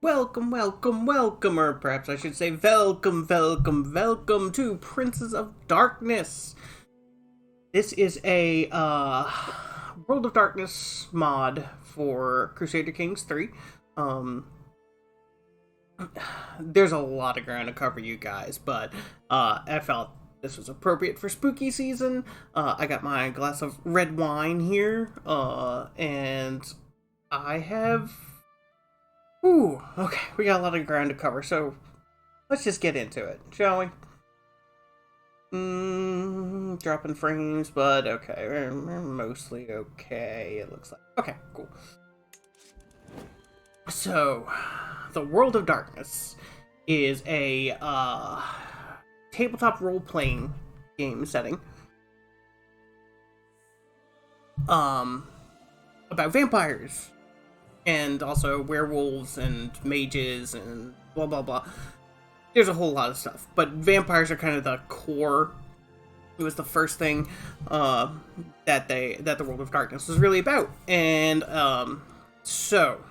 welcome, or perhaps I should say welcome to Princes of Darkness. This is a World of Darkness mod for Crusader Kings 3. There's a lot of ground to cover, you guys, but I felt this was appropriate for spooky season. I got my glass of red wine here, and I have... Ooh, okay, we got a lot of ground to cover, so let's just get into it, shall we? Dropping frames, but okay, we're mostly okay, it looks like. Okay, cool. So, the World of Darkness is a tabletop role-playing game setting about vampires. And also werewolves and mages and blah blah blah. There's a whole lot of stuff, but vampires are kind of the core. It was the first thing that the World of Darkness was really about, and so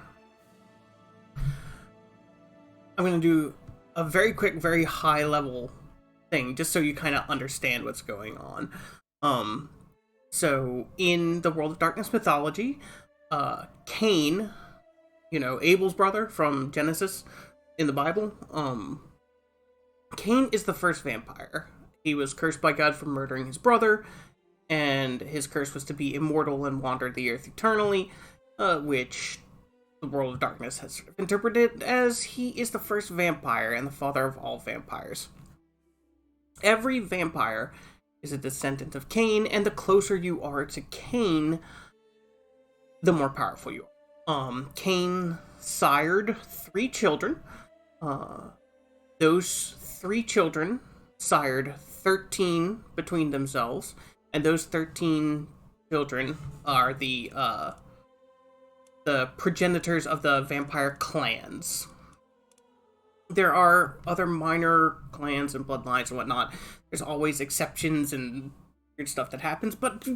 I'm gonna do a very quick, very high level thing, just so you kind of understand what's going on. So in the World of Darkness mythology, Cain, you know, Abel's brother from Genesis in the Bible, Cain is the first vampire. He was cursed by God for murdering his brother, and his curse was to be immortal and wander the earth eternally, which the World of Darkness has sort of interpreted as he is the first vampire and the father of all vampires. Every vampire is a descendant of Cain, and the closer you are to Cain, the more powerful you are. Cain sired 3 children. Those 3 children sired 13 between themselves, and those 13 children are the progenitors of the vampire clans. There are other minor clans and bloodlines and whatnot. There's always exceptions and weird stuff that happens, but,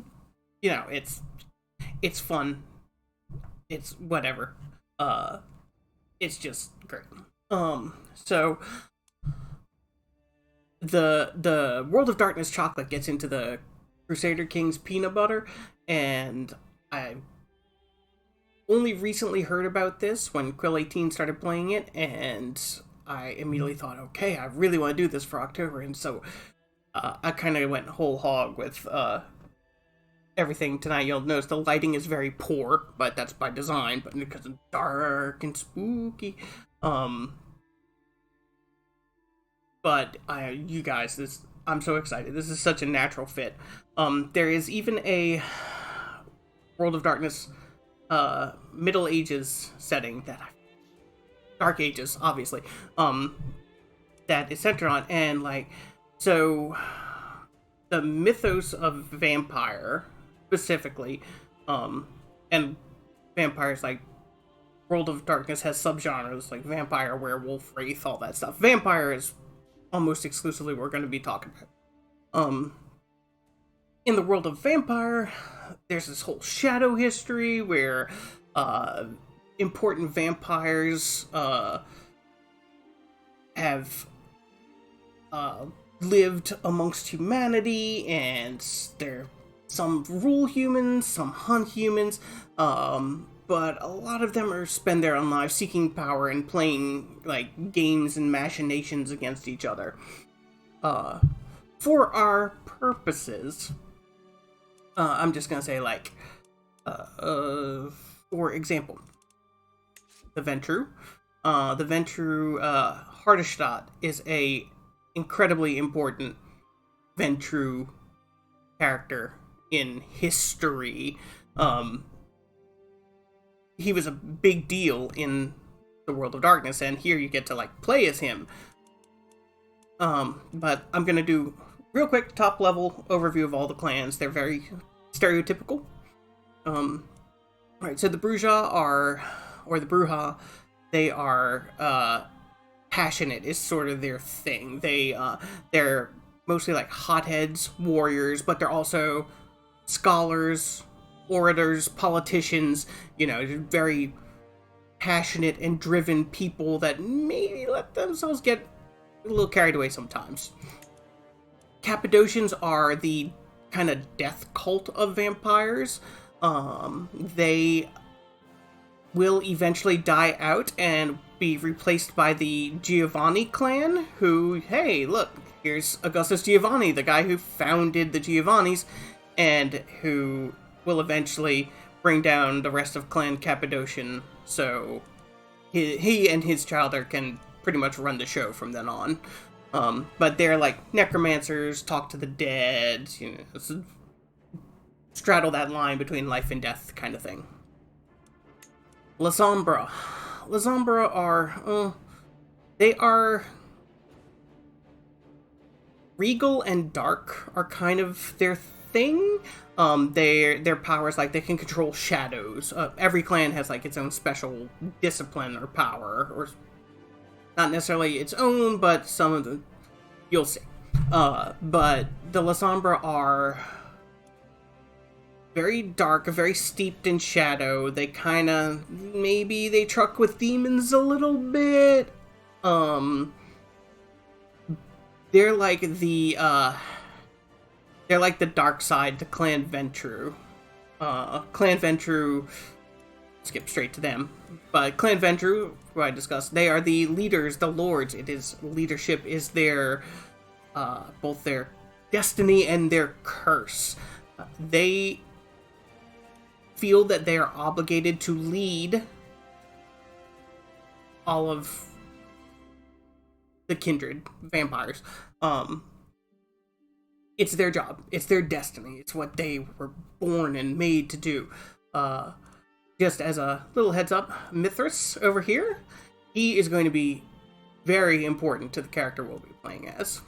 you know, it's fun. It's whatever. It's just great. So the World of Darkness chocolate gets into the Crusader Kings peanut butter, and I only recently heard about this when Quill18 started playing it, and I immediately thought, okay, I really want to do this for October, and so I kind of went whole hog with everything tonight. You'll notice the lighting is very poor, but that's by design, but because it's dark and spooky. But you guys, I'm so excited. This is such a natural fit. There is even a World of Darkness Middle Ages setting Dark Ages, obviously, that is centered on, and like, so the mythos of vampire specifically, and vampires, like, World of Darkness has subgenres like vampire, werewolf, wraith, all that stuff. Vampire is almost exclusively what we're going to be talking about. In the world of vampire, there's this whole shadow history where important vampires have lived amongst humanity, and some rule humans, some hunt humans, but a lot of them spend their own lives seeking power and playing, like, games and machinations against each other. For our purposes, I'm just gonna say, like, for example, the Ventru. The Ventru, Hardestadt is a incredibly important Ventru character in history. He was a big deal in the World of Darkness, and here you get to, like, play as him. But I'm gonna do real quick top level overview of all the clans. They're very stereotypical. Alright, so the Bruja they are passionate is sort of their thing. They're mostly like hotheads, warriors, but they're also scholars, orators, politicians, you know, very passionate and driven people that maybe let themselves get a little carried away sometimes. Cappadocians are the kind of death cult of vampires. They will eventually die out and be replaced by the Giovanni clan, who, hey, look, here's Augustus Giovanni, the guy who founded the Giovannis, and who will eventually bring down the rest of Clan Cappadocian, so he and his child can pretty much run the show from then on. But they're like necromancers, talk to the dead, you know, straddle that line between life and death kind of thing. La Sombra. La Sombra are, they are regal and dark are kind of their thing. Their powers, like, they can control shadows. Every clan has like its own special discipline or power, or not necessarily its own, but some of the you'll see. But the La Sombra are very dark, very steeped in shadow. They kind of, maybe they truck with demons a little bit. They're like the dark side to Clan Ventru. Clan Ventru, skip straight to them. But Clan Ventru, who I discussed, they are the leaders, the lords. Leadership is their, both their destiny and their curse. They feel that they are obligated to lead all of the kindred vampires. It's their job. It's their destiny. It's what they were born and made to do. Just as a little heads up, Mithras over here, he is going to be very important to the character we'll be playing as.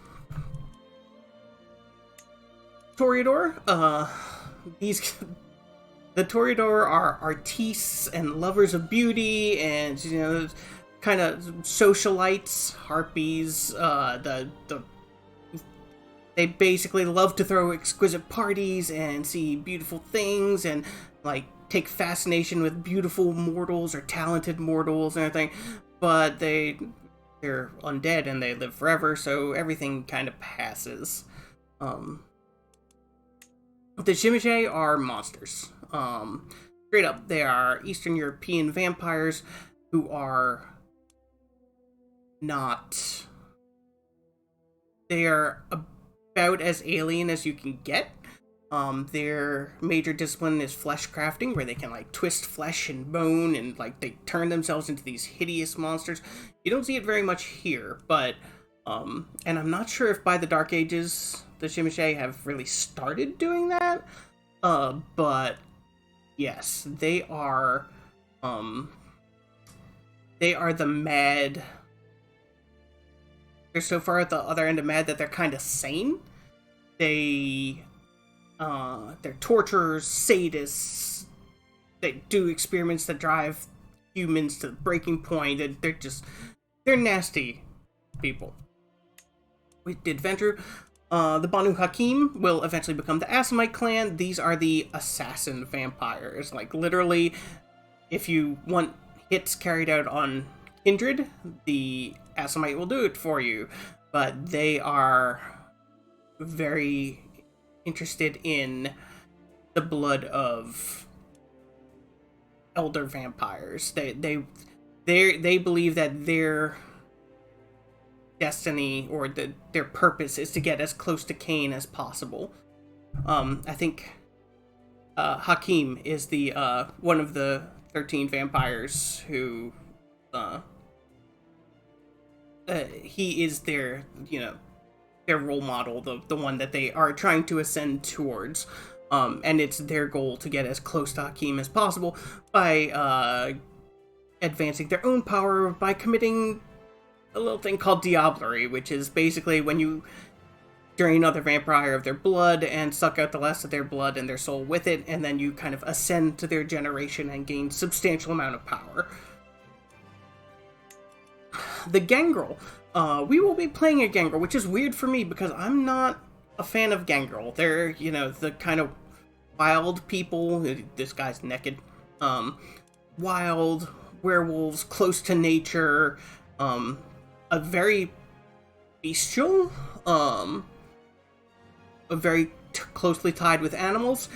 Toreador, the Toreador are artistes and lovers of beauty, and, you know, kind of socialites, harpies. They basically love to throw exquisite parties and see beautiful things, and like take fascination with beautiful mortals or talented mortals and everything. But they're undead and they live forever, so everything kind of passes. The Shimmishe are monsters. Straight up, they are Eastern European vampires who are not... They are about as alien as you can get. Their major discipline is flesh crafting, where they can like twist flesh and bone, and like they turn themselves into these hideous monsters. You don't see it very much here, but and I'm not sure if by the Dark Ages the Shimmishe have really started doing that. But yes, they are the mad. They're so far at the other end of mad that they're kind of sane. They're torturers, sadists. They do experiments that drive humans to the breaking point. They're nasty people. We did Ventru. The Banu Hakim will eventually become the Assamite clan. These are the assassin vampires. Like, literally, if you want hits carried out on kindred, the Assamite will do it for you. But they are very interested in the blood of elder vampires. They believe that their destiny or their purpose is to get as close to Cain as possible. I think Hakim is the one of the 13 vampires who he is their, their role model, the one that they are trying to ascend towards. And it's their goal to get as close to Hakim as possible by advancing their own power by committing a little thing called diablerie, which is basically when you drain another vampire of their blood and suck out the last of their blood and their soul with it, and then you kind of ascend to their generation and gain substantial amount of power. The Gangrel. We will be playing a Gangrel, which is weird for me because I'm not a fan of Gangrel. They're, the kind of wild people. This guy's naked. Wild, werewolves, close to nature, a very bestial, very closely tied with animals.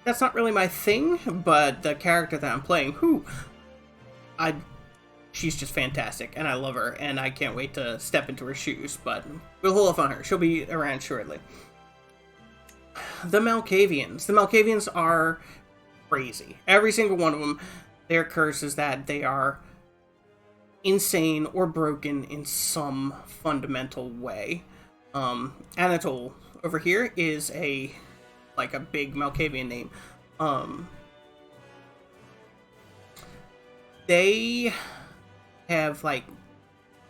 That's not really my thing, but the character that I'm playing, she's just fantastic, and I love her, and I can't wait to step into her shoes, but we'll hold off on her. She'll be around shortly. The Malkavians. The Malkavians are crazy. Every single one of them, their curse is that they are insane or broken in some fundamental way. Anatole over here is a big Malkavian name. They have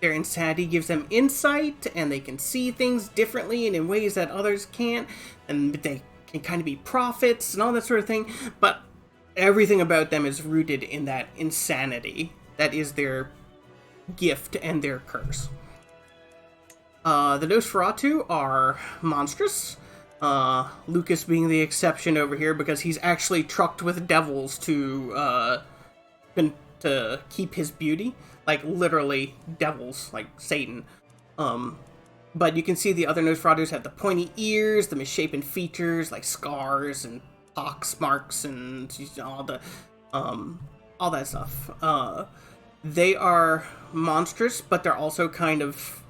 their insanity gives them insight, and they can see things differently and in ways that others can't, and they can kind of be prophets and all that sort of thing, but everything about them is rooted in that insanity that is their gift and their curse. The Nosferatu are monstrous, Lucas being the exception over here because he's actually trucked with devils to keep his beauty. Literally devils, like Satan. But you can see the other Nosferatus have the pointy ears, the misshapen features, like scars and pox marks and all that stuff. They are monstrous, but they're also kind of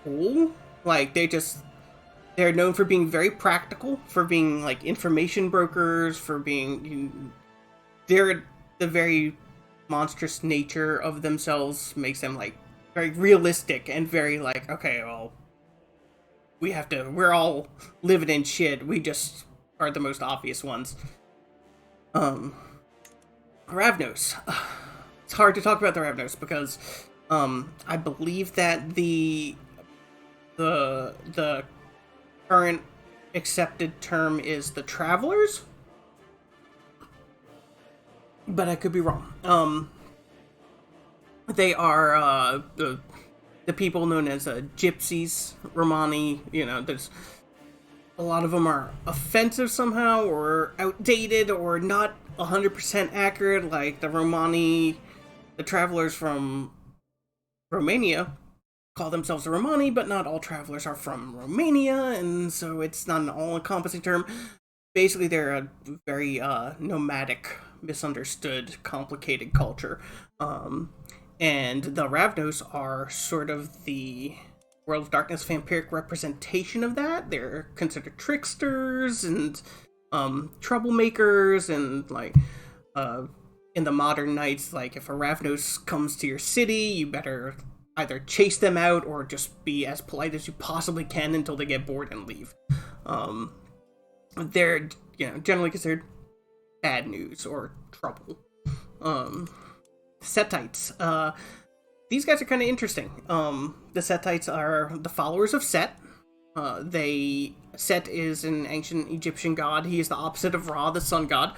cool. They're known for being very practical, for being information brokers, for being they're the very monstrous nature of themselves makes them very realistic and very okay, well, we're all living in shit, we just are the most obvious ones. Ravnos. It's hard to talk about the Ravnos because I believe that the current accepted term is the Travelers, but I could be wrong. They are the people known as gypsies, Romani. There's a lot of them are offensive somehow, or outdated, or not 100% accurate. Like the Romani, the travelers from Romania call themselves the Romani, but not all travelers are from Romania, and so it's not an all-encompassing term. Basically, they're a very nomadic, misunderstood, complicated culture. And the Ravnos are sort of the World of Darkness vampiric representation of that. They're considered tricksters and troublemakers, and in the modern nights, if a Ravnos comes to your city, you better either chase them out or just be as polite as you possibly can until they get bored and leave. They're generally considered bad news or trouble. Setites. These guys are kind of interesting. The Setites are the followers of Set. Set is an ancient Egyptian god. He is the opposite of Ra, the sun god.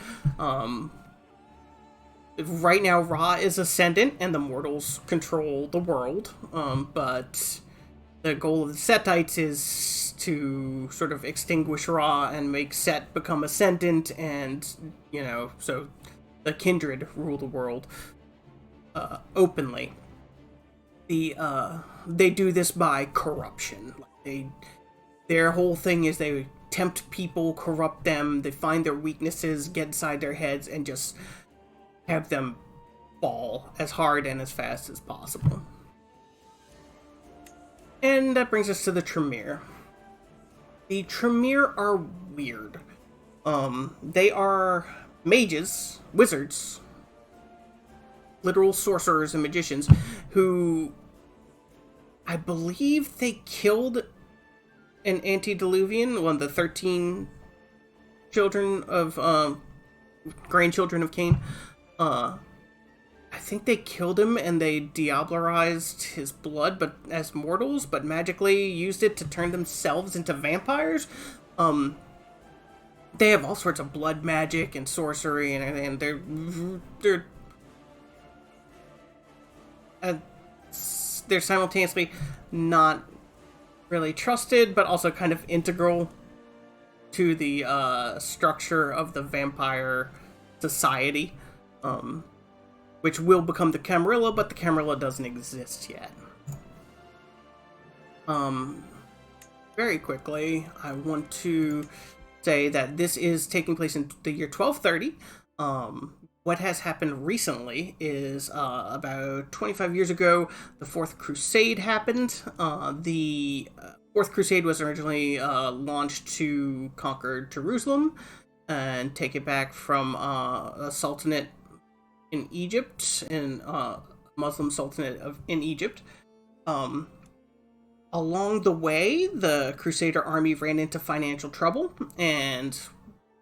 Right now, Ra is ascendant, and the mortals control the world. But the goal of the Setites is to sort of extinguish Ra and make Set become ascendant, and so the kindred rule the world openly. They do this by corruption. Their whole thing is they tempt people, corrupt them, they find their weaknesses, get inside their heads, and just have them fall as hard and as fast as possible. And that brings us to the Tremere. The Tremere are weird. They are mages, wizards, literal sorcerers and magicians who, I believe they killed an antediluvian, one of the 13 children of grandchildren of Cain. I think they killed him and they diablerized his blood, but as mortals, but magically used it to turn themselves into vampires. They have all sorts of blood magic and sorcery and everything. They're simultaneously not really trusted, but also kind of integral to the structure of the vampire society. which will become the Camarilla, but the Camarilla doesn't exist yet. Very quickly, I want to say that this is taking place in the year 1230. What has happened recently is about 25 years ago, the Fourth Crusade happened. The Fourth Crusade was originally launched to conquer Jerusalem and take it back from a sultanate in Egypt, in Muslim sultanate in Egypt. Along the way, the Crusader army ran into financial trouble, and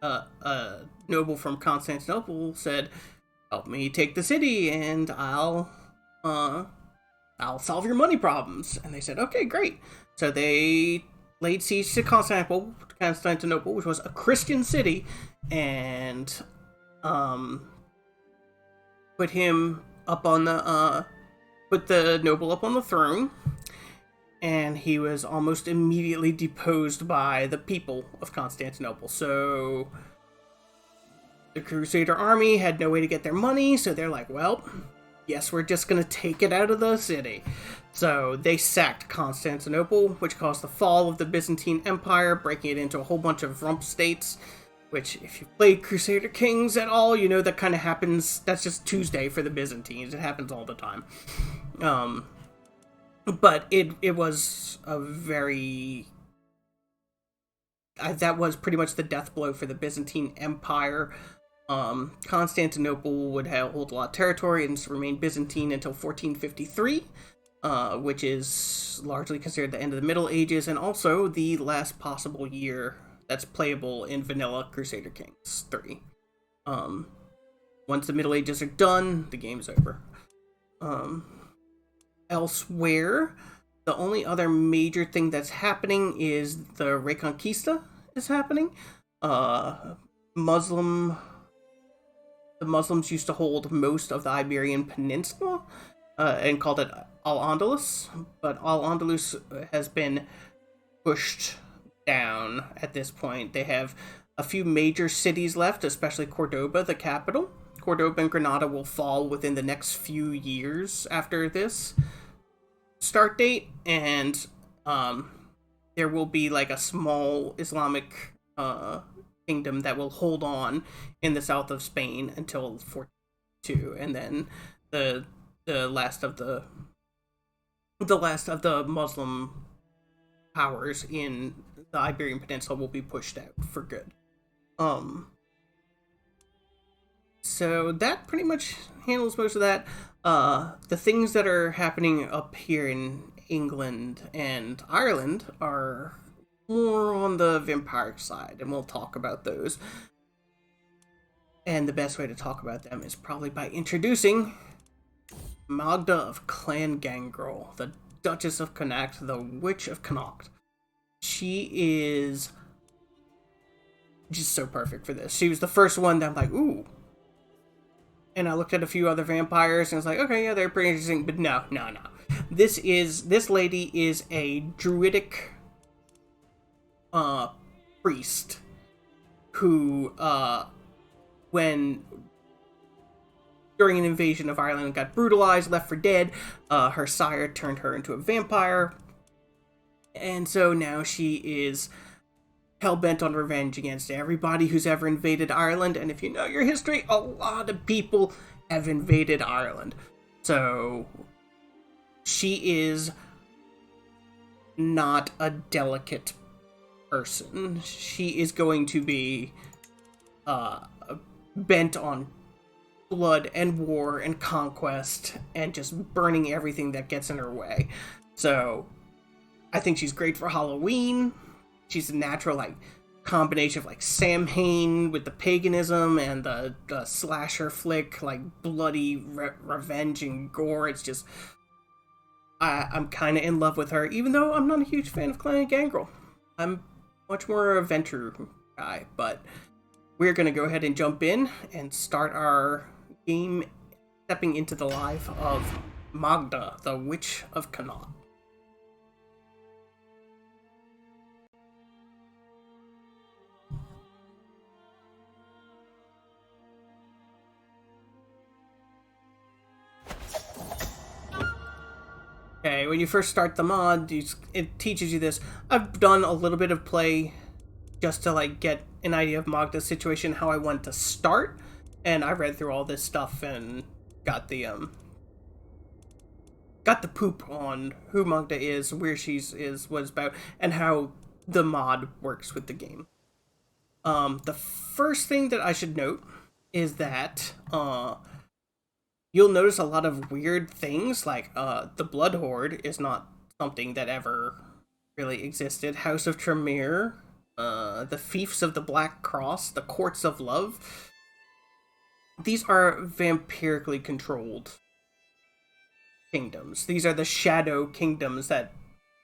a noble from Constantinople said, "Help me take the city, and I'll solve your money problems." And they said, "Okay, great." So they laid siege to Constantinople, which was a Christian city, and put him up on the put the noble up on the throne. And he was almost immediately deposed by the people of Constantinople. So the Crusader army had no way to get their money, so they're like, well, yes, we're just going to take it out of the city. So they sacked Constantinople, which caused the fall of the Byzantine Empire, breaking it into a whole bunch of rump states, which, if you played Crusader Kings at all, you know that kind of happens. That's just Tuesday for the Byzantines. It happens all the time. But it was a very... that was pretty much the death blow for the Byzantine Empire. Constantinople would hold a lot of territory and remain Byzantine until 1453, which is largely considered the end of the Middle Ages, and also the last possible year that's playable in vanilla Crusader Kings 3. Once the Middle Ages are done, the game's over. Elsewhere, the only other major thing that's happening is the Reconquista is happening. The Muslims used to hold most of the Iberian Peninsula and called it Al-Andalus, but Al-Andalus has been pushed down at this point. They have a few major cities left, especially Cordoba, the capital. Cordoba and Granada will fall within the next few years after this start date, and there will be like a small Islamic kingdom that will hold on in the south of Spain until 1402, and then the last of the Muslim powers in the Iberian Peninsula will be pushed out for good. So that pretty much handles most of that. The things that are happening up here in England and Ireland are more on the vampire side, and we'll talk about those. And the best way to talk about them is probably by introducing Magda of Clan Gangrel, the Duchess of Connaught, the Witch of Connaught. She is just so perfect for this. She was the first one that I'm like, ooh. And I looked at a few other vampires and was like, okay, yeah, they're pretty interesting, but no. This lady is a druidic priest who when during an invasion of Ireland got brutalized, left for dead. Her sire turned her into a vampire, and so now she is hell-bent on revenge against everybody who's ever invaded Ireland. And if you know your history, a lot of people have invaded Ireland. So she is not a delicate person. She is going to be bent on blood and war and conquest and just burning everything that gets in her way. So I think she's great for Halloween. She's a natural combination of Samhain with the paganism and the slasher flick, bloody revenge and gore. It's just I'm kind of in love with her, even though I'm not a huge fan of Clan Gangrel. I'm much more a Ventrue guy, but we're gonna go ahead and jump in and start our game, stepping into the life of Magda, the Witch of Connaught. anyway, when you first start the mod, it teaches you this. I've done a little bit of play just to like get an idea of Magda's situation, how I want to start, and I read through all this stuff and got the poop on who Magda is, where she's is, what it's about, and how the mod works with the game. The first thing that I should note is that you'll notice a lot of weird things, like the Blood Horde is not something that ever really existed. House of Tremere, the Fiefs of the Black Cross, the Courts of Love. These are vampirically controlled kingdoms. These are the shadow kingdoms that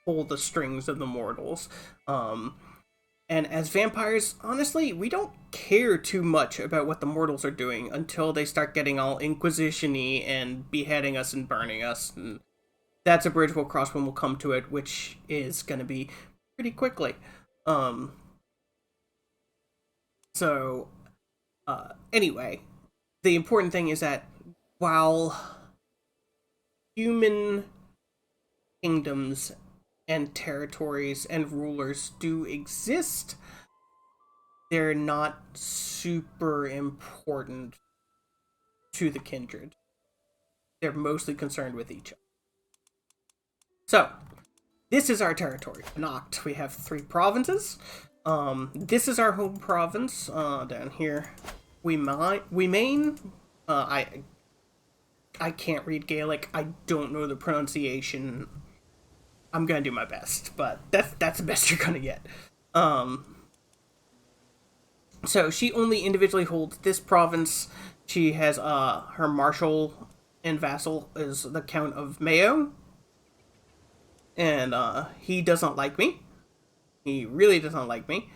pull the strings of the mortals. And as vampires, honestly, we don't care too much about what the mortals are doing until they start getting all Inquisition-y and beheading us and burning us. And that's a bridge we'll cross when we'll come to it, which is going to be pretty quickly. Anyway, the important thing is that while human kingdoms and territories and rulers do exist, they're not super important to the kindred. They're mostly concerned with each other. So, this is our territory, Connaught. We have 3 provinces. This is our home province. Down here, we main. I can't read Gaelic. I don't know the pronunciation. I'm gonna do my best, but that's the best you're gonna get. So she only individually holds this province. She has her marshal and vassal is the Count of Mayo, and he doesn't like me. He really doesn't like me.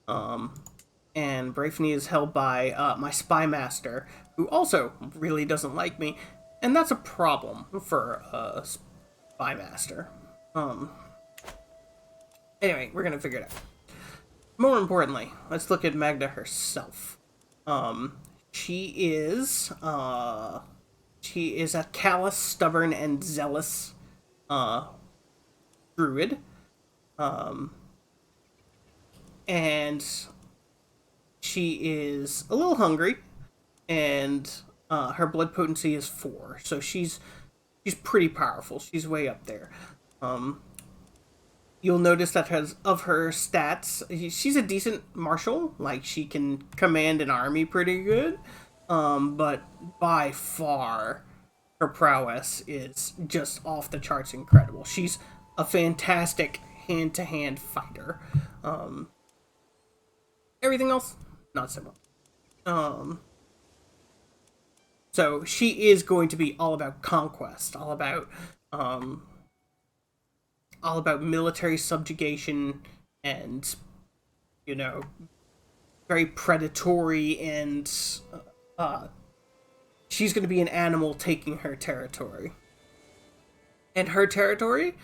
And Brafney is held by my spy master, who also really doesn't like me, and that's a problem for a spy master. Anyway, we're gonna figure it out. More importantly, let's look at Magda herself. She is a callous, stubborn, and zealous druid. And she is a little hungry, and her blood potency is 4, so she's pretty powerful. She's way up there. You'll notice that of her stats, she's a decent marshal. Like, she can command an army pretty good. But by far, her prowess is just off the charts incredible. She's a fantastic hand-to-hand fighter. Everything else, not so much. So she is going to be all about conquest, all about military subjugation, and, you know, very predatory, and she's going to be an animal taking her territory. And her territory,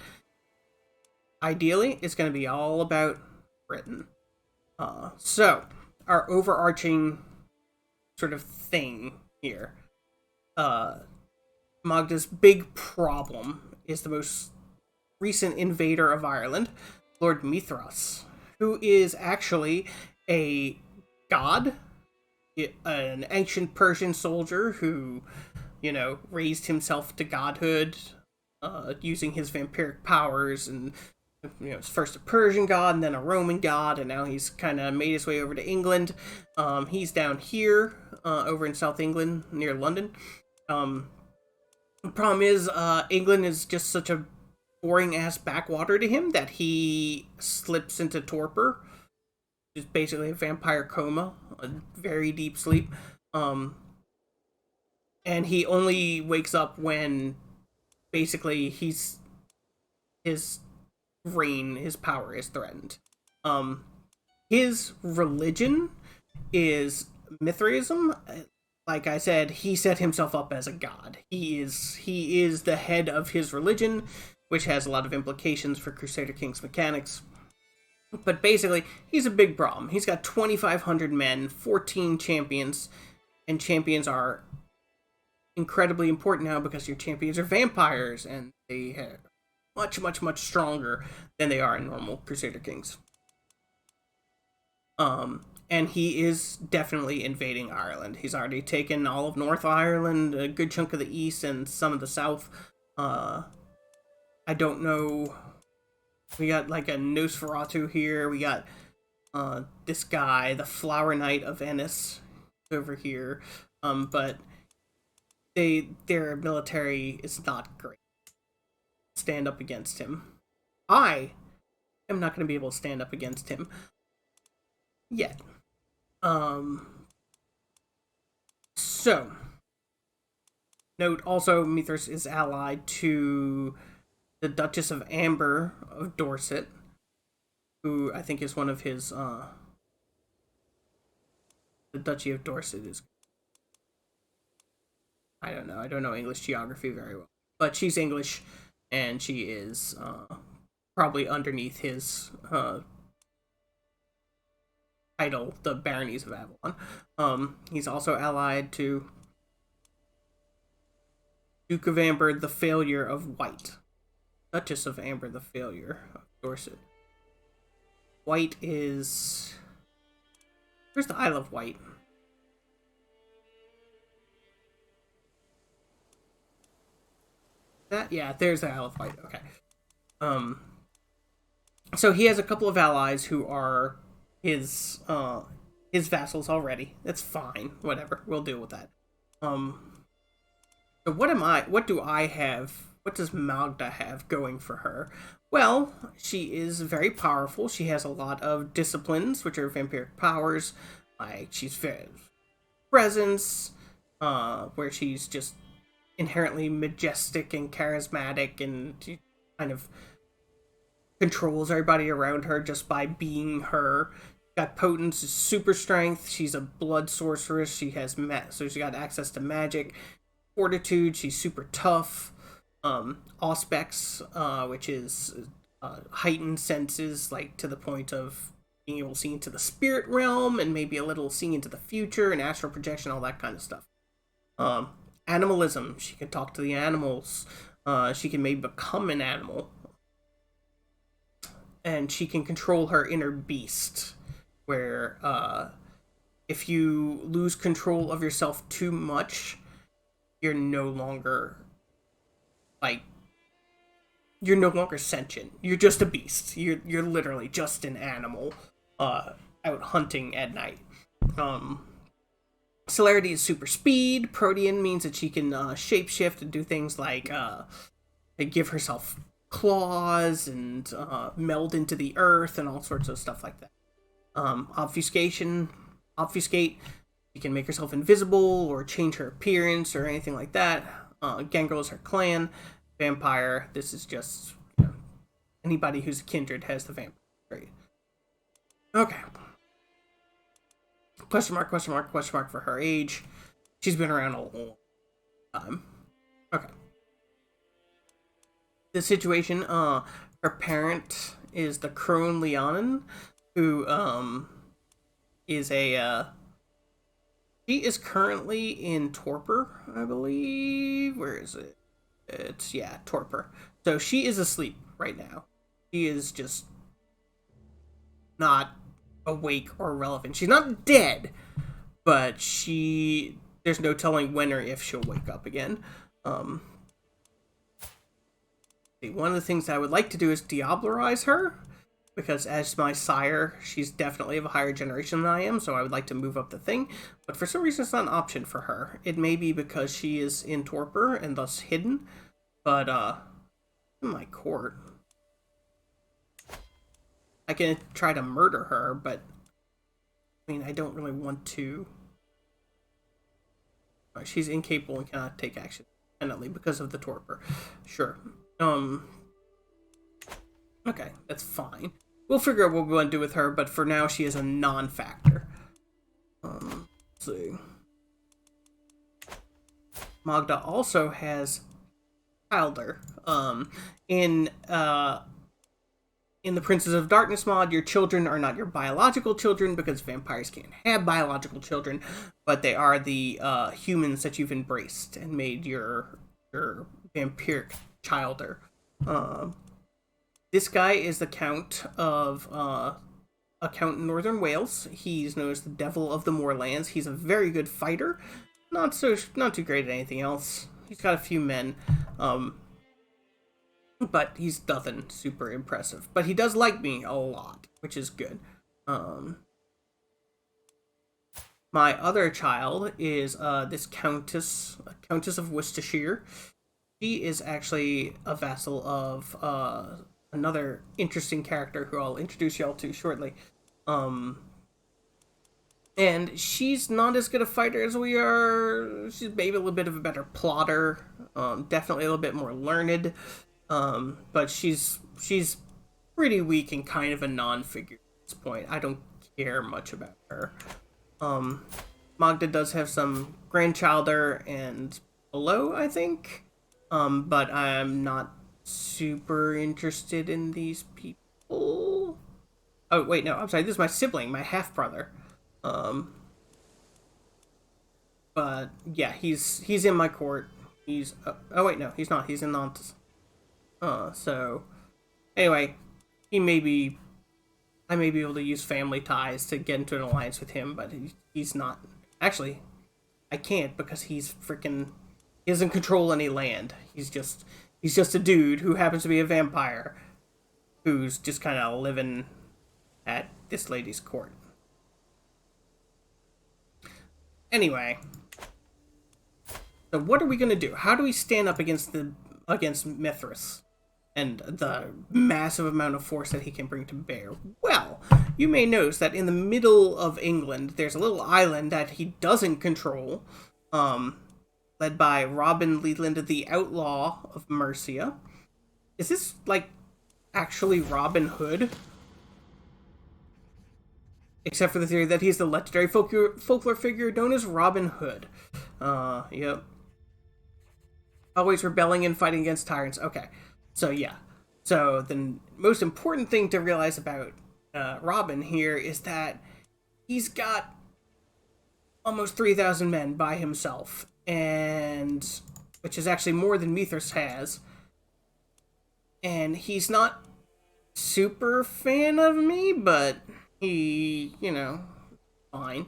ideally, is going to be all about Britain. So, our overarching sort of thing here. Magda's big problem is the most recent invader of Ireland, Lord Mithras, who is actually a god, an ancient Persian soldier who, you know, raised himself to godhood using his vampiric powers, and, you know, first a Persian god and then a Roman god, and now he's kind of made his way over to England. He's down here over in South England near London. The problem is England is just such a boring ass backwater to him that he slips into torpor, which is basically a vampire coma, a very deep sleep. And he only wakes up when basically his reign, his power is threatened. His religion is Mithraism. Like I said, he set himself up as a god. He is the head of his religion, which has a lot of implications for Crusader Kings mechanics. But basically, he's a big problem. He's got 2,500 men, 14 champions, and champions are incredibly important now because your champions are vampires, and they much, much, much stronger than they are in normal Crusader Kings. And he is definitely invading Ireland. He's already taken all of North Ireland, a good chunk of the east, and some of the south. I don't know. We got like a Nosferatu here. We got this guy, the Flower Knight of Ennis, over here. But their military is not great. Stand up against him. I am not going to be able to stand up against him yet. So, note also, Mithras is allied to the Duchess of Amber of Dorset, who I think is one of his, the Duchy of Dorset is, I don't know English geography very well, but she's English, and she is, probably underneath his, title, the Baronies of Avalon. He's also allied to Duke of Amber, the Failure of White. Duchess of Amber, the Failure of Dorset. White is... Where's the Isle of Wight? That, yeah, there's the Isle of Wight. Okay. So he has a couple of allies who are his vassals already. That's fine. Whatever. We'll deal with that. So what do I have? What does Magda have going for her? Well, she is very powerful. She has a lot of disciplines, which are vampiric powers. Like, she's very presence, where she's just inherently majestic and charismatic, and she kind of controls everybody around her just by being her. Got potence, super strength. She's a blood sorceress. She has so she's got access to magic, fortitude. She's super tough. Auspex, which is heightened senses, like to the point of being able to see into the spirit realm and maybe a little seeing into the future and astral projection, all that kind of stuff. Animalism. She can talk to the animals. She can maybe become an animal. And she can control her inner beast, where if you lose control of yourself too much, you're no longer sentient. You're just a beast. You're literally just an animal out hunting at night. Celerity is super speed. Protean means that she can shapeshift and do things like give herself claws and meld into the earth and all sorts of stuff like that. Obfuscate. She can make herself invisible or change her appearance or anything like that. Gangrel is her clan. Vampire, this is just, anybody who's a kindred has the vampire trait. Okay. Question mark for her age. She's been around a long time. Okay. The situation, her parent is the Crone Leonin, who, is she is currently in torpor, I believe. Where is it? It's, torpor. So she is asleep right now. She is just not awake or relevant. She's not dead, but there's no telling when or if she'll wake up again. One of the things I would like to do is diablerize her, because as my sire, she's definitely of a higher generation than I am, so I would like to move up the thing. But for some reason, it's not an option for her. It may be because she is in torpor and thus hidden, but in my court, I can try to murder her, but I mean, I don't really want to. She's incapable and cannot take action independently because of the torpor. Sure. Okay, that's fine. We'll figure out what we want to do with her, but for now, she is a non-factor. Let's see. Magda also has Childer. In the Princes of Darkness mod, your children are not your biological children, because vampires can't have biological children, but they are the humans that you've embraced and made your vampiric childer. This guy is the Count of a count in northern Wales. He's known as the Devil of the Moorlands. He's a very good fighter, not too great at anything else. He's got a few men, but he's nothing super impressive. But he does like me a lot, which is good. My other child is this Countess of Worcestershire. She is actually a vassal of another interesting character who I'll introduce y'all to shortly. And she's not as good a fighter as we are. She's maybe a little bit of a better plotter. Definitely a little bit more learned. But she's pretty weak and kind of a non-figure at this point. I don't care much about her. Magda does have some grandchilder and below, I think. But I'm not super interested in these people. Oh, wait, no, I'm sorry. This is my sibling, my half-brother. But yeah, he's in my court. He's oh wait, no, he's not. He's in Nantes. So anyway, I may be able to use family ties to get into an alliance with him, but he's not. Actually, I can't because he doesn't control any land. He's just a dude who happens to be a vampire who's just kind of living at this lady's court. Anyway, so what are we gonna do? How do we stand up against Mithras and the massive amount of force that he can bring to bear? Well, you may notice that in the middle of England, there's a little island that he doesn't control, led by Robin Leland, the Outlaw of Mercia. Is this, like, actually Robin Hood? Except for the theory that he's the legendary folklore figure known as Robin Hood. Yep. Always rebelling and fighting against tyrants. Okay. So, yeah. So, the most important thing to realize about Robin here is that he's got almost 3,000 men by himself. And which is actually more than Mithras has. And he's not super fan of me, but he, fine.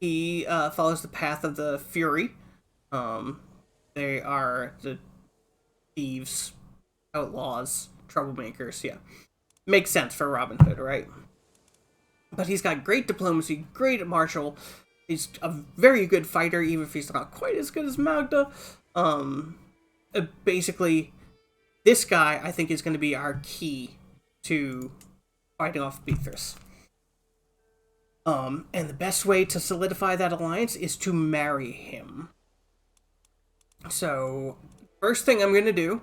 He follows the path of the Fury. They are the thieves, outlaws, troublemakers, yeah. Makes sense for Robin Hood, right? But he's got great diplomacy, great martial. He's a very good fighter, even if he's not quite as good as Magda. Basically, this guy, I think, is going to be our key to fighting off Mithras. And the best way to solidify that alliance is to marry him. So, first thing I'm going to do,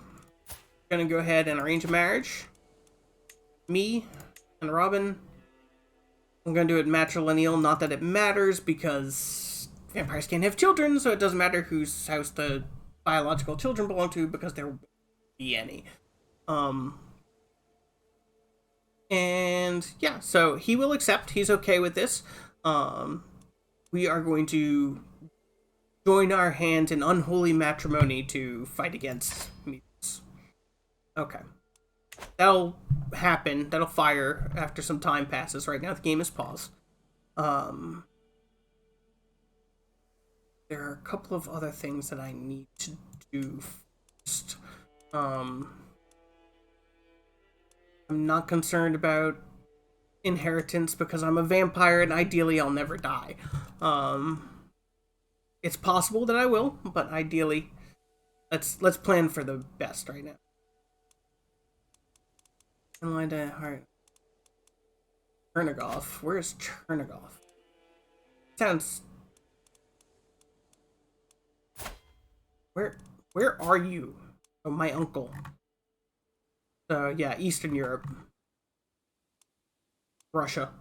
I'm going to go ahead and arrange a marriage. Me and Robin. I'm going to do it matrilineal, not that it matters, because vampires can't have children, so it doesn't matter whose house the biological children belong to, because there won't be any. And yeah, so he will accept. He's okay with this. We are going to join our hands in unholy matrimony to fight against Mithras. Okay. That'll happen. That'll fire after some time passes. Right now the game is paused. There are a couple of other things that I need to do first. I'm not concerned about inheritance because I'm a vampire and ideally I'll never die. It's possible that I will, but ideally, let's plan for the best right now. Heart. Chernigoff. Where's Chernigoff? Sounds. Where are you? Oh, my uncle. So yeah, Eastern Europe. Russia.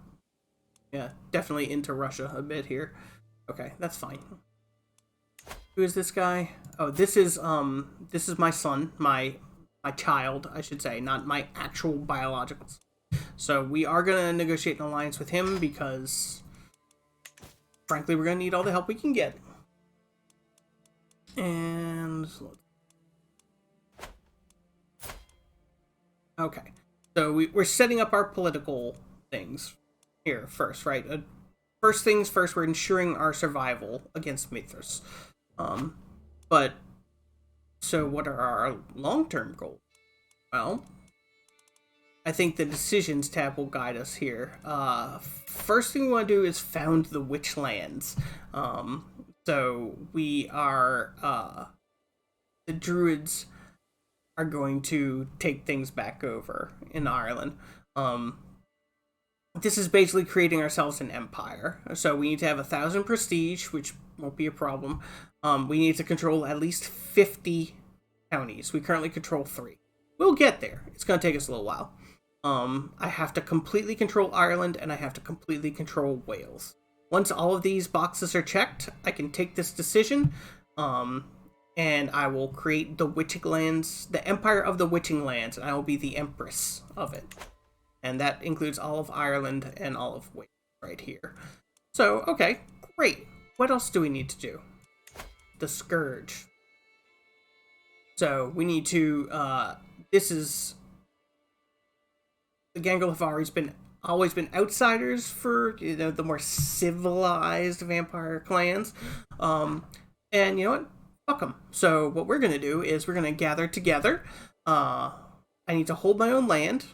Yeah, definitely into Russia a bit here. Okay, that's fine. Who is this guy? Oh, this is my son, my child, I should say, not my actual biological son. So we are gonna negotiate an alliance with him because, frankly, we're gonna need all the help we can get. And Okay. So we're setting up our political things here first, right? First things first, we're ensuring our survival against Mithras. But, so what are our long-term goals? Well, I think the decisions tab will guide us here. First thing we want to do is found the Witchlands. So we are, the Druids are going to take things back over in Ireland. This is basically creating ourselves an empire. So we need to have 1,000 prestige, which won't be a problem. We need to control at least 50 counties. We currently control 3. We'll get there. It's going to take us a little while. I have to completely control Ireland, and I have to completely control Wales. Once all of these boxes are checked, I can take this decision, and I will create the Witching Lands, the Empire of the Witching Lands, and I will be the Empress of it. And that includes all of Ireland and all of Wales right here. So, okay, great. What else do we need to do? The Scourge. So, we need to, this is... The Gangrel have always been outsiders for, you know, the more civilized vampire clans. And you know what? Fuck them. So what we're going to do is we're going to gather together. I need to hold my own land,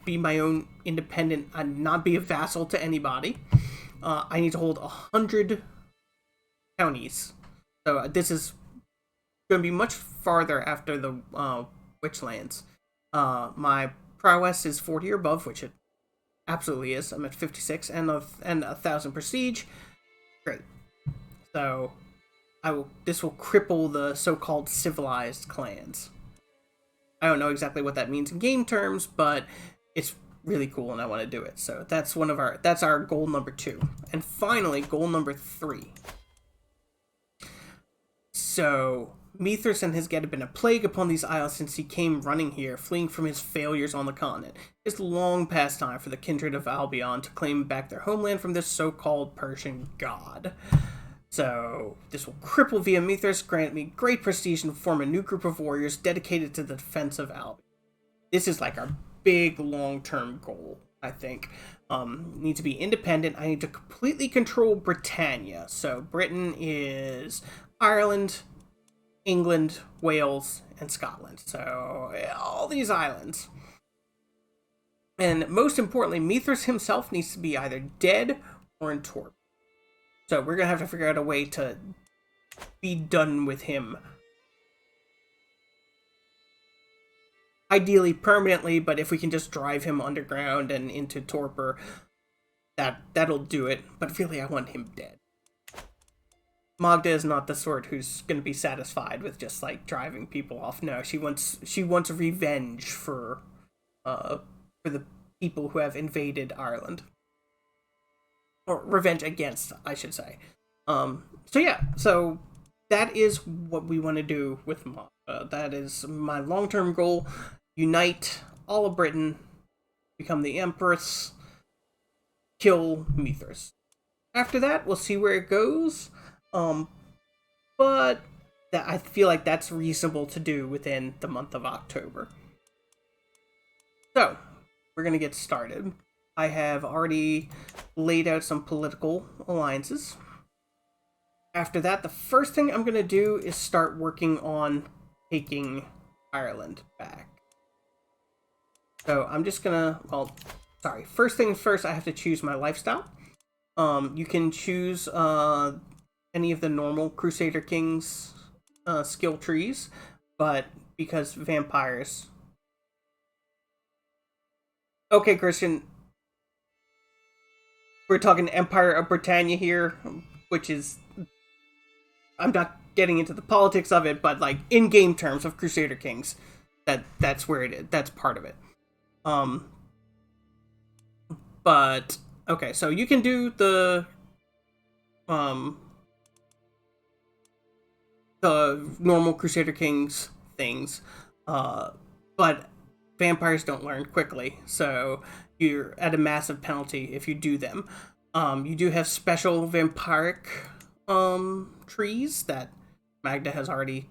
be my own independent, and not be a vassal to anybody. I need to hold 100 counties. So this is going to be much farther after the Witchlands. My prowess is 40 or above, which it absolutely is. I'm at 56 and 1,000 prestige. Great. So this will cripple the so-called civilized clans. I don't know exactly what that means in game terms, but it's really cool and I want to do it. So that's our goal number 2. And finally, goal number 3. So Mithras and his get have been a plague upon these isles since he came running here, fleeing from his failures on the continent. It's long past time for the kindred of Albion to claim back their homeland from this so-called Persian god. So this will cripple via Mithras, grant me great prestige, and form a new group of warriors dedicated to the defense of Albion. This is like our big long-term goal, I think. Need to be independent. I need to completely control Britannia. So Britain is Ireland, England, Wales, and Scotland. So all these islands. And most importantly, Mithras himself needs to be either dead or in torpor. So we're going to have to figure out a way to be done with him. Ideally permanently, but if we can just drive him underground and into torpor, that'll do it. But really, I want him dead. Magda is not the sort who's going to be satisfied with just like driving people off. No, she wants revenge for the people who have invaded Ireland, or revenge against, I should say. So yeah, so that is what we want to do with Magda. That is my long-term goal: unite all of Britain, become the Empress, kill Mithras. After that, we'll see where it goes. But I feel like that's reasonable to do within the month of October. So, we're going to get started. I have already laid out some political alliances. After that, the first thing I'm going to do is start working on taking Ireland back. So, I'm just going to, first things first, I have to choose my lifestyle. You can choose, any of the normal Crusader Kings skill trees, but because vampires... Okay, Christian, we're talking Empire of Britannia here, which is... I'm not getting into the politics of it, but like in-game terms of Crusader Kings, that's where it is. That's part of it. But okay, so you can do the normal Crusader Kings things, but vampires don't learn quickly, so you're at a massive penalty if you do them. You do have special vampiric trees that Magda has already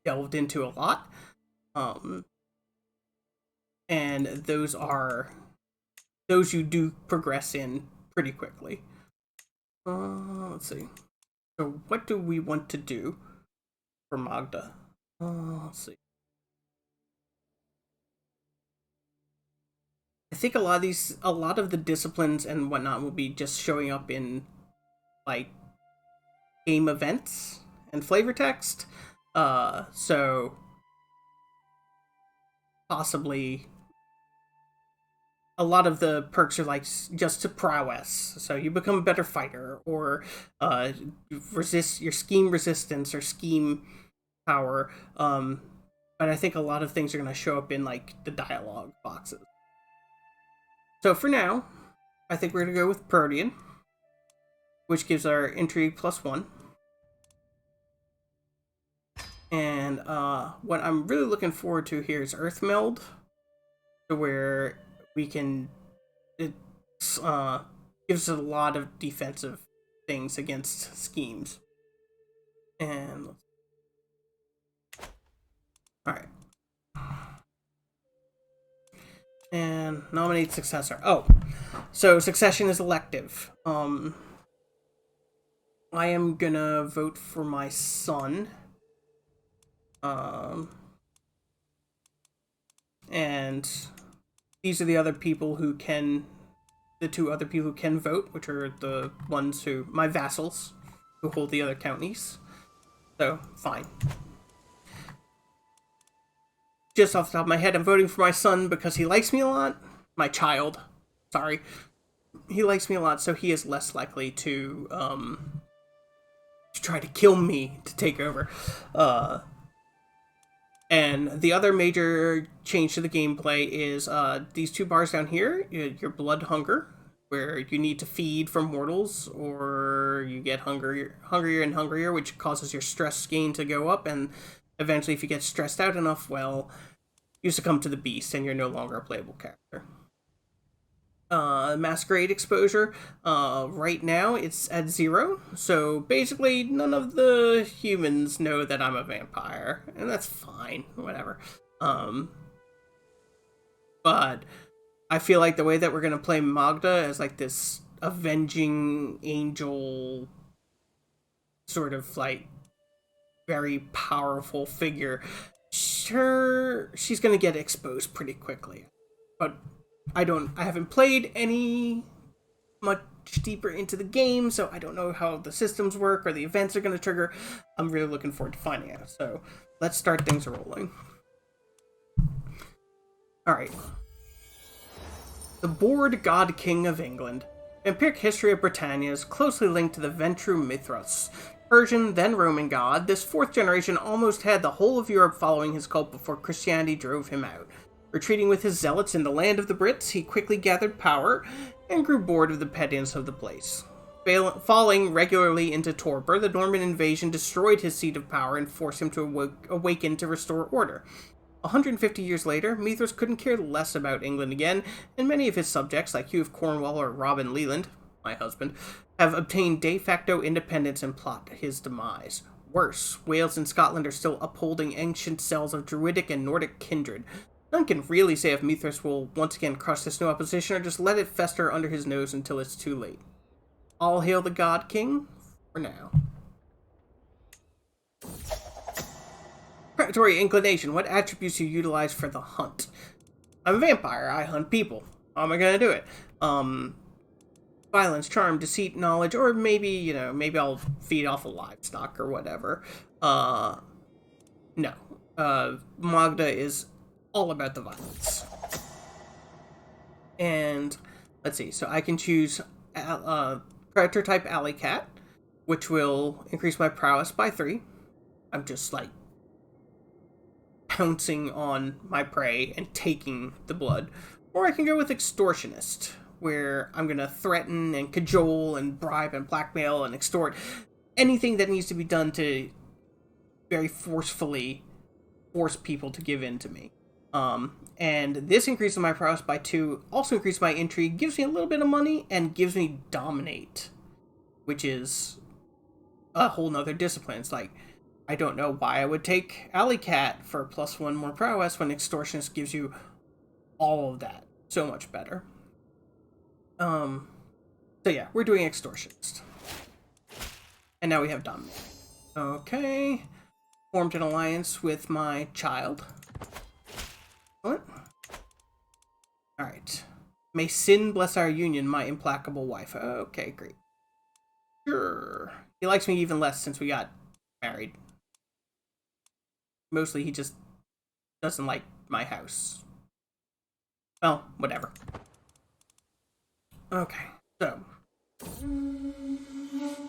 delved into a lot. and those you do progress in pretty quickly. Let's see. So what do we want to do for Magda? Let's see. I think a lot of the disciplines and whatnot will be just showing up in like game events and flavor text. So possibly a lot of the perks are like just to prowess, so you become a better fighter, or resist your scheme resistance or scheme power. But I think a lot of things are going to show up in like the dialogue boxes. So for now, I think we're going to go with Protean, which gives our intrigue +1. And what I'm really looking forward to here is Earth Meld, to where we can, it gives a lot of defensive things against schemes. And alright. And nominate successor. Oh, so succession is elective. I am gonna vote for my son. And these are the other people who can, the two other people who can vote, which are the ones who, my vassals, who hold the other counties. So, fine. Just off the top of my head, I'm voting for my son because he likes me a lot. My child. Sorry. He likes me a lot, so he is less likely to try to kill me to take over. And the other major change to the gameplay is these two bars down here, your blood hunger, where you need to feed from mortals, or you get hungrier and hungrier, which causes your stress gain to go up, and eventually if you get stressed out enough, well, you succumb to the beast and you're no longer a playable character. Masquerade exposure, right now it's at 0, so basically none of the humans know that I'm a vampire, and that's fine, whatever. But I feel like the way that we're gonna play Magda as like this avenging angel, sort of like very powerful figure, sure, she's gonna get exposed pretty quickly. But I haven't played any much deeper into the game, so I don't know how the systems work or the events are going to trigger. I'm really looking forward to finding out. So let's start things rolling. Alright. The Bored God King of England. Empiric history of Britannia is closely linked to the vengeful Mithras. Persian, then Roman god, this fourth generation almost had the whole of Europe following his cult before Christianity drove him out. Retreating with his zealots in the land of the Brits, he quickly gathered power and grew bored of the pettiness of the place. Falling regularly into torpor, the Norman invasion destroyed his seat of power and forced him to awaken to restore order. 150 years later, Mithras couldn't care less about England again, and many of his subjects, like Hugh of Cornwall or Robin Leland, my husband, have obtained de facto independence and plot his demise. Worse, Wales and Scotland are still upholding ancient cells of druidic and Nordic kindred. None can really say if Mithras will once again crush this new opposition or just let it fester under his nose until it's too late. All hail the God King, for now. Predatory inclination. What attributes you utilize for the hunt? I'm a vampire. I hunt people. How am I gonna do it? Violence, charm, deceit, knowledge, or maybe, maybe I'll feed off of livestock or whatever. No. Magda is all about the violence. And let's see, so I can choose predator type alley cat, which will increase my prowess by 3. I'm just like pouncing on my prey and taking the blood. Or I can go with extortionist, where I'm gonna threaten and cajole and bribe and blackmail and extort anything that needs to be done to very forcefully force people to give in to me. And this increases my prowess by 2, also increases my intrigue, gives me a little bit of money, and gives me dominate, which is a whole nother discipline. It's like, I don't know why I would take Alley Cat for +1 more prowess when extortionist gives you all of that so much better. So yeah, we're doing extortionist. And now we have dominate. Okay. Formed an alliance with my child. What? Alright. May sin bless our union, my implacable wife. Okay, great. Sure. He likes me even less since we got married. Mostly he just doesn't like my house. Well, whatever. Okay, so.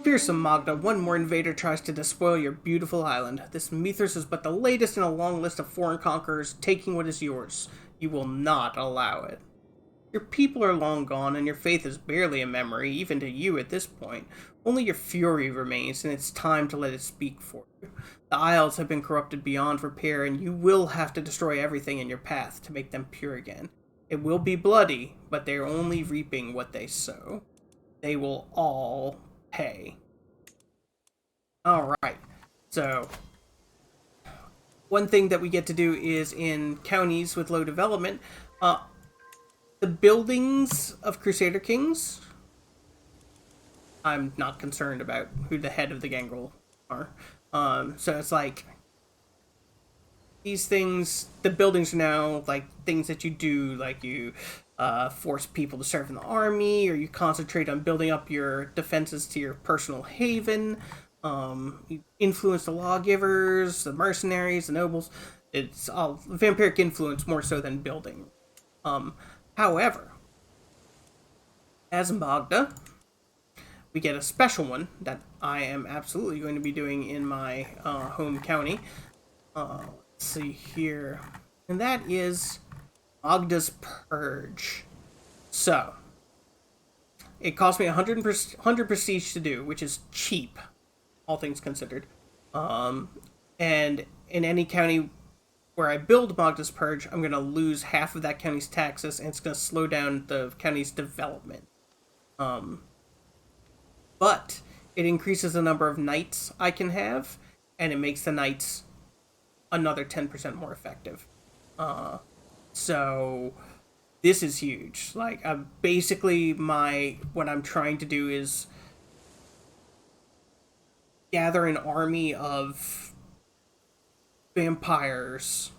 Fearsome Magda, one more invader tries to despoil your beautiful island. This Mithras is but the latest in a long list of foreign conquerors taking what is yours. You will not allow it. Your people are long gone, and your faith is barely a memory, even to you at this point. Only your fury remains, and it's time to let it speak for you. The Isles have been corrupted beyond repair, and you will have to destroy everything in your path to make them pure again. It will be bloody, but they are only reaping what they sow. They will all pay. Alright, so one thing that we get to do is in counties with low development, the buildings of Crusader Kings, I'm not concerned about who the head of the gangrel are. So it's like, these things, the buildings are now like things that you do, like you force people to serve in the army, or you concentrate on building up your defenses to your personal haven. You influence the lawgivers, the mercenaries, the nobles. It's all vampiric influence more so than building. However, as Magda, we get a special one that I am absolutely going to be doing in my home county. Let's see here. And that is Magda's Purge. So, it cost me 100 prestige to do, which is cheap, all things considered. And in any county where I build Magda's Purge, I'm going to lose half of that county's taxes, and it's going to slow down the county's development. But it increases the number of knights I can have, and it makes the knights another 10% more effective. So this is huge. Like, basically what I'm trying to do is gather an army of vampires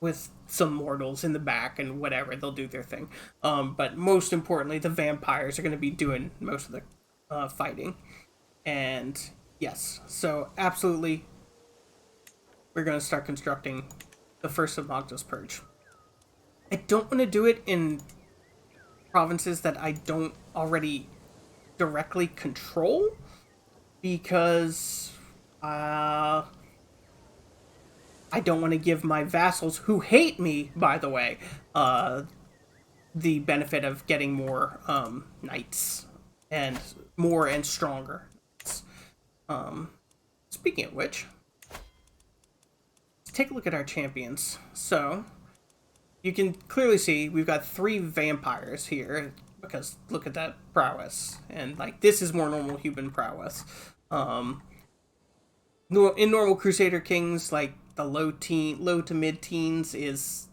with some mortals in the back, and whatever, they'll do their thing. But most importantly, the vampires are going to be doing most of the fighting. And yes, so absolutely, we're going to start constructing the first of Magda's Purge. I don't want to do it in provinces that I don't already directly control, because I don't want to give my vassals, who hate me, by the way, the benefit of getting more knights, and more and stronger. Speaking of which, let's take a look at our champions. So, you can clearly see we've got 3 vampires here, because look at that prowess. And, like, this is more normal human prowess. In normal Crusader Kings, like, the low to mid-teens is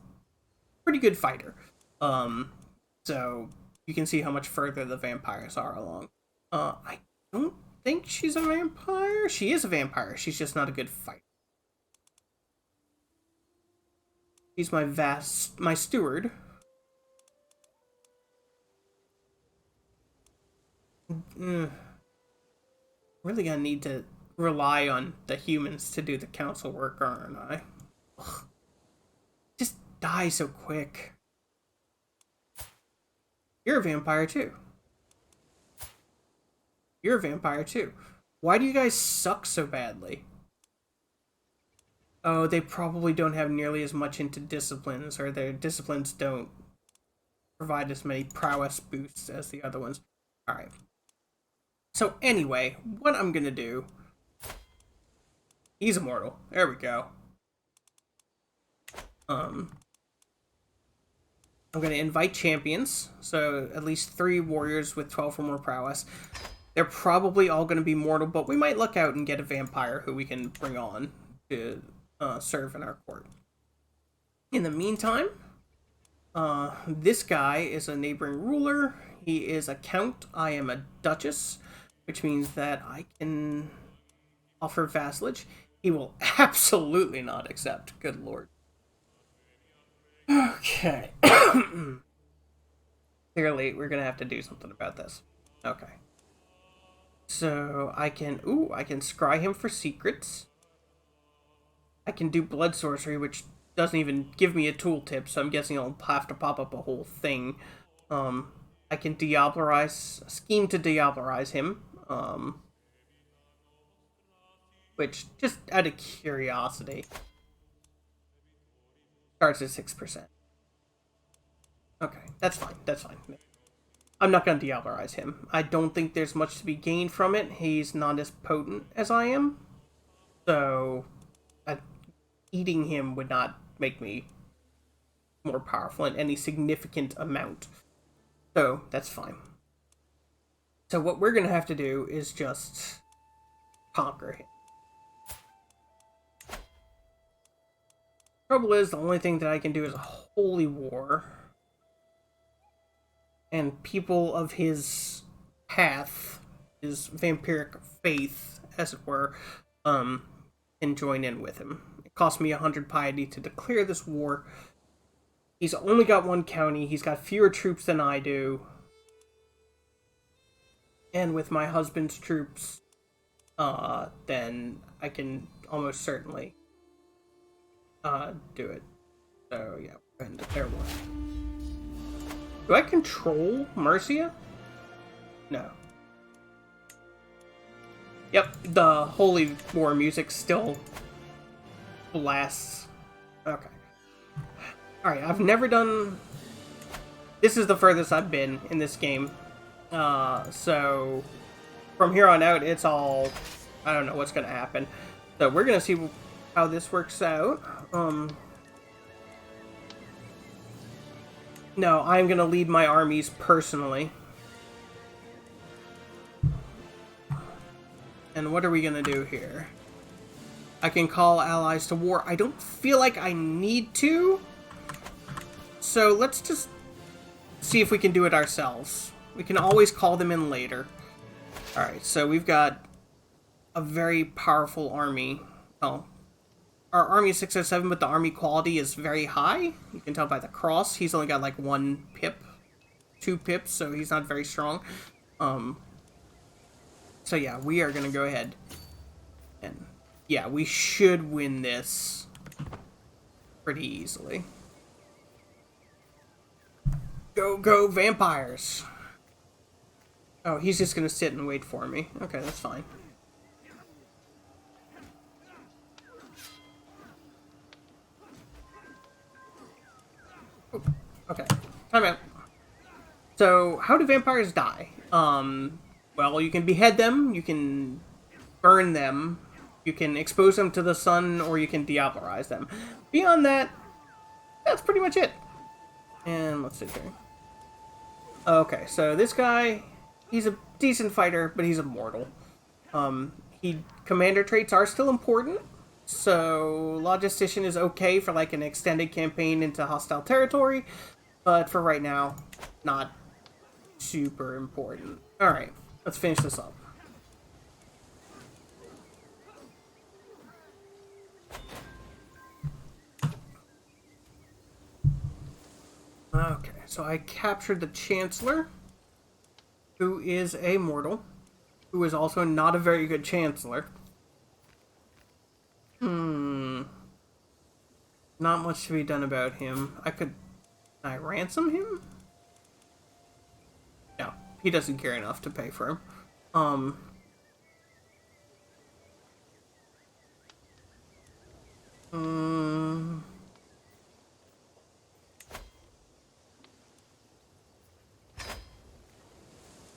pretty good fighter. So you can see how much further the vampires are along. I don't think she's a vampire. She is a vampire. She's just not a good fighter. He's my steward. Really gonna need to rely on the humans to do the council work, aren't I? Ugh. Just die so quick. You're a vampire too. You're a vampire too. Why do you guys suck so badly? Oh, they probably don't have nearly as much into disciplines, or their disciplines don't provide as many prowess boosts as the other ones. Alright. So anyway, what I'm gonna do... He's immortal. There we go. I'm gonna invite champions, so at least 3 warriors with 12 or more prowess. They're probably all gonna be mortal, but we might luck out and get a vampire who we can bring on to serve in our court. In the meantime, this guy is a neighboring ruler. He is a count. I am a duchess, which means that I can offer vassalage. He will absolutely not accept. Good lord. Okay. Clearly, we're gonna have to do something about this. Okay. So I can, I can scry him for secrets. I can do blood sorcery, which doesn't even give me a tooltip, so I'm guessing I'll have to pop up a whole thing. I can scheme to diablerize him. Which, just out of curiosity, starts at 6%. Okay, that's fine, that's fine. I'm not going to diablerize him. I don't think there's much to be gained from it. He's not as potent as I am. So, eating him would not make me more powerful in any significant amount. So, that's fine. So what we're going to have to do is just conquer him. Trouble is, the only thing that I can do is a holy war. And people of his path, his vampiric faith, as it were, can join in with him. It cost me 100 piety to declare this war. He's only got one county. He's got fewer troops than I do. And with my husband's troops, then I can almost certainly do it. So yeah, we're going to declare war. Do I control Mercia? No. Yep, the holy war music still blasts. Okay. Alright, I've never done... This is the furthest I've been in this game. So from here on out, it's all... I don't know what's going to happen. So we're going to see how this works out. No, I'm going to lead my armies personally. And what are we going to do here? I can call allies to war. I don't feel like I need to. So let's just see if we can do it ourselves. We can always call them in later. Alright, so we've got a very powerful army. Oh, our army is 607, but the army quality is very high. You can tell by the cross. He's only got like 1 pip, 2 pips, so he's not very strong. So yeah, we are gonna go ahead and yeah, we should win this pretty easily. Go vampires! Oh, he's just gonna sit and wait for me. Okay, that's fine. Okay, time out. So, how do vampires die? Well, you can behead them, you can burn them, you can expose them to the sun, or you can diablerize them. Beyond that, that's pretty much it. And let's see here. Okay, so this guy, he's a decent fighter, but he's immortal. Commander traits are still important, so Logistician is okay for like an extended campaign into hostile territory, but for right now, not super important. Alright, let's finish this up. Okay, so I captured the Chancellor, who is a mortal, who is also not a very good Chancellor. Not much to be done about him. Can I ransom him? No, he doesn't care enough to pay for him.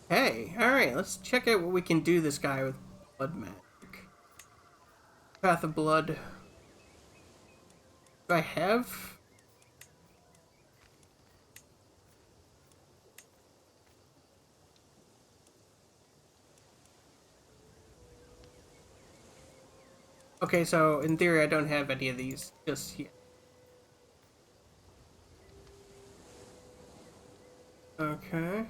Hey, alright, let's check out what we can do this guy with blood magic. Path of blood. Do I have? Okay, so in theory I don't have any of these just yet. Okay.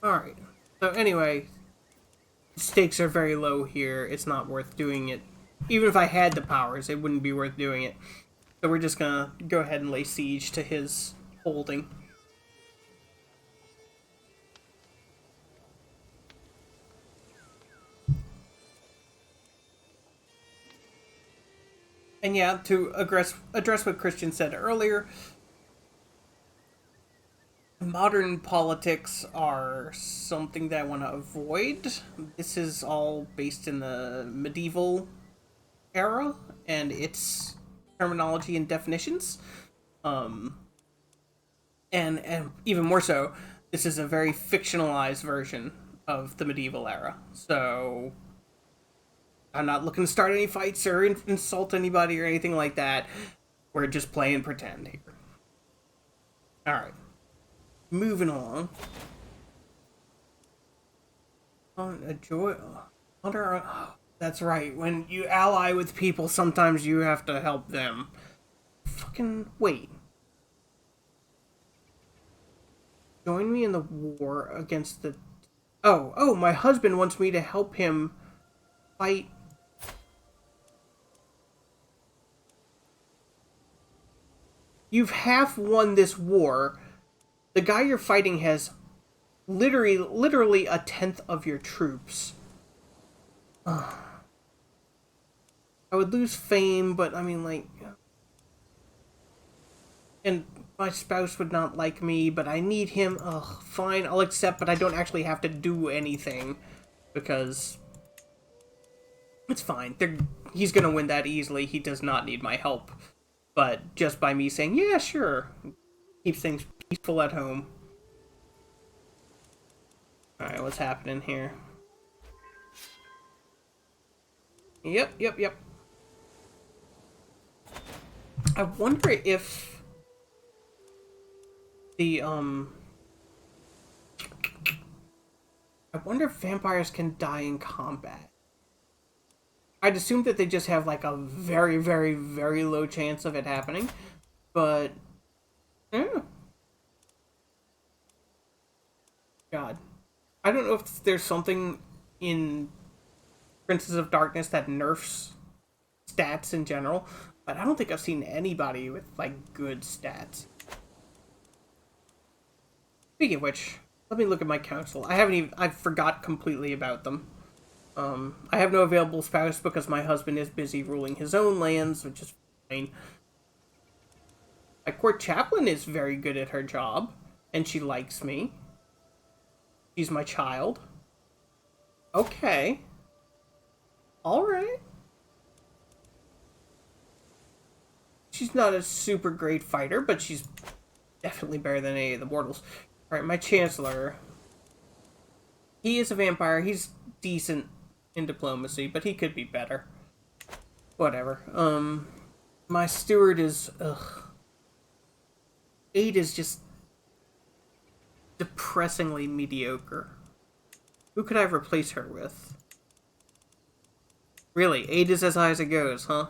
Alright. So anyway, stakes are very low here. It's not worth doing it. Even if I had the powers, it wouldn't be worth doing it. So we're just gonna go ahead and lay siege to his holding. And yeah, to address what Christian said earlier, modern politics are something that I want to avoid. This is all based in the medieval era and its terminology and definitions. And even more so, this is a very fictionalized version of the medieval era. So I'm not looking to start any fights or insult anybody or anything like that. We're just playing pretend here. Alright. Moving along. A joy. That's right. When you ally with people, sometimes you have to help them. Fucking wait. Join me in the war against the... Oh, my husband wants me to help him fight... You've half won this war. The guy you're fighting has literally a tenth of your troops. I would lose fame, but I mean, like... And my spouse would not like me, but I need him. Ugh, fine, I'll accept, but I don't actually have to do anything. Because... It's fine. He's gonna win that easily. He does not need my help. But just by me saying, yeah, sure, keeps things peaceful at home. Alright, what's happening here? Yep. I wonder if the, I wonder if vampires can die in combat. I'd assume that they just have, like, a very, very, very low chance of it happening. But, yeah. God. I don't know if there's something in Princes of Darkness that nerfs stats in general, but I don't think I've seen anybody with, like, good stats. Speaking of which, let me look at my council. I forgot completely about them. I have no available spouse because my husband is busy ruling his own lands, which is fine. My court chaplain is very good at her job, and she likes me. She's my child. Okay. Alright. She's not a super great fighter, but she's definitely better than any of the mortals. Alright, my chancellor. He is a vampire. He's decent in diplomacy, but he could be better. Whatever. My steward is... Aid is just... depressingly mediocre. Who could I replace her with? Really, 8 is as high as it goes, huh?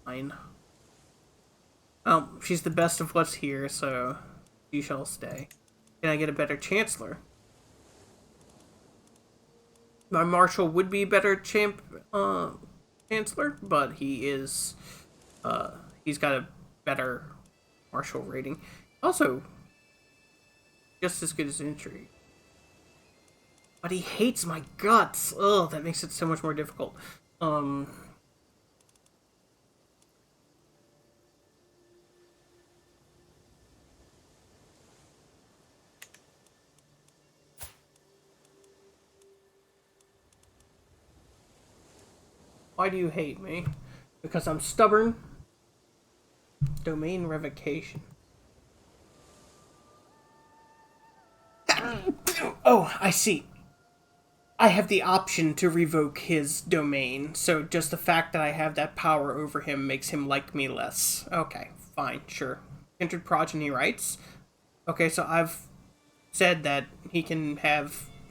Fine. Well, she's the best of what's here, so she shall stay. Can I get a better chancellor? My marshal would be a better chancellor, but he is, he's got a better marshal rating. Also, just as good as intrigue. But he hates my guts. Ugh, that makes it so much more difficult. Why do you hate me? Because I'm stubborn? Domain revocation. Oh, I see. I have the option to revoke his domain, so just the fact that I have that power over him makes him like me less. Okay, fine, sure. Kindred Progeny rights. Okay, so I've said that he can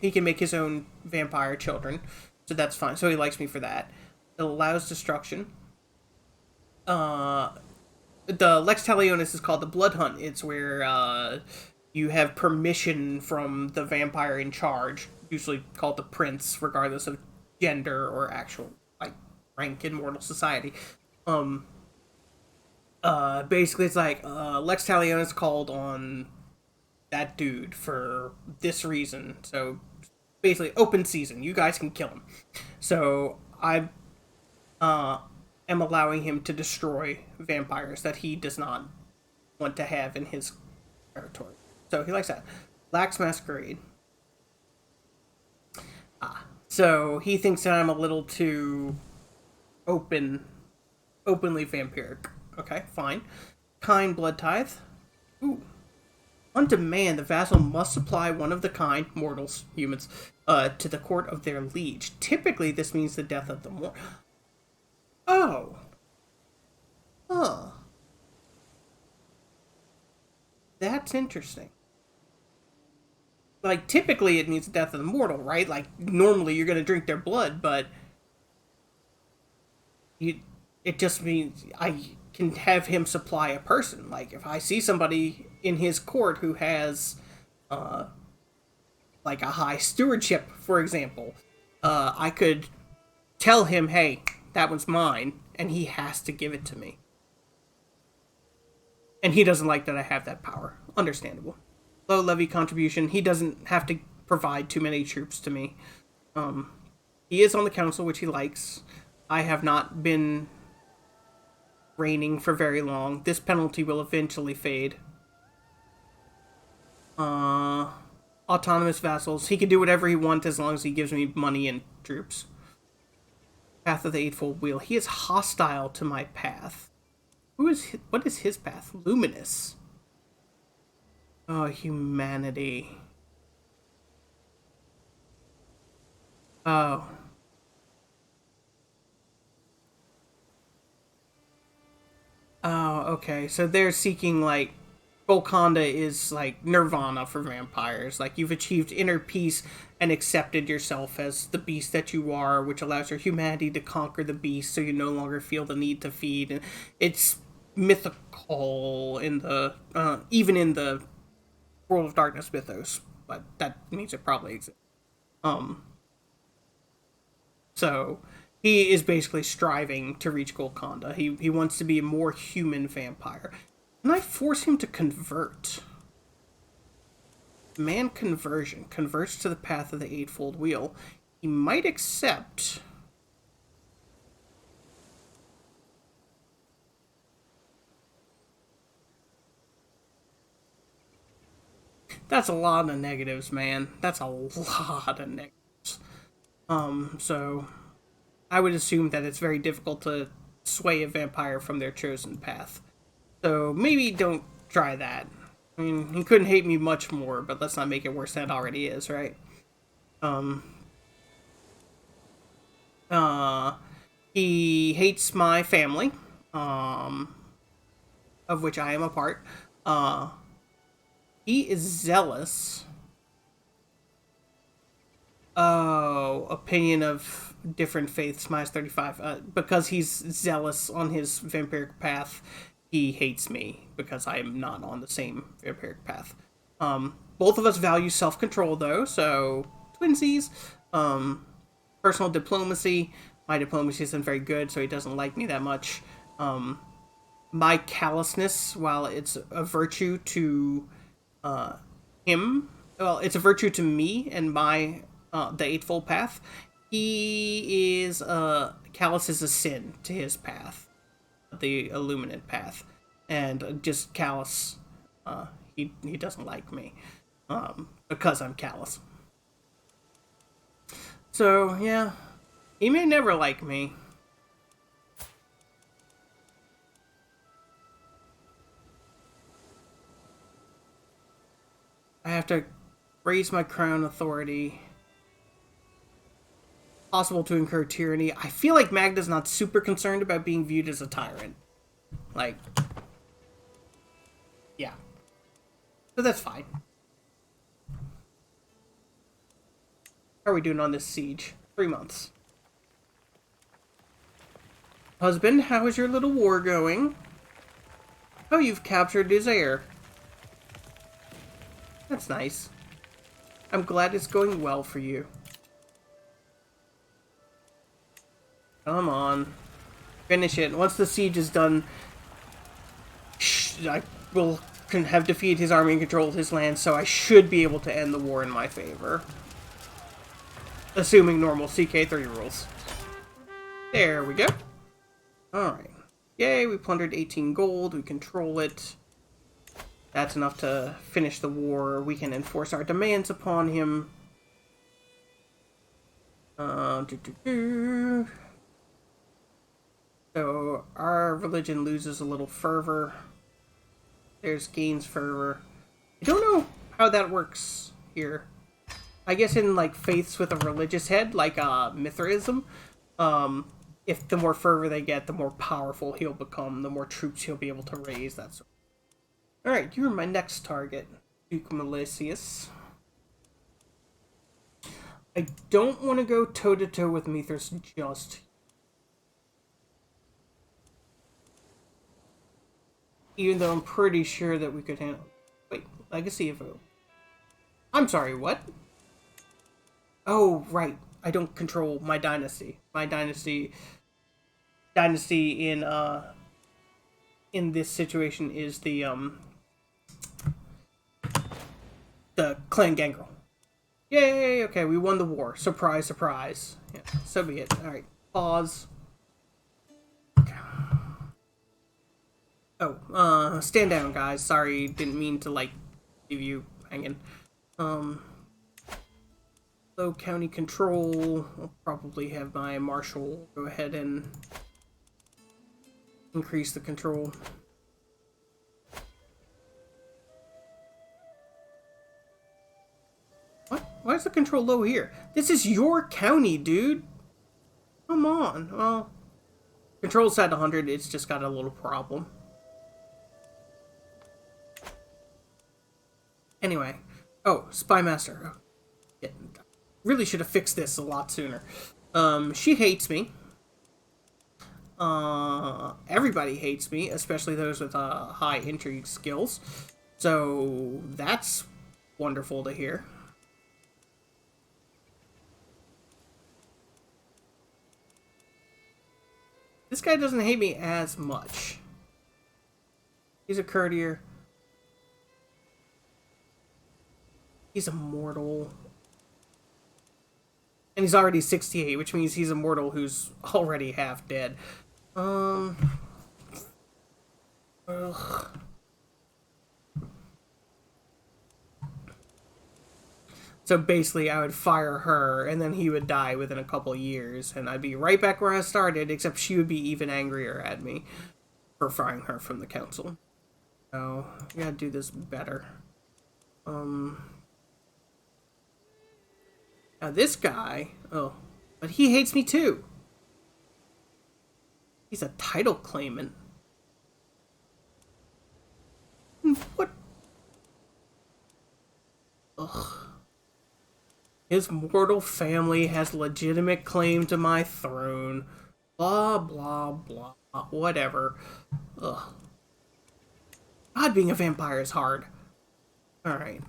make his own vampire children. So that's fine. So he likes me for that. It allows destruction. The Lex Talionis is called the Blood Hunt. It's where you have permission from the vampire in charge, usually called the Prince, regardless of gender or actual like rank in mortal society. Um, Basically, it's like Lex Talionis called on that dude for this reason. So basically, open season. You guys can kill him. So I uh, am allowing him to destroy vampires that he does not want to have in his territory. So he likes that. Lax Masquerade. So he thinks that I'm a little too openly vampiric. Okay, fine. Kind Blood Tithe. Ooh. On demand, the vassal must supply one of the kind, mortals, humans, to the court of their liege. Typically, this means the death of the mortal. Oh. Huh. That's interesting. Like, typically it means the death of the mortal, right? Like, normally you're gonna drink their blood, but it just means I can have him supply a person. Like, if I see somebody in his court who has, like, a high stewardship, for example, I could tell him, hey, that one's mine, and he has to give it to me. And he doesn't like that I have that power. Understandable. Low levy contribution. He doesn't have to provide too many troops to me. He is on the council, which he likes. I have not been reigning for very long. This penalty will eventually fade. Autonomous vassals. He can do whatever he wants as long as he gives me money and troops. Path of the Eightfold Wheel. He is hostile to my path. What is his path? Luminous. Oh, humanity. Oh. Oh, okay. So they're seeking, like, Golconda is, like, nirvana for vampires. Like, you've achieved inner peace and accepted yourself as the beast that you are, which allows your humanity to conquer the beast so you no longer feel the need to feed. And it's mythical in the, even in the World of Darkness mythos, but that means it probably exists. So he is basically striving to reach Golconda. He wants to be a more human vampire. Can I force him to convert? Man conversion. Converts to the path of the Eightfold Wheel. He might accept. That's a lot of negatives, man. That's a lot of negatives. So I would assume that it's very difficult to sway a vampire from their chosen path. So maybe don't try that. I mean, he couldn't hate me much more, but let's not make it worse than it already is, right? He hates my family, of which I am a part. He is zealous. Oh, opinion of different faiths, minus 35. Because he's zealous on his vampiric path, he hates me because I am not on the same vampiric path. Both of us value self-control, though, so twinsies. Personal diplomacy. My diplomacy isn't very good, so he doesn't like me that much. My callousness, while it's a virtue to him, well, it's a virtue to me and my the Eightfold Path. He is callous is a sin to his path, the Illuminate path, and just callous. He doesn't like me because I'm callous. So yeah, he may never like me. I have to raise my crown authority. Possible to incur tyranny. I feel like Magda's not super concerned about being viewed as a tyrant. Like, yeah. So that's fine. How are we doing on this siege? 3 months. Husband, how is your little war going? Oh, you've captured his heir. That's nice. I'm glad it's going well for you. Come on. Finish it. Once the siege is done, I will have defeated his army and controlled his land, so I should be able to end the war in my favor. Assuming normal CK3 rules. There we go. Alright. Yay, we plundered 18 gold. We control it. That's enough to finish the war. We can enforce our demands upon him. So, our religion loses a little fervor. There's gains fervor. I don't know how that works here. I guess in, like, faiths with a religious head, like Mithraism, if the more fervor they get, the more powerful he'll become, the more troops he'll be able to raise, that sort of. Alright, you're my next target, Duke Melisius. I don't want to go toe-to-toe with Mithras just. Even though I'm pretty sure that we could handle. Wait, Legacy of O. I'm sorry, what? Oh, right. I don't control my dynasty. My dynasty in this situation is the clan Gangrel. Yay! Okay, we won the war. Surprise, surprise. Yeah, so be it. Alright, pause. Okay. Oh, stand down, guys. Sorry, didn't mean to, like, leave you hanging. Low county control. I'll probably have my marshal go ahead and increase the control. What? Why is the control low here? This is your county, dude. Come on. Well, control's at 100. It's just got a little problem. Anyway. Oh, Spy Master. Yeah. Really should have fixed this a lot sooner. She hates me. Everybody hates me, especially those with high intrigue skills. So that's wonderful to hear. This guy doesn't hate me as much. He's a courtier. He's immortal. And he's already 68, which means he's immortal who's already half dead. Ugh. So basically, I would fire her, and then he would die within a couple years, and I'd be right back where I started, except she would be even angrier at me for firing her from the council. So, we gotta do this better. Now this guy, oh, but he hates me too. He's a title claimant. What? Ugh. His mortal family has legitimate claim to my throne. Blah, blah, blah. Whatever. Ugh. God, being a vampire is hard. Alright.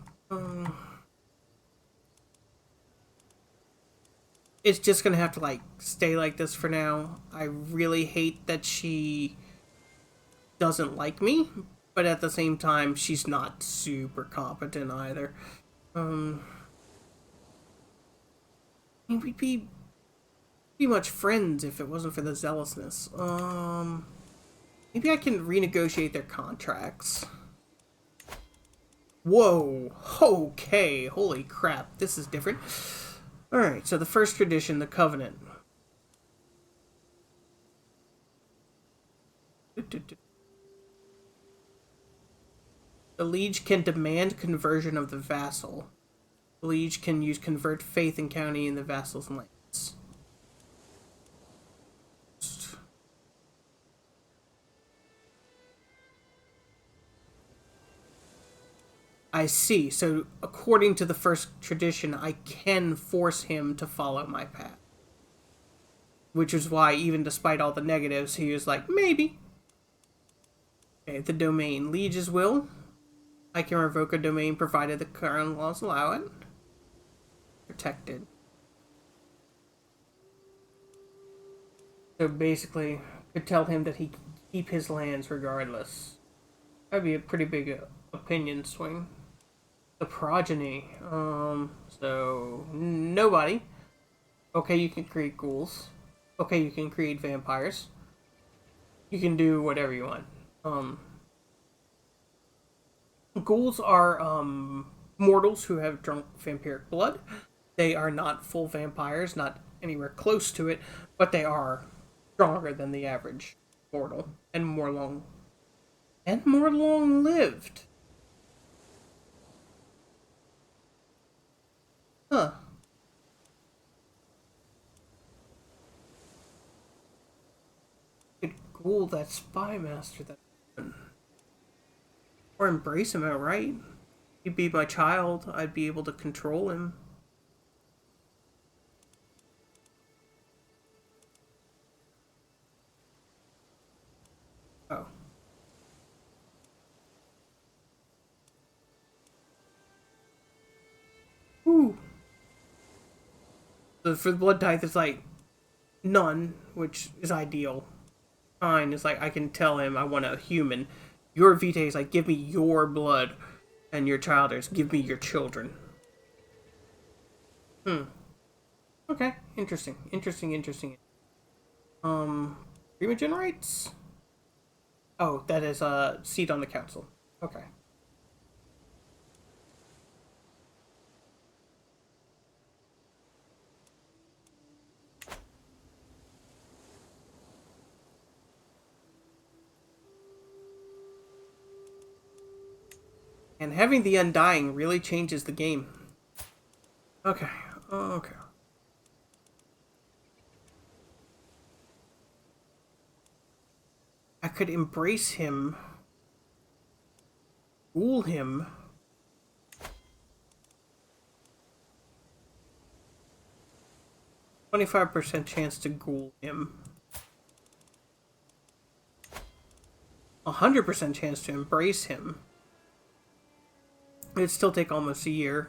It's just gonna have to, like, stay like this for now. I really hate that she doesn't like me, but at the same time, she's not super competent either. We'd be pretty much friends if it wasn't for the zealousness. Maybe I can renegotiate their contracts. Whoa. Okay. Holy crap. This is different. Alright, so the first tradition, the Covenant. The liege can demand conversion of the vassal. The liege can use convert faith in county in the vassal's lands. I see. So, according to the first tradition, I can force him to follow my path. which is why, even despite all the negatives, he was like, maybe. Okay, the domain. Liege's will. I can revoke a domain provided the current laws allow it. Protected. So basically, could tell him that he can keep his lands regardless. That'd be a pretty big opinion swing. The progeny. So nobody. Okay, you can create ghouls. Okay, you can create vampires. You can do whatever you want. Ghouls are mortals who have drunk vampiric blood. They are not full vampires, not anywhere close to it, but they are stronger than the average mortal and more long lived. Huh. Could ghoul that spy master that, or embrace him outright. He'd be my child. I'd be able to control him. Oh. Ooh. So for the blood type, it's like none, which is ideal. Fine, it's like I can tell him I want a human. Your vitae is like, give me your blood, and your child is give me your children. Okay, interesting. Primogen rights? Oh, that is a seat on the council. Okay. And having the Undying really changes the game. Okay. Okay. I could embrace him. Fool him. 25% chance to ghoul him. 100% chance to embrace him. It'd still take almost a year.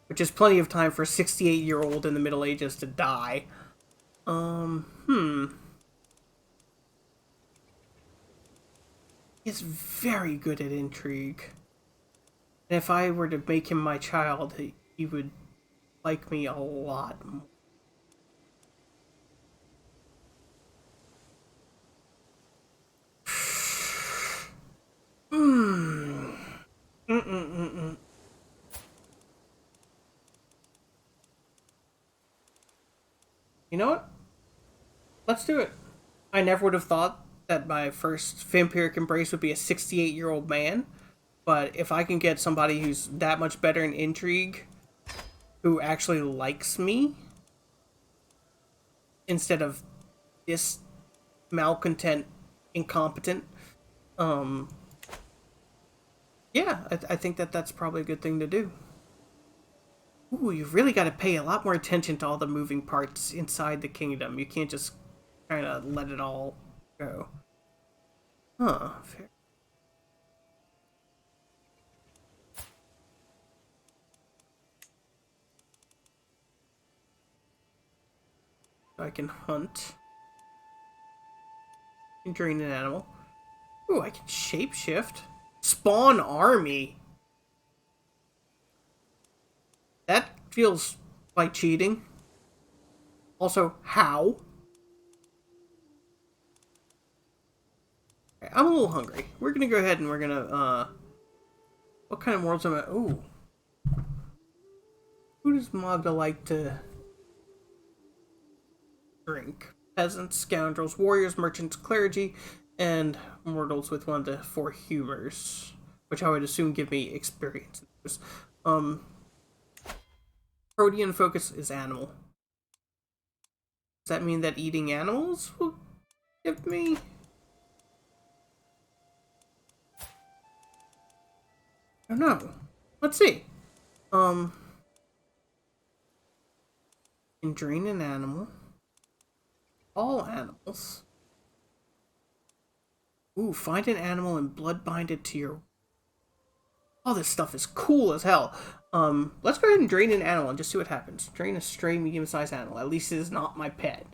Which is plenty of time for a 68-year-old in the Middle Ages to die. He's very good at intrigue. And if I were to make him my child, he would like me a lot more. You know what? Let's do it. I never would have thought that my first vampiric embrace would be a 68-year-old man. But if I can get somebody who's that much better in intrigue, who actually likes me, instead of this malcontent, incompetent, yeah, I think that's probably a good thing to do. Ooh, you've really got to pay a lot more attention to all the moving parts inside the kingdom. You can't just kind of let it all go. Huh, fair. I can hunt. I can drain an animal. Ooh, I can shapeshift. Spawn army. That feels like cheating. Also, how? Okay, I'm a little hungry. We're gonna go ahead and we're gonna, what kind of worlds am I? Ooh. Who does Magda like to drink? Peasants, scoundrels, warriors, merchants, clergy, and mortals with 1 to 4 humors, which I would assume give me experience. Protean focus is animal. Does that mean that eating animals will give me? I don't know. Let's see. Can drain an animal. All animals. Ooh, find an animal and blood bind it to your... Oh, this stuff is cool as hell. Let's go ahead and drain an animal and just see what happens. Drain a stray medium-sized animal. At least it is not my pet.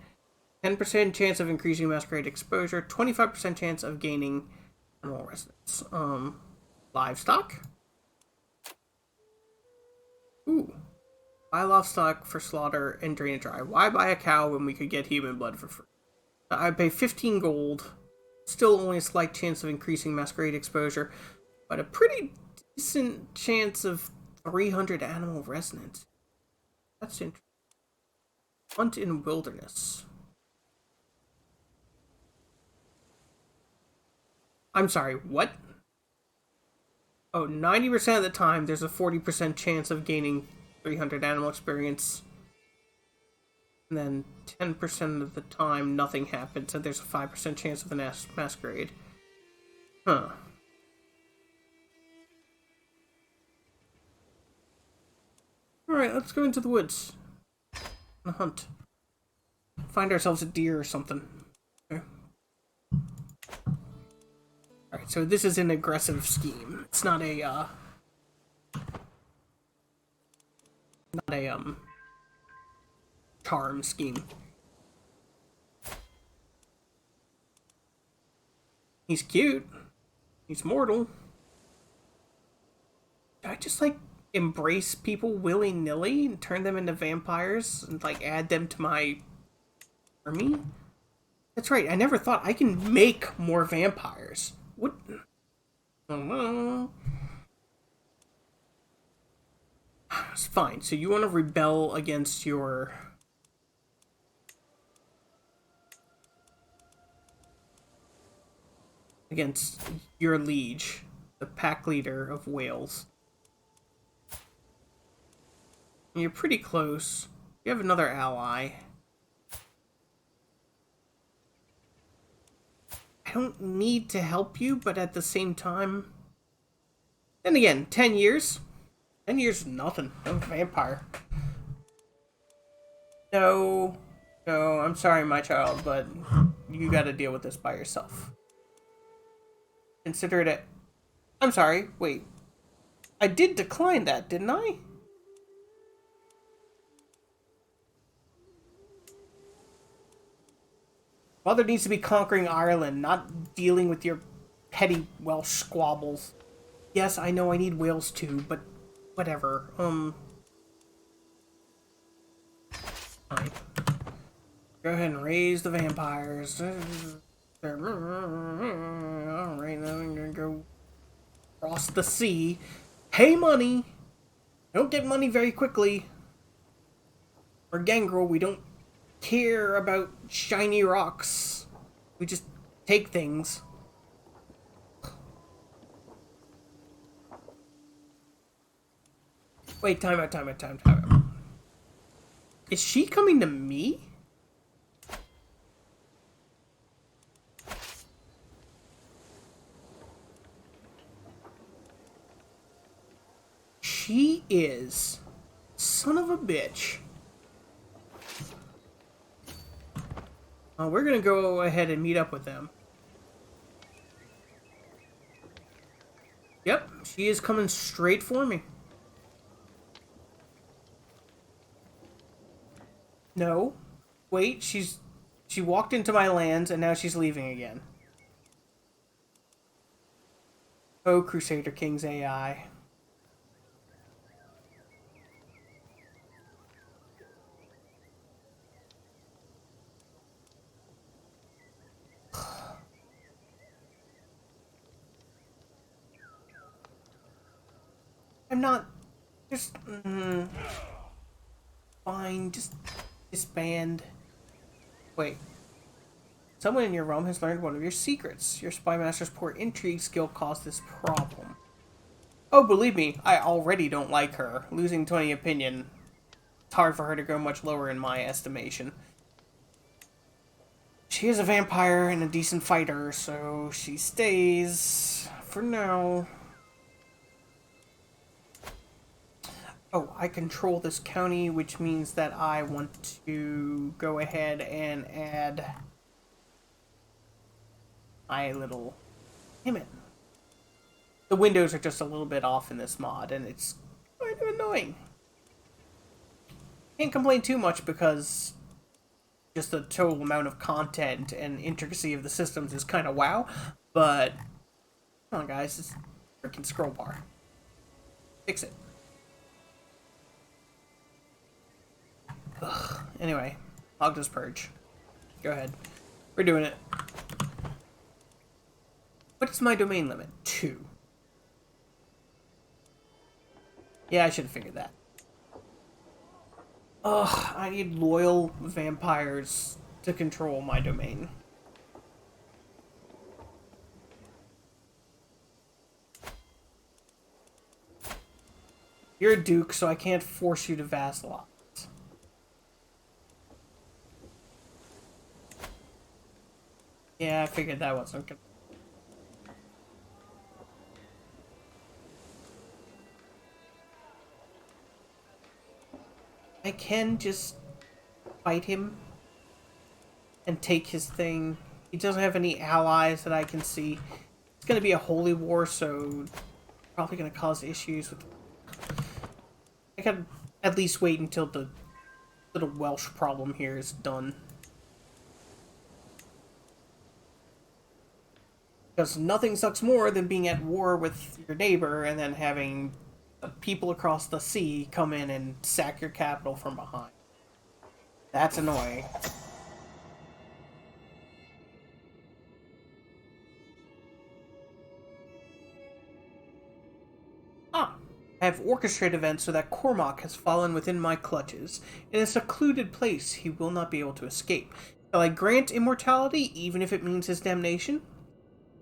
10% chance of increasing masquerade exposure. 25% chance of gaining animal resonance. Livestock. Ooh. Buy livestock for slaughter and drain it dry. Why buy a cow when we could get human blood for free? I pay 15 gold. Still only a slight chance of increasing masquerade exposure, but a pretty decent chance of 300 animal resonance. That's interesting. Hunt in wilderness. I'm sorry, what? Oh, 90% of the time there's a 40% chance of gaining 300 animal experience. And then 10% of the time nothing happens, and there's a 5% chance of a masquerade. Huh. Alright, let's go into the woods. And hunt. Find ourselves a deer or something. Okay. Alright, so this is an aggressive scheme. It's not a, charm scheme. He's cute. He's mortal. Should I just, like, embrace people willy-nilly and turn them into vampires and, like, add them to my army? That's right, I never thought I can make more vampires. What? It's fine. So you want to rebel against your... against your liege, the pack leader of Wales. You're pretty close. You have another ally. I don't need to help you, but at the same time... Then again, 10 years? 10 years is nothing. I'm a vampire. No. No, I'm sorry, my child, but you gotta deal with this by yourself. Consider it a... I'm sorry, wait. I did decline that, didn't I? Mother needs to be conquering Ireland, not dealing with your petty Welsh squabbles. Yes, I know I need Wales too, but whatever. Fine. Go ahead and raise the vampires. Alright, now I'm gonna go across the sea. Pay money! Don't get money very quickly. For Gangrel, we don't care about shiny rocks. We just take things. Wait, time out. Is she coming to me? She is. Son of a bitch. We're gonna go ahead and meet up with them. Yep, she is coming straight for me. No. Wait, she walked into my lands and now she's leaving again. Oh, Crusader Kings AI. I'm not... Just... Fine, just... disband. Wait. Someone in your realm has learned one of your secrets. Your spy master's poor intrigue skill caused this problem. Oh, believe me, I already don't like her. Losing 20 opinion. It's hard for her to go much lower in my estimation. She is a vampire and a decent fighter, so she stays for now. Oh, I control this county, which means that I want to go ahead and add my little... Damn it. The windows are just a little bit off in this mod, and it's kind of annoying. Can't complain too much because just the total amount of content and intricacy of the systems is kind of wow. But come on, guys, it's freaking scroll bar. Fix it. Ugh. Anyway, Magda's Purge. Go ahead. We're doing it. What is my domain limit? 2. Yeah, I should have figured that. Ugh, I need loyal vampires to control my domain. You're a duke, so I can't force you to vassalize. Yeah, I figured that wasn't gonna... I can just fight him and take his thing. He doesn't have any allies that I can see. It's gonna be a holy war, so probably gonna cause issues with... I gotta at least wait until the little Welsh problem here is done. Because nothing sucks more than being at war with your neighbor and then having people across the sea come in and sack your capital from behind. That's annoying. Ah, I have orchestrated events so that Cormac has fallen within my clutches. In a secluded place, he will not be able to escape. Shall I grant immortality, even if it means his damnation?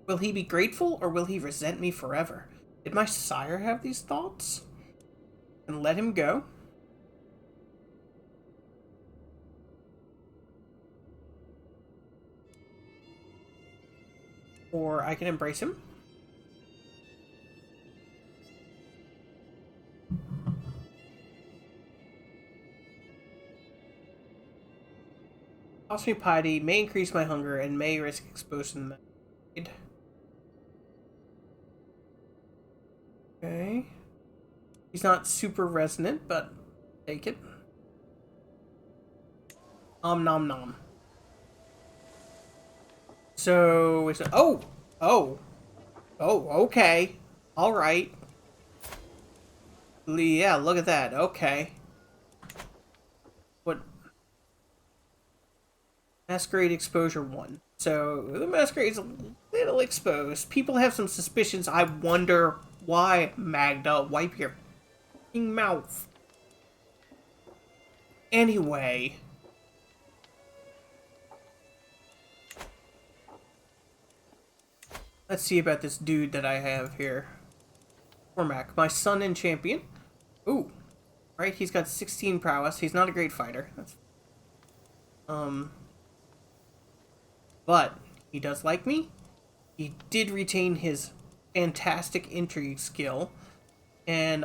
Will he be grateful, or will he resent me forever? Did my sire have these thoughts? And let him go? Or I can embrace him? Cost me piety, may increase my hunger, and may risk exposing the maid. Okay. He's not super resonant, but take it. Nom nom. So it's oh okay, all right. Yeah, look at that. Okay. What? Masquerade exposure 1. So the masquerade's a little exposed. People have some suspicions. I wonder why. Magda, wipe your f***ing mouth. Anyway. Let's see about this dude that I have here. Cormac, my son and champion. Ooh. Right, he's got 16 prowess. He's not a great fighter. That's... But he does like me. He did retain his fantastic intrigue skill. And,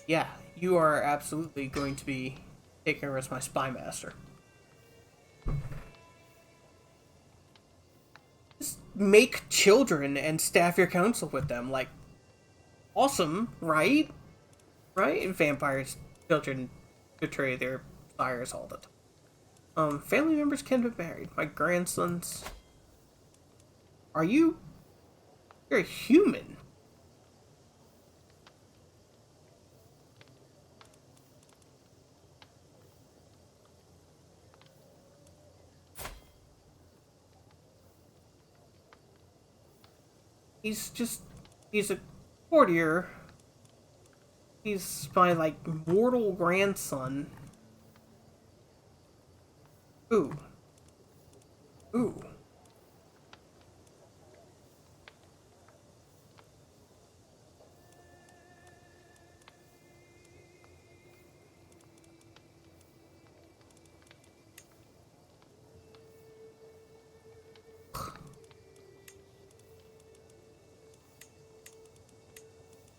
yeah, you are absolutely going to be taking over as my spy master. Just make children and staff your council with them. Like, awesome, right? Right? Vampires, children betray their sires all the time. Family members can be married. My grandsons. Are you? You're a human. He's a courtier. He's my, like, mortal grandson. Ooh. Ooh.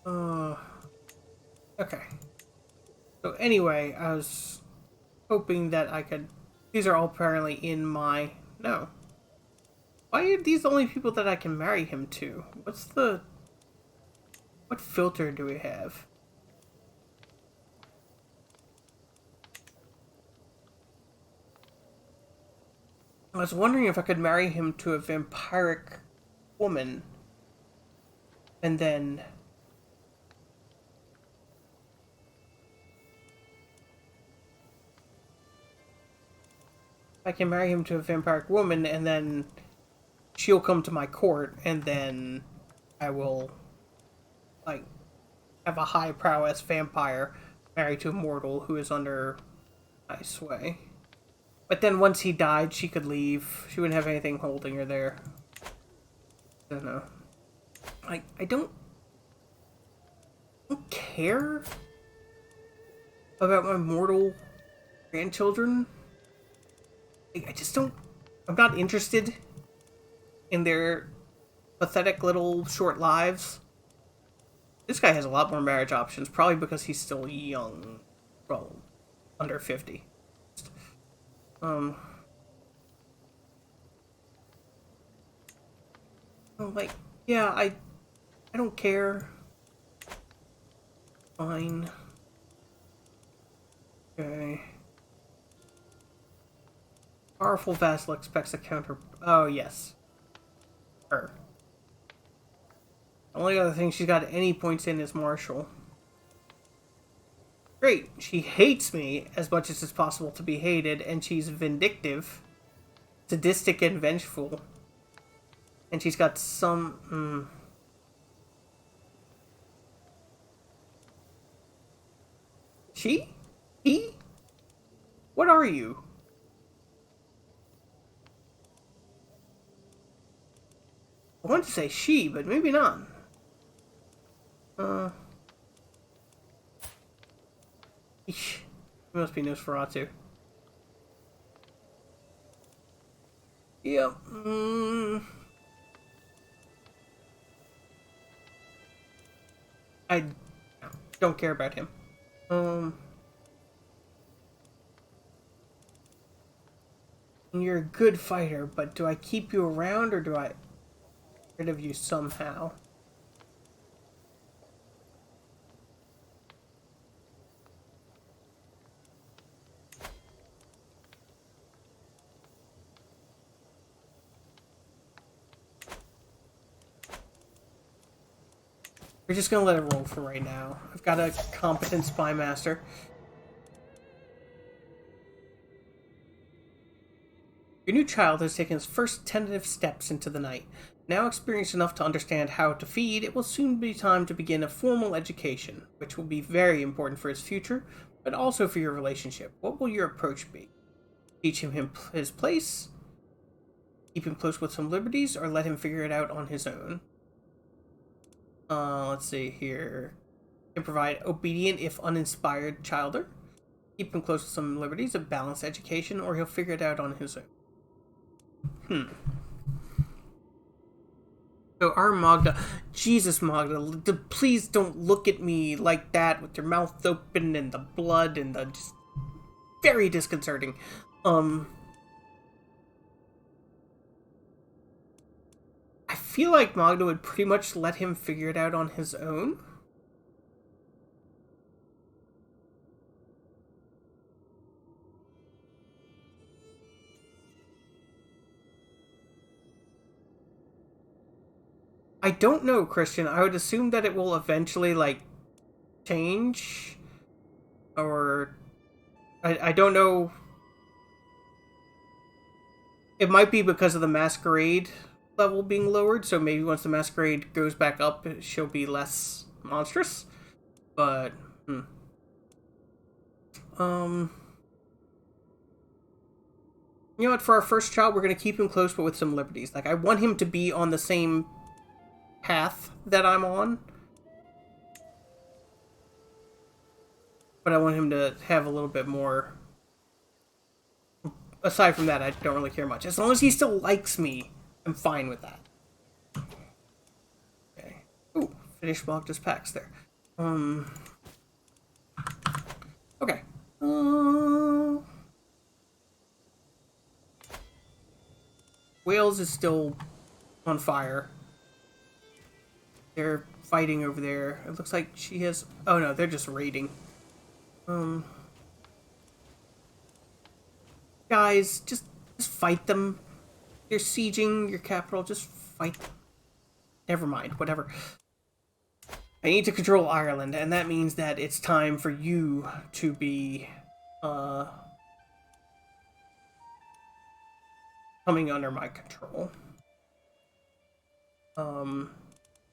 Uh... Okay. So anyway, I was hoping that I could... These are all apparently in my... No. Why are these the only people that I can marry him to? What's the... What filter do we have? I was wondering if I could marry him to a vampiric woman. And then... I can marry him to a vampiric woman, and then she'll come to my court, and then I will, like, have a high prowess vampire married to a mortal who is under my sway. But then once he died, she could leave. She wouldn't have anything holding her there. I don't know. I don't care about my mortal grandchildren. I just don't... I'm not interested in their pathetic little short lives. This guy has a lot more marriage options, probably because he's still young. Well, under 50. Like, yeah, I don't care. Fine. Okay. Powerful vassal expects a counter... Oh, yes. Her. The only other thing she's got any points in is martial. Great. She hates me as much as it's possible to be hated, and she's vindictive, sadistic, and vengeful. And she's got some... She? He? What are you? I wanted to say she, but maybe not. Eesh. It must be Nosferatu. Yep. I don't care about him. You're a good fighter, but do I keep you around or do I... rid of you somehow? We're just gonna let it roll for right now. I've got a competent spy master. Your new child has taken his first tentative steps into the night. Now experienced enough to understand how to feed, it will soon be time to begin a formal education, which will be very important for his future, but also for your relationship. What will your approach be? Teach him his place? Keep him close with some liberties, or let him figure it out on his own? Let's see here. Can provide obedient if uninspired childer. Keep him close with some liberties, a balanced education, or he'll figure it out on his own. So our Magda, Jesus Magda, please don't look at me like that with your mouth open and the blood and the just very disconcerting. I feel like Magda would pretty much let him figure it out on his own. I don't know, Christian. I would assume that it will eventually, like, change. Or... I don't know. It might be because of the masquerade level being lowered, so maybe once the masquerade goes back up, she'll be less monstrous. But, You know what, for our first child, we're going to keep him close, but with some liberties. Like, I want him to be on the same path that I'm on, but I want him to have a little bit more. Aside from that, I don't really care much. As long as he still likes me, I'm fine with that. Okay. Ooh, finished Magda's packs there. Okay. Wales is still on fire. They're fighting over there. It looks like she has... Oh no, they're just raiding. Guys, just fight them. You're sieging your capital, just fight them. Never mind, whatever. I need to control Ireland, and that means that it's time for you to be, coming under my control.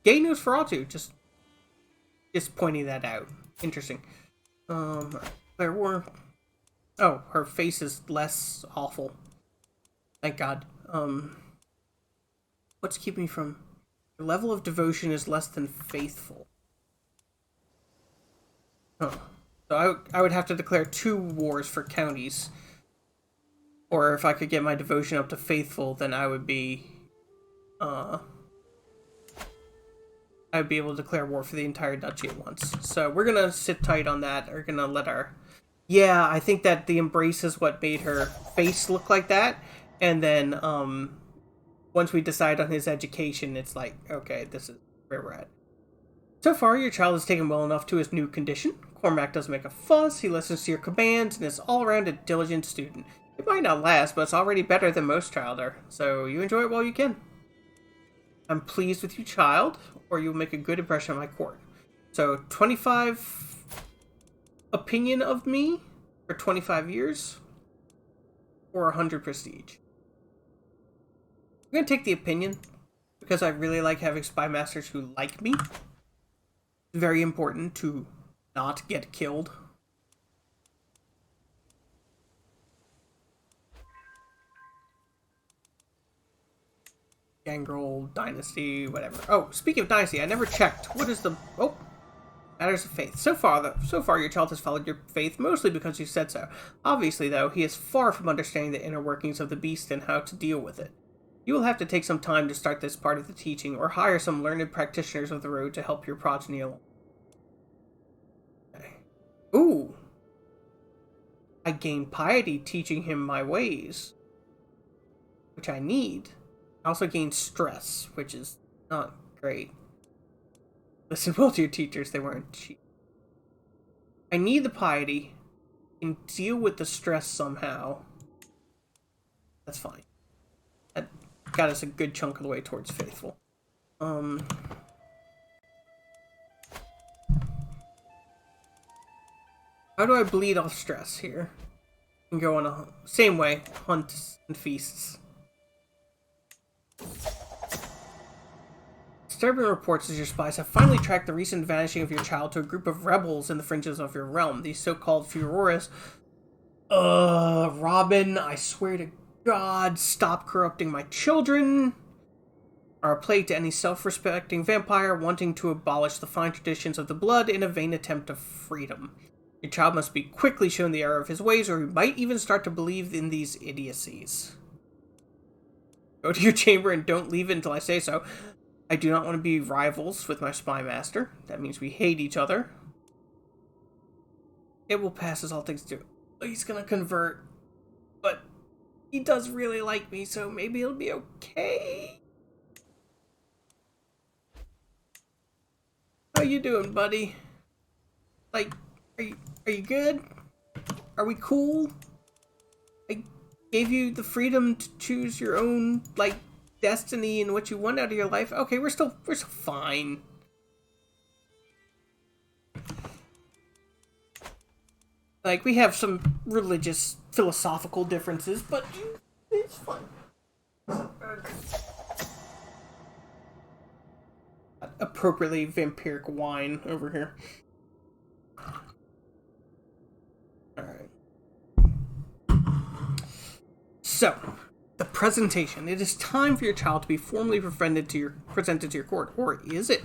Gay news for Atu, just pointing that out. Interesting. There were... Oh, her face is less awful. Thank God. What's keeping me from... Your level of devotion is less than faithful. Huh. So I would have to declare 2 wars for counties. Or if I could get my devotion up to faithful, then I would be... I'd be able to declare war for the entire duchy at once. So we're gonna sit tight on that. We're gonna let our... Yeah, I think that the embrace is what made her face look like that. And then, once we decide on his education, it's like, okay, this is where we're at. So far, your child has taken well enough to his new condition. Cormac doesn't make a fuss, he listens to your commands, and is all around a diligent student. It might not last, but it's already better than most child are, so you enjoy it while you can. I'm pleased with you, child, or you'll make a good impression on my court. So, 25 opinion of me for 25 years, or 100 prestige. I'm gonna take the opinion, because I really like having spy masters who like me. It's very important to not get killed. Gangrel, Dynasty, whatever. Oh, speaking of Dynasty, I never checked. What is the... Oh! Matters of faith. So far, your child has followed your faith mostly because you said so. Obviously, though, he is far from understanding the inner workings of the beast and how to deal with it. You will have to take some time to start this part of the teaching, or hire some learned practitioners of the road to help your progeny along. Okay. Ooh! I gain piety teaching him my ways, which I need. I also gain stress, which is not great. Listen well to your teachers, they weren't cheap. I need the piety, and deal with the stress somehow. That's fine. That got us a good chunk of the way towards faithful. How do I bleed off stress here? And go on a same way, hunts and feasts. Disturbing reports as your spies have finally tracked the recent vanishing of your child to a group of rebels in the fringes of your realm. These so-called furores... Robin, I swear to God, stop corrupting my children! Are a plague to any self-respecting vampire wanting to abolish the fine traditions of the blood in a vain attempt of freedom. Your child must be quickly shown the error of his ways, or he might even start to believe in these idiocies. Go to your chamber and don't leave it until I say so. I do not want to be rivals with my spy master. That means we hate each other. It will pass as all things do. He's gonna convert, but he does really like me, so maybe it'll be okay. How you doing, buddy? Like, are you good? Are we cool? I gave you the freedom to choose your own, like, destiny and what you want out of your life. Okay, we're still fine. Like, we have some religious, philosophical differences, but it's fine. Appropriately vampiric wine over here. Alright. So, the presentation. It is time for your child to be formally presented to your court. Or is it?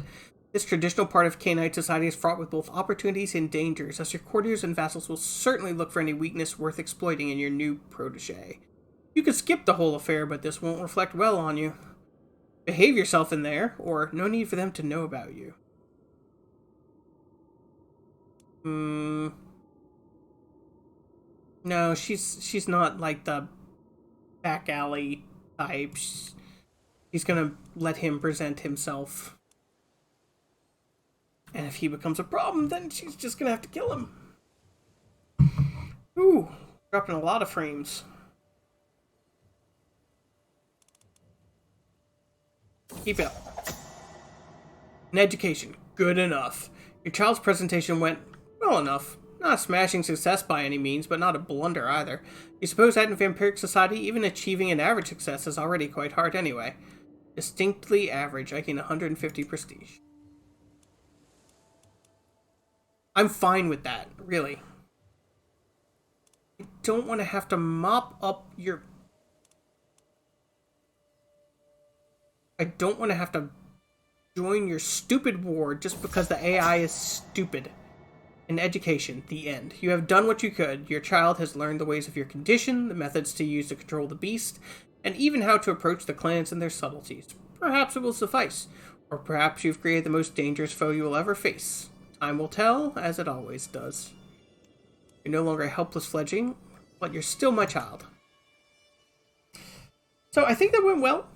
This traditional part of Connaught society is fraught with both opportunities and dangers, as your courtiers and vassals will certainly look for any weakness worth exploiting in your new protege. You could skip the whole affair, but this won't reflect well on you. Behave yourself in there, or no need for them to know about you. No, she's not like the back alley type. She's gonna let him present himself. And if he becomes a problem, then she's just gonna have to kill him. Ooh, dropping a lot of frames. Keep it up. An education, good enough. Your child's presentation went well enough. Not a smashing success by any means, but not a blunder either. You suppose that in vampiric society, even achieving an average success is already quite hard anyway. Distinctly average, I gain 150 prestige. I'm fine with that, really. I don't want to have to mop up your... I don't want to have to join your stupid war just because the AI is stupid. In education, the end. You have done what you could. Your child has learned the ways of your condition, the methods to use to control the beast, and even how to approach the clans and their subtleties. Perhaps it will suffice. Or perhaps you've created the most dangerous foe you will ever face. Time will tell, as it always does. You're no longer a helpless fledgling, but you're still my child. So I think that went well.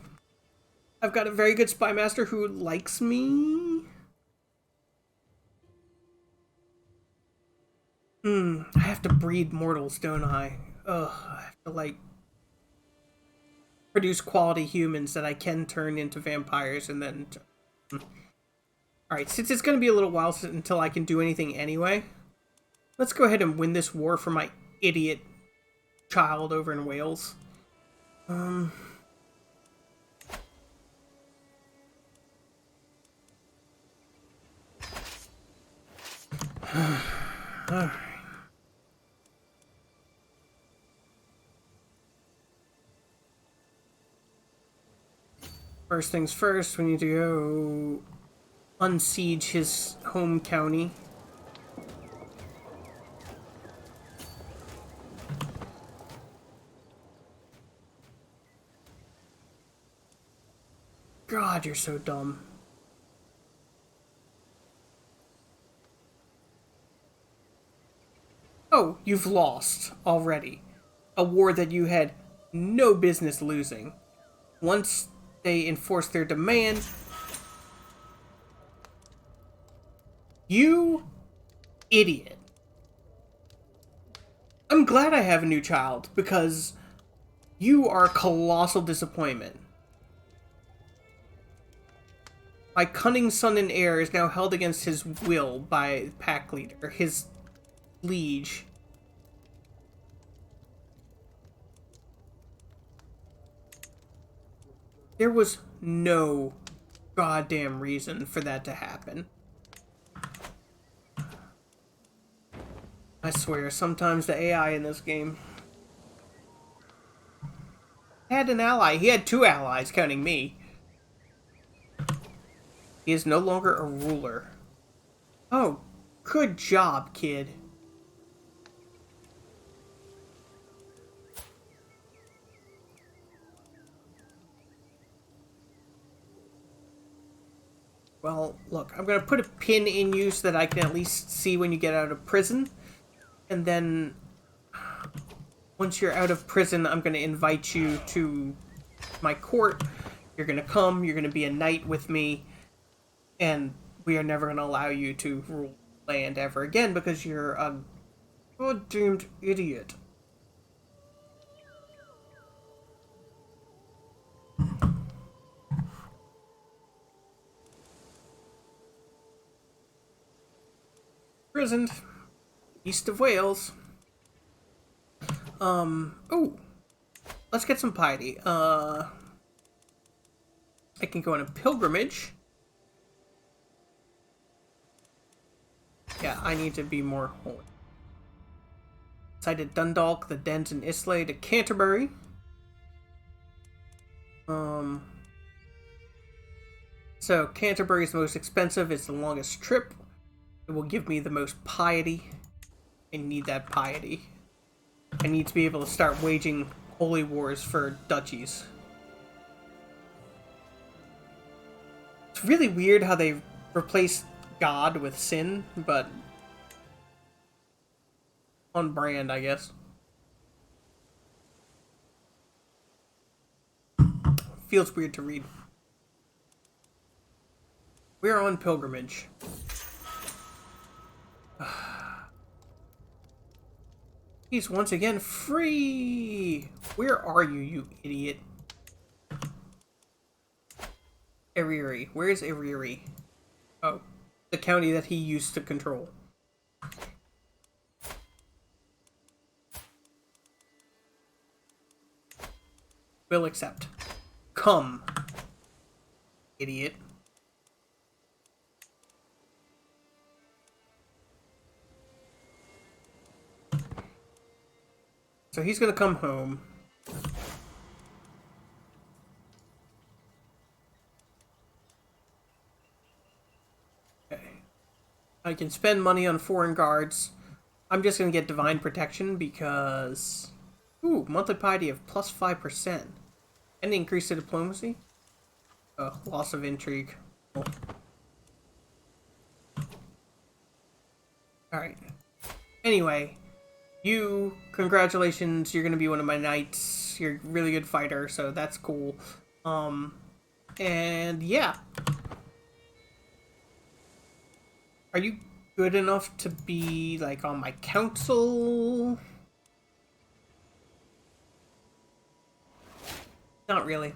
I've got a very good spy master who likes me. I have to breed mortals, don't I? Ugh, I have to, like, produce quality humans that I can turn into vampires and then... Alright, since it's going to be a little while until I can do anything anyway, let's go ahead and win this war for my idiot child over in Wales. Alright. First things first, we need to go unsiege his home county. God, you're so dumb. Oh, you've lost already. A war that you had no business losing. Once they enforce their demand, you idiot. I'm glad I have a new child, because you are a colossal disappointment. My cunning son and heir is now held against his will by pack leader, his liege. There was no goddamn reason for that to happen. I swear, sometimes the AI in this game had an ally. He had two allies, counting me. He is no longer a ruler. Oh, good job, kid. Well, look, I'm going to put a pin in you so that I can at least see when you get out of prison. And then, once you're out of prison, I'm going to invite you to my court. You're going to come, you're going to be a knight with me, and we are never going to allow you to rule land ever again because you're a goddamned idiot. Imprisoned. East of Wales. Oh. Let's get some piety. I can go on a pilgrimage. Yeah, I need to be more holy. Cited Dundalk, the Dens in Islay to Canterbury. So Canterbury is the most expensive. It's the longest trip. It will give me the most piety. I need that piety. I need to be able to start waging holy wars for duchies. It's really weird how they replaced God with sin, but on brand, I guess. feels weird to read. We're on pilgrimage. He's once again free! Where are you, you idiot? Eriri. Where's Eriri? Oh, the county that he used to control. Will accept. Come, idiot. So he's gonna come home. Okay. I can spend money on foreign guards. I'm just gonna get divine protection because... Ooh, monthly piety of plus 5%. And increase to diplomacy? Oh, loss of intrigue. Oh. Alright. Anyway, congratulations, you're gonna be one of my knights. You're a really good fighter, so that's cool. And yeah. Are you good enough to be, like, on my council? Not really.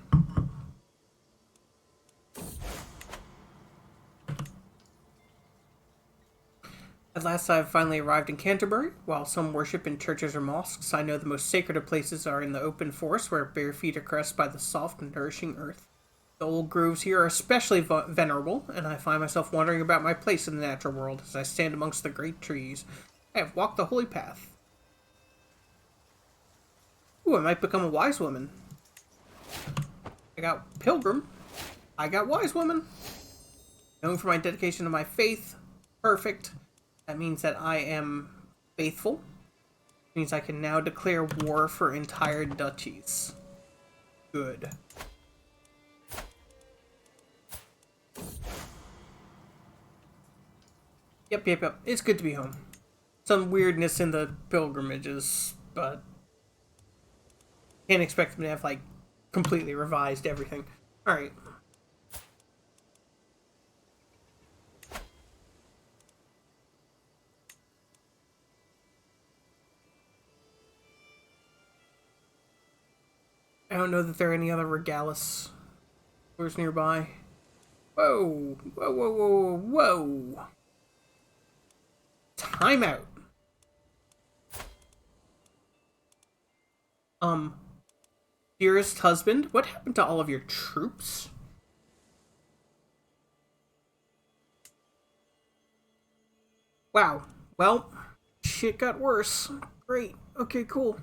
At last I have finally arrived in Canterbury. While some worship in churches or mosques, I know the most sacred of places are in the open forest where bare feet are caressed by the soft and nourishing earth. The old groves here are especially venerable, and I find myself wandering about my place in the natural world as I stand amongst the great trees. I have walked the holy path. Ooh, I might become a wise woman. I got pilgrim. I got wise woman. Known for my dedication to my faith. Perfect. That means that I am faithful. It means I can now declare war for entire duchies. Good. Yep. It's good to be home. Some weirdness in the pilgrimages, but can't expect them to have, like, completely revised everything. Alright. I don't know that there are any other regalis stores nearby. Whoa! Whoa! Time out. Dearest husband, what happened to all of your troops? Wow. Well, shit got worse. Great. Okay, cool.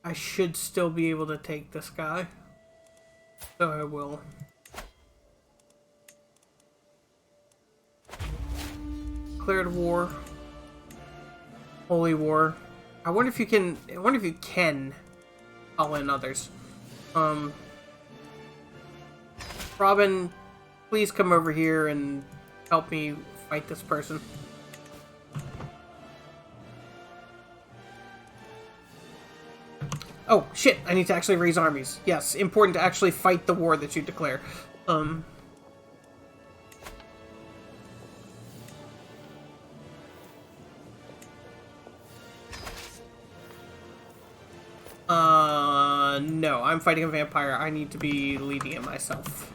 I should still be able to take this guy. So I will. Declared war. Holy war. I wonder if you can call in others. Robin, please come over here and help me fight this person. Oh, shit, I need to actually raise armies. Yes, important to actually fight the war that you declare. No, I'm fighting a vampire. I need to be leading it myself.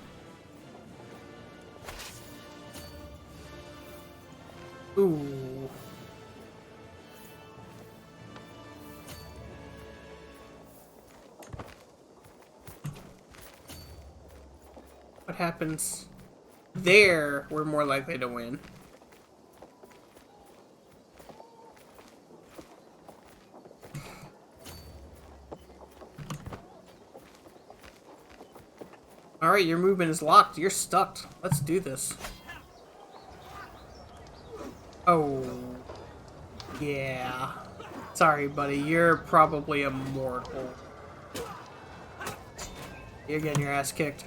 Ooh. What happens there, we're more likely to win. Alright, your movement is locked. You're stuck. Let's do this. Oh. Yeah. Sorry, buddy. You're probably immortal. You're getting your ass kicked.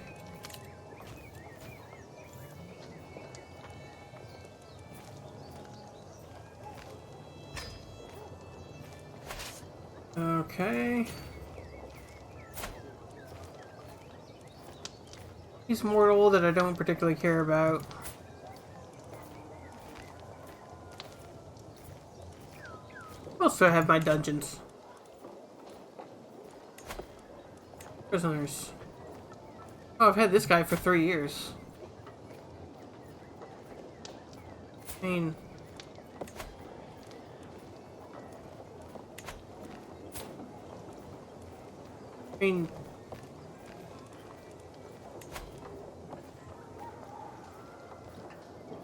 Okay. He's mortal that I don't particularly care about. Also have my dungeons. Prisoners. Oh, I've had this guy for 3 years. I mean...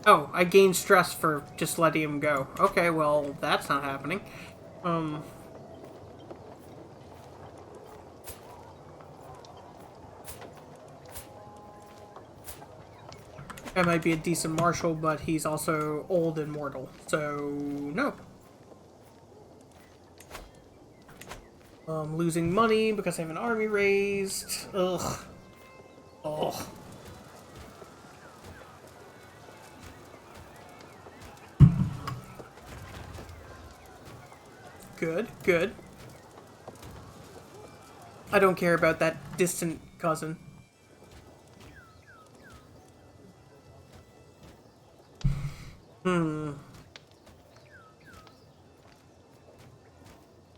Oh, I gained stress for just letting him go. Okay, well, that's not happening. I might be a decent marshal, but he's also old and mortal, so no. Losing money because I have an army raised. Ugh. Ugh. Good, good. I don't care about that distant cousin.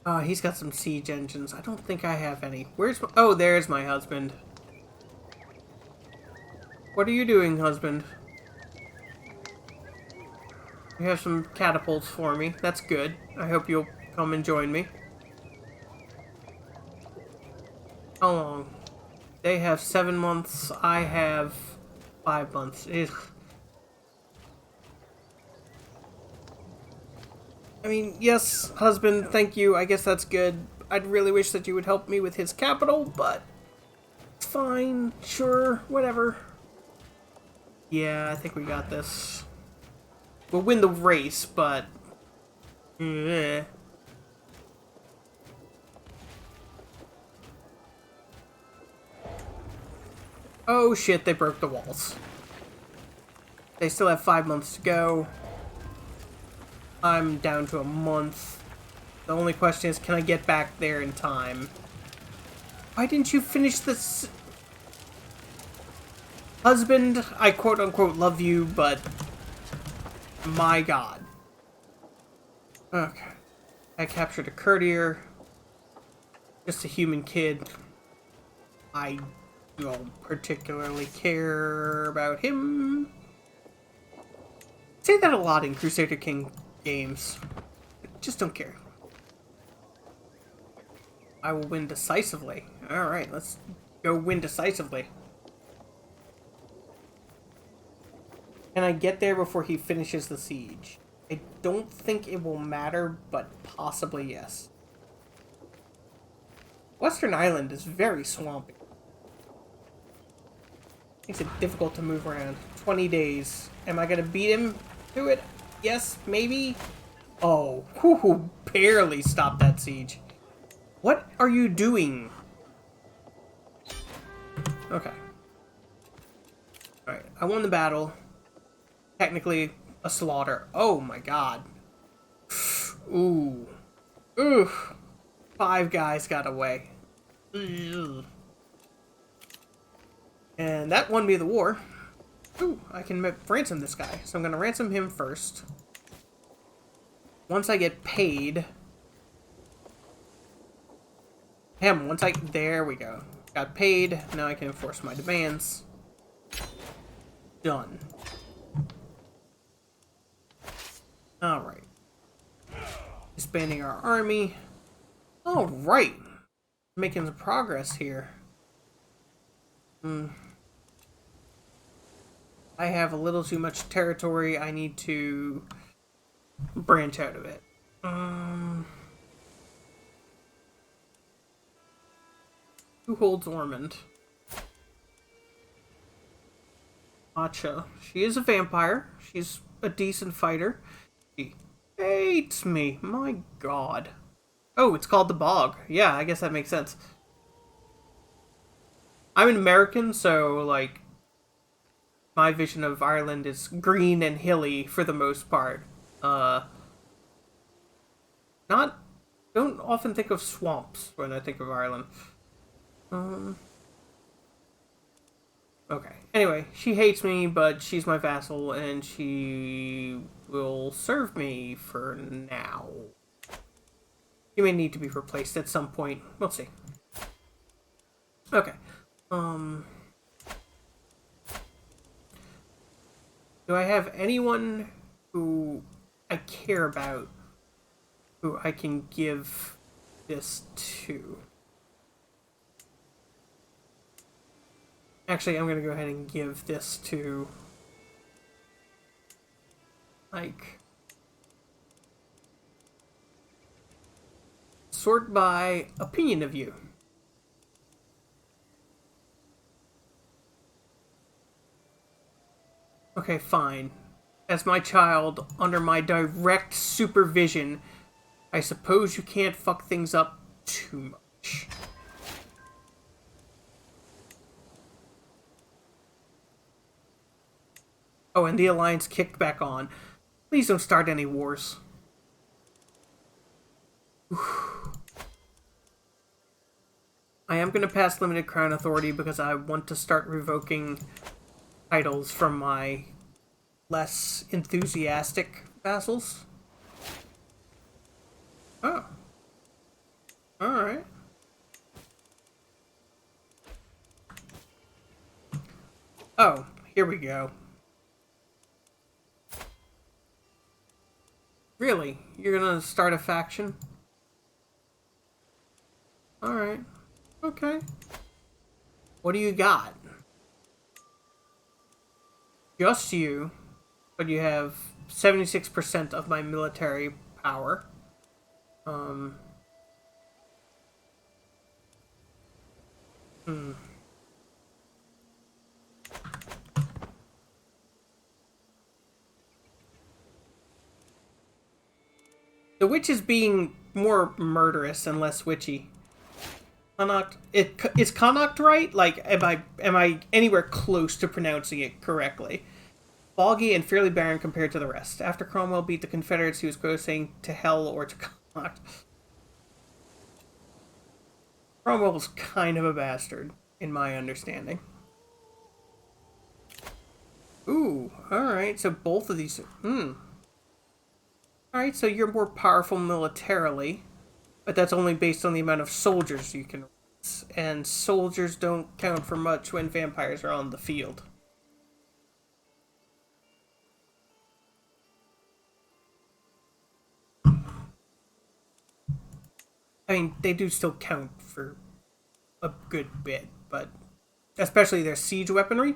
Oh, he's got some siege engines. I don't think I have any. Where's my... Oh, there's my husband. What are you doing, husband? You have some catapults for me. That's good. I hope you'll come and join me. How long? They have 7 months. I have 5 months. Ugh. I mean, yes, husband, thank you. I guess that's good. I'd really wish that you would help me with his capital, but it's fine. Sure, whatever. Yeah, I think we got this. We'll win the race, but... Oh shit, they broke the walls. They still have 5 months to go. I'm down to a month. The only question is, can I get back there in time? Why didn't you finish this? Husband, I quote-unquote love you, but... my god. Okay. I captured a courtier. Just a human kid. I don't particularly care about him. I say that a lot in Crusader King games. Just don't care. I will win decisively. Alright, let's go win decisively. Can I get there before he finishes the siege? I don't think it will matter, but possibly yes. Western Island is very swampy. Makes it difficult to move around. 20 days. Am I gonna beat him to it? Yes, maybe? Oh, whoo, barely stopped that siege. What are you doing? Okay. Alright, I won the battle. Technically, a slaughter. Oh my god. Ooh. Ooh. 5 guys got away. Ugh. And that won me the war. Ooh, I can ransom this guy. So I'm going to ransom him first. Once I get paid... There we go. Got paid. Now I can enforce my demands. Done. Alright. Expanding our army. Alright. Making some progress here. I have a little too much territory. I need to branch out of it. Who holds Ormond? Acha. She is a vampire. She's a decent fighter. She hates me. My god. Oh, it's called the Bog. Yeah, I guess that makes sense. I'm an American, so, like, my vision of Ireland is green and hilly for the most part. Not don't often think of swamps when I think of Ireland. Okay. Anyway, she hates me, but she's my vassal, and she will serve me for now. She may need to be replaced at some point. We'll see. Okay. Do I have anyone who I care about who I can give this to? Actually, I'm going to go ahead and give this to, like, sort by opinion of you. Okay, fine. As my child, under my direct supervision, I suppose you can't fuck things up too much. Oh, and the Alliance kicked back on. Please don't start any wars. I am going to pass limited crown authority because I want to start revoking titles from my less enthusiastic vassals. Oh. Alright. Oh, here we go. Really? You're gonna start a faction? Alright. Okay. What do you got? Just you, but you have 76% of my military power. The witch is being more murderous and less witchy. Connaught, is Connaught right? Like, am I anywhere close to pronouncing it correctly? Boggy and fairly barren compared to the rest. After Cromwell beat the Confederates, he was quoted saying to hell or to Connaught. Cromwell was kind of a bastard, in my understanding. Ooh, alright, so both of these... Alright, so you're more powerful militarily, but that's only based on the amount of soldiers you can raise. And soldiers don't count for much when vampires are on the field. I mean, they do still count for a good bit, but especially their siege weaponry.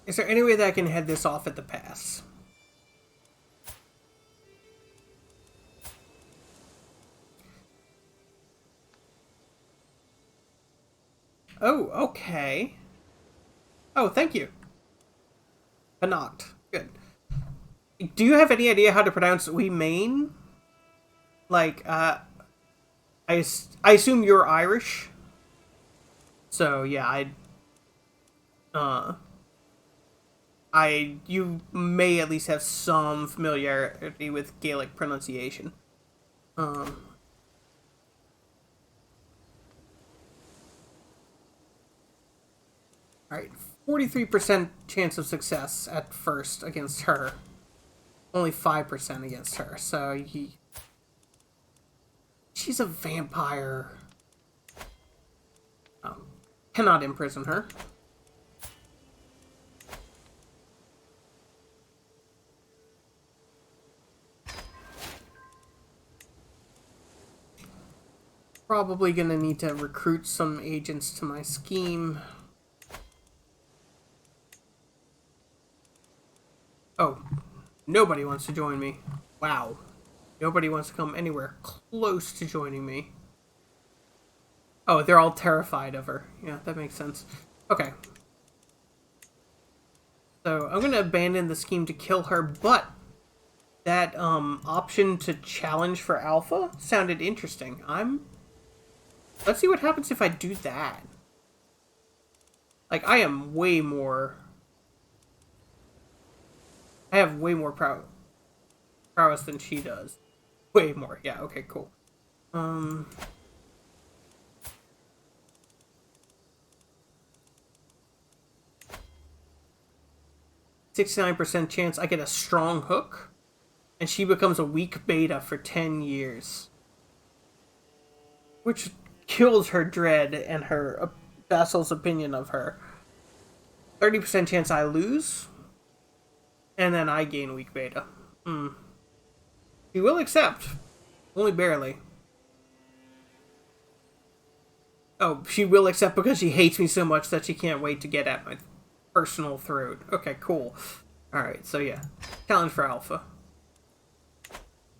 Is there any way that I can head this off at the pass? Oh, okay. Oh, thank you. Connaught. Good. Do you have any idea how to pronounce we main? Like, I assume you're Irish. So, yeah, you may at least have some familiarity with Gaelic pronunciation. Alright, 43% chance of success at first against her. Only 5% against her, so she's a vampire. Cannot imprison her. Probably gonna need to recruit some agents to my scheme. Oh, nobody wants to join me. Wow. Nobody wants to come anywhere close to joining me. Oh, they're all terrified of her. Yeah, that makes sense. Okay. So, I'm gonna abandon the scheme to kill her, but that, option to challenge for alpha sounded interesting. Let's see what happens if I do that. Like, I am way more... I have way more prowess than she does. Way more. Yeah, okay, cool. 69% chance I get a strong hook, and she becomes a weak beta for 10 years. Which kills her dread and her vassal's opinion of her. 30% chance I lose, and then I gain weak beta. She will accept. Only barely. Oh, she will accept because she hates me so much that she can't wait to get at my personal throat. Okay, cool. Alright, so yeah. Challenge for alpha.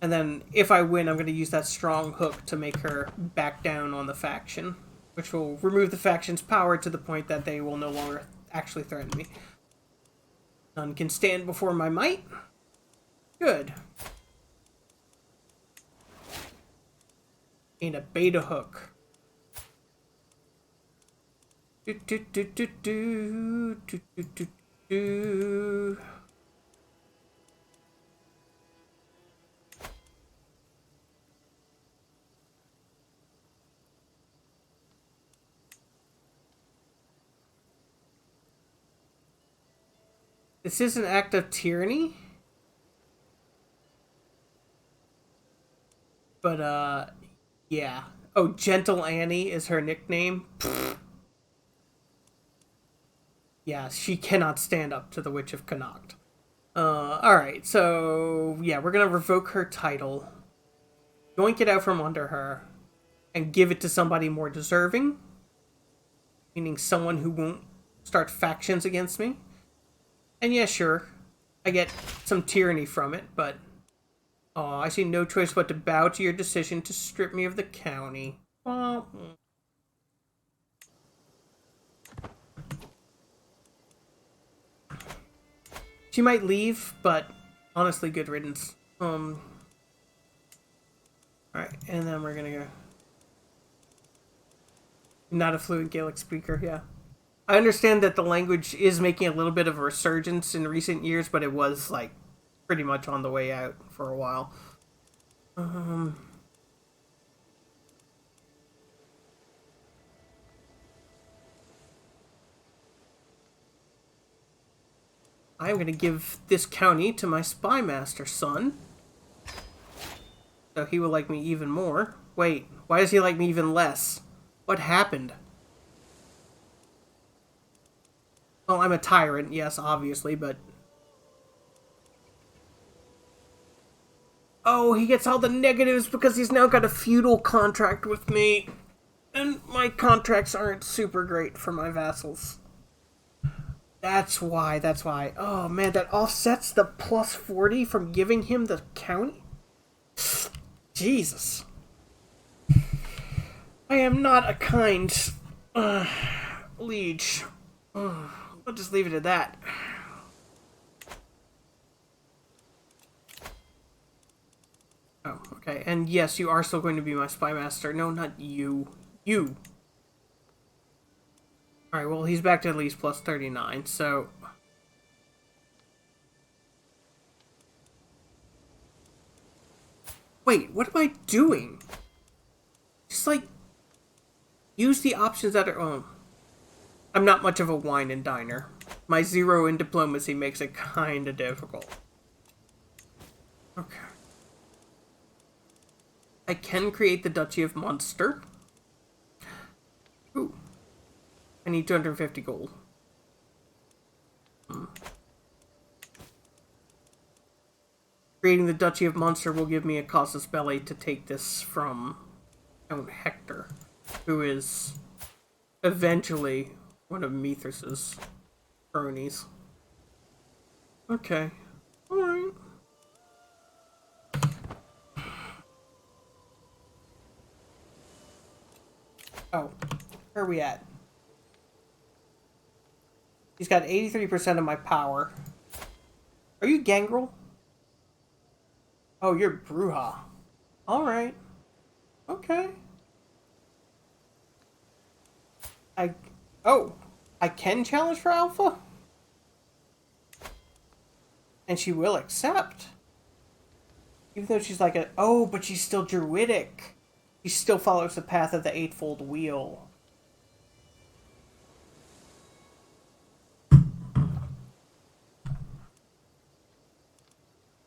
And then, if I win, I'm going to use that strong hook to make her back down on the faction. Which will remove the faction's power to the point that they will no longer actually threaten me. None can stand before my might. Good. Ain't a beta hook. Do, do, do, do, do, do, do, do, do. This is an act of tyranny. But, yeah. Oh, Gentle Annie is her nickname. Yeah, she cannot stand up to the Witch of Connaught. Alright, so, yeah, we're gonna revoke her title, yoink it out from under her, and give it to somebody more deserving, meaning someone who won't start factions against me. And yeah, sure, I get some tyranny from it, but I see no choice but to bow to your decision to strip me of the county. Well, she might leave, but honestly, good riddance. Alright, and then we're gonna go. Not a fluent Gaelic speaker, yeah. I understand that the language is making a little bit of a resurgence in recent years, but it was, like, pretty much on the way out for a while. I'm gonna give this county to my spy master son. So he will like me even more. Wait, why does he like me even less? What happened? Well, I'm a tyrant, yes, obviously, but... Oh, he gets all the negatives because he's now got a feudal contract with me. And my contracts aren't super great for my vassals. That's why. Oh, man, that offsets the plus 40 from giving him the county? Jesus. I am not a kind liege. I'll just leave it at that. Oh, okay. And yes, you are still going to be my spy master. No, not you. You. Alright, well, he's back to at least plus 39, so... Wait, what am I doing? Just, like, use the options that are... Oh. I'm not much of a wine and diner. My 0 in diplomacy makes it kinda difficult. Okay. I can create the Duchy of Munster. Ooh. I need 250 gold. Creating the Duchy of Munster will give me a casus belli to take this from Count Hector, who is eventually one of Mithras's cronies. Okay. Alright. Oh, where are we at? He's got 83% of my power. Are you Gangrel? Oh, you're Bruja. Alright. Okay. Oh, I can challenge for Alpha? And she will accept. Even though she's like a... Oh, but she's still druidic. She still follows the path of the Eightfold Wheel.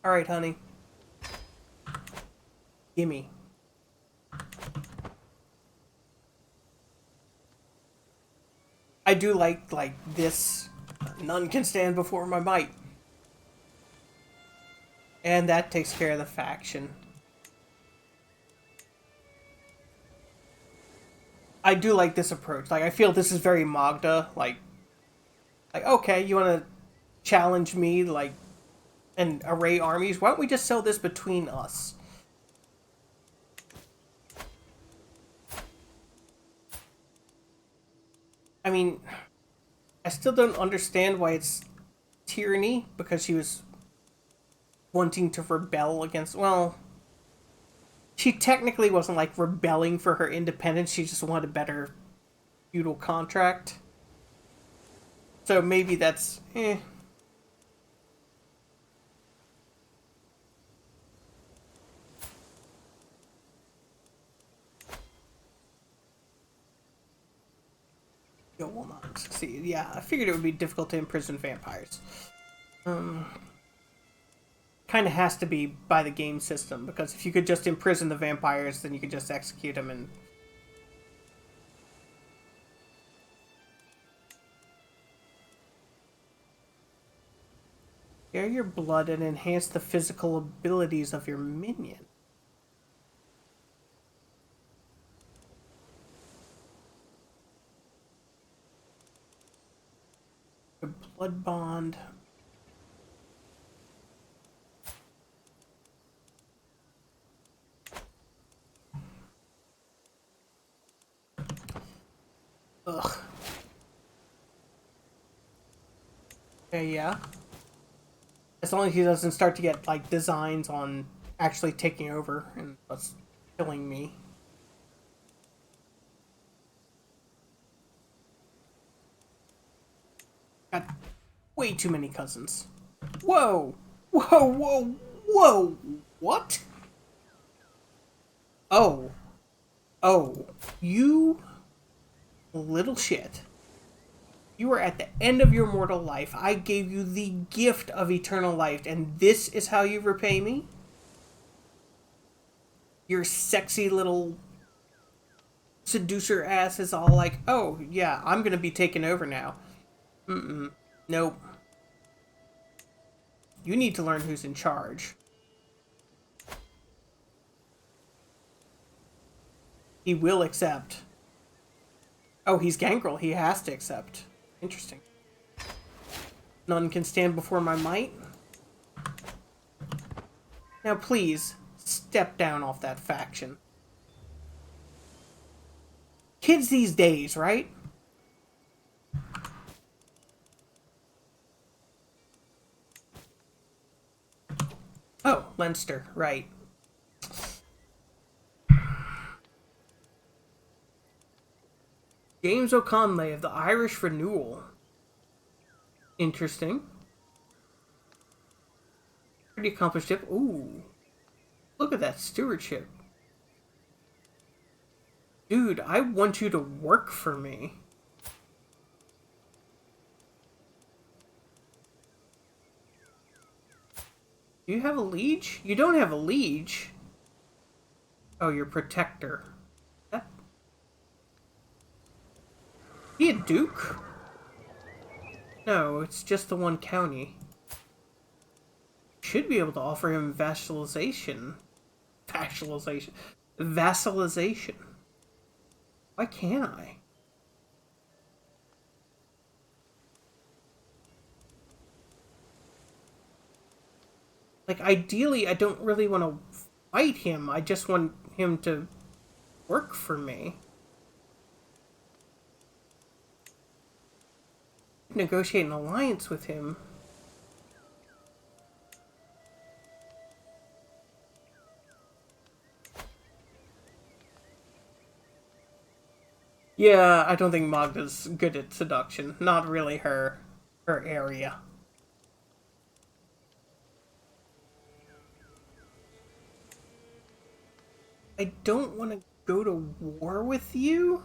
Alright, honey. Gimme. I do like this. None can stand before my might. And that takes care of the faction. I do like this approach. Like, I feel this is very Magda. Like okay, you want to challenge me, like, and array armies? Why don't we just sell this between us? I mean, I still don't understand why it's tyranny, because she was wanting to rebel against... Well, she technically wasn't, like, rebelling for her independence. She just wanted a better feudal contract. So maybe that's... It will not succeed. Yeah, I figured it would be difficult to imprison vampires. Kind of has to be by the game system, because if you could just imprison the vampires, then you could just execute them and... Share your blood and enhance the physical abilities of your minion. A blood bond. Ugh. Okay, yeah. As long as he doesn't start to get, like, designs on actually taking over and what's killing me. Got way too many cousins. Whoa! Whoa, whoa, whoa! What? Oh. Oh. You little shit. You were at the end of your mortal life. I gave you the gift of eternal life, and this is how you repay me? Your sexy little seducer ass is all like, oh, yeah, I'm gonna be taken over now. Nope. You need to learn who's in charge. He will accept. Oh, he's Gangrel. He has to accept. Interesting. None can stand before my might. Now, please, step down off that faction. Kids these days, right? Oh, Leinster, right. James O'Conley of the Irish Renewal. Interesting. Pretty accomplished tip. Ooh. Look at that stewardship. Dude, I want you to work for me. Do you have a liege? You don't have a liege. Oh, you're protector. That... He a duke? No, it's just the one county. Should be able to offer him vassalization. Vassalization. Why can't I? Like, ideally, I don't really want to fight him. I just want him to work for me. Negotiate an alliance with him. Yeah, I don't think Magda's good at seduction. Not really her area. I don't want to go to war with you.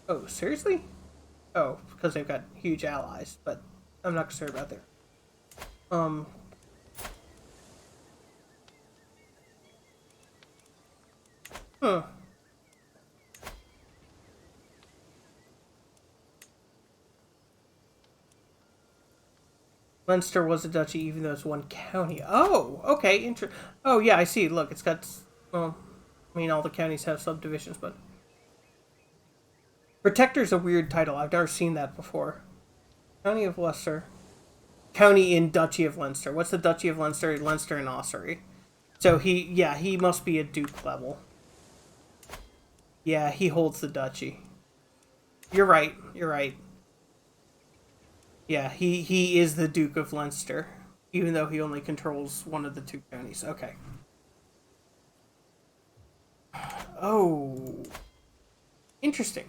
Oh, seriously? Oh, because they've got huge allies, but I'm not concerned about that. Um. Huh. Leinster was a duchy, even though it's one county. Oh, okay. Oh, yeah, I see. Look, it's got. Well, I mean, all the counties have subdivisions, but Protector's a weird title. I've never seen that before. County of Leicester. County in Duchy of Leinster. What's the Duchy of Leinster? Leinster and Ossory. So he must be a duke level. Yeah, he holds the duchy. You're right. You're right. Yeah, he is the Duke of Leinster, even though he only controls one of the two counties. Okay. Oh, interesting.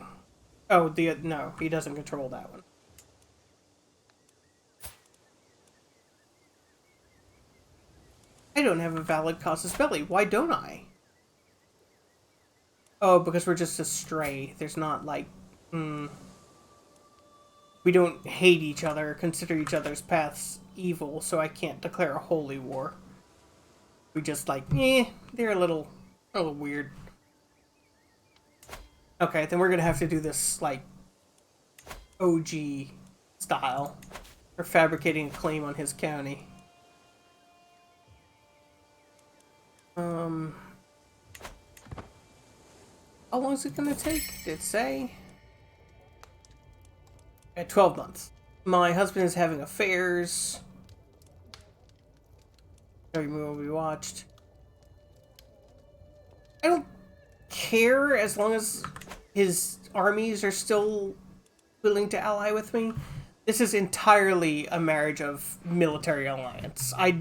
Oh, no, he doesn't control that one. I don't have a valid casus belli. Why don't I? Oh, because we're just astray. There's not like, we don't hate each other, consider each other's paths evil, so I can't declare a holy war. We just like, they're a little weird. Okay, then we're gonna have to do this like OG style for fabricating a claim on his county. Um, how long is it gonna take? Did it say? At 12 months. My husband is having affairs. Every movie we watched. I don't care as long as his armies are still willing to ally with me. This is entirely a marriage of military alliance. I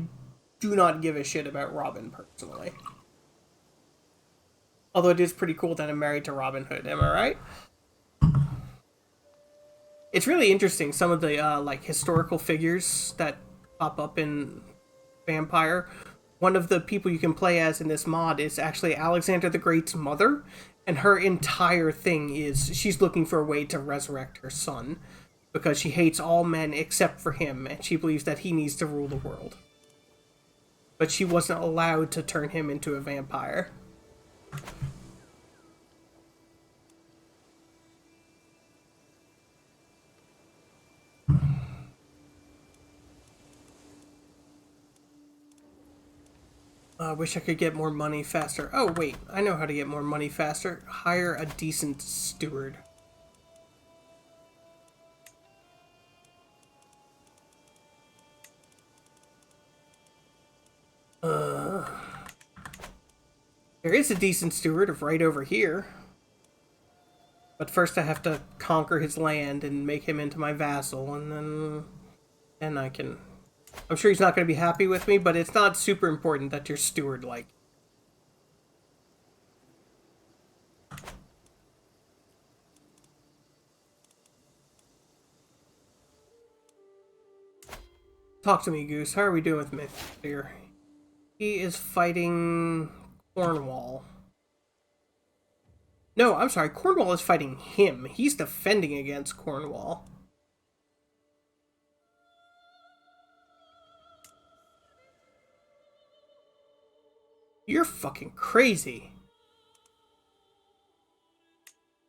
do not give a shit about Robin personally. Although it is pretty cool that I'm married to Robin Hood, am I right? It's really interesting, some of the like historical figures that pop up in Vampire. One of the people you can play as in this mod is actually Alexander the Great's mother, and her entire thing is she's looking for a way to resurrect her son because she hates all men except for him, and she believes that he needs to rule the world. But she wasn't allowed to turn him into a vampire. I wish I could get more money faster. Oh, wait. I know how to get more money faster. Hire a decent steward. There is a decent steward right over here. But first I have to conquer his land and make him into my vassal, and then I can... I'm sure he's not going to be happy with me, but it's not super important that your steward like. Talk to me, Goose. How are we doing with Myth here? He is fighting Cornwall. No, I'm sorry. Cornwall is fighting him. He's defending against Cornwall. You're fucking crazy.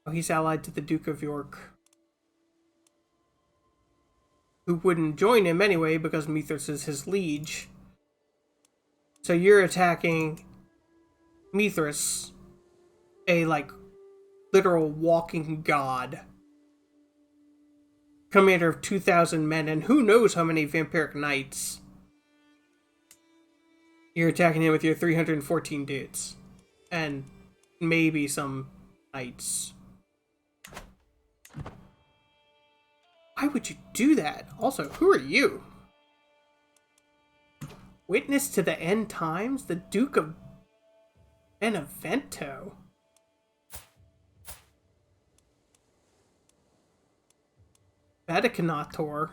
Oh, he's allied to the Duke of York, who wouldn't join him anyway because Mithras is his liege. So you're attacking Mithras, a like literal walking god, commander of 2,000 men, and who knows how many vampiric knights. You're attacking him with your 314 dudes, and maybe some knights. Why would you do that? Also, who are you? Witness to the end times? The Duke of Benevento? Vaticanator.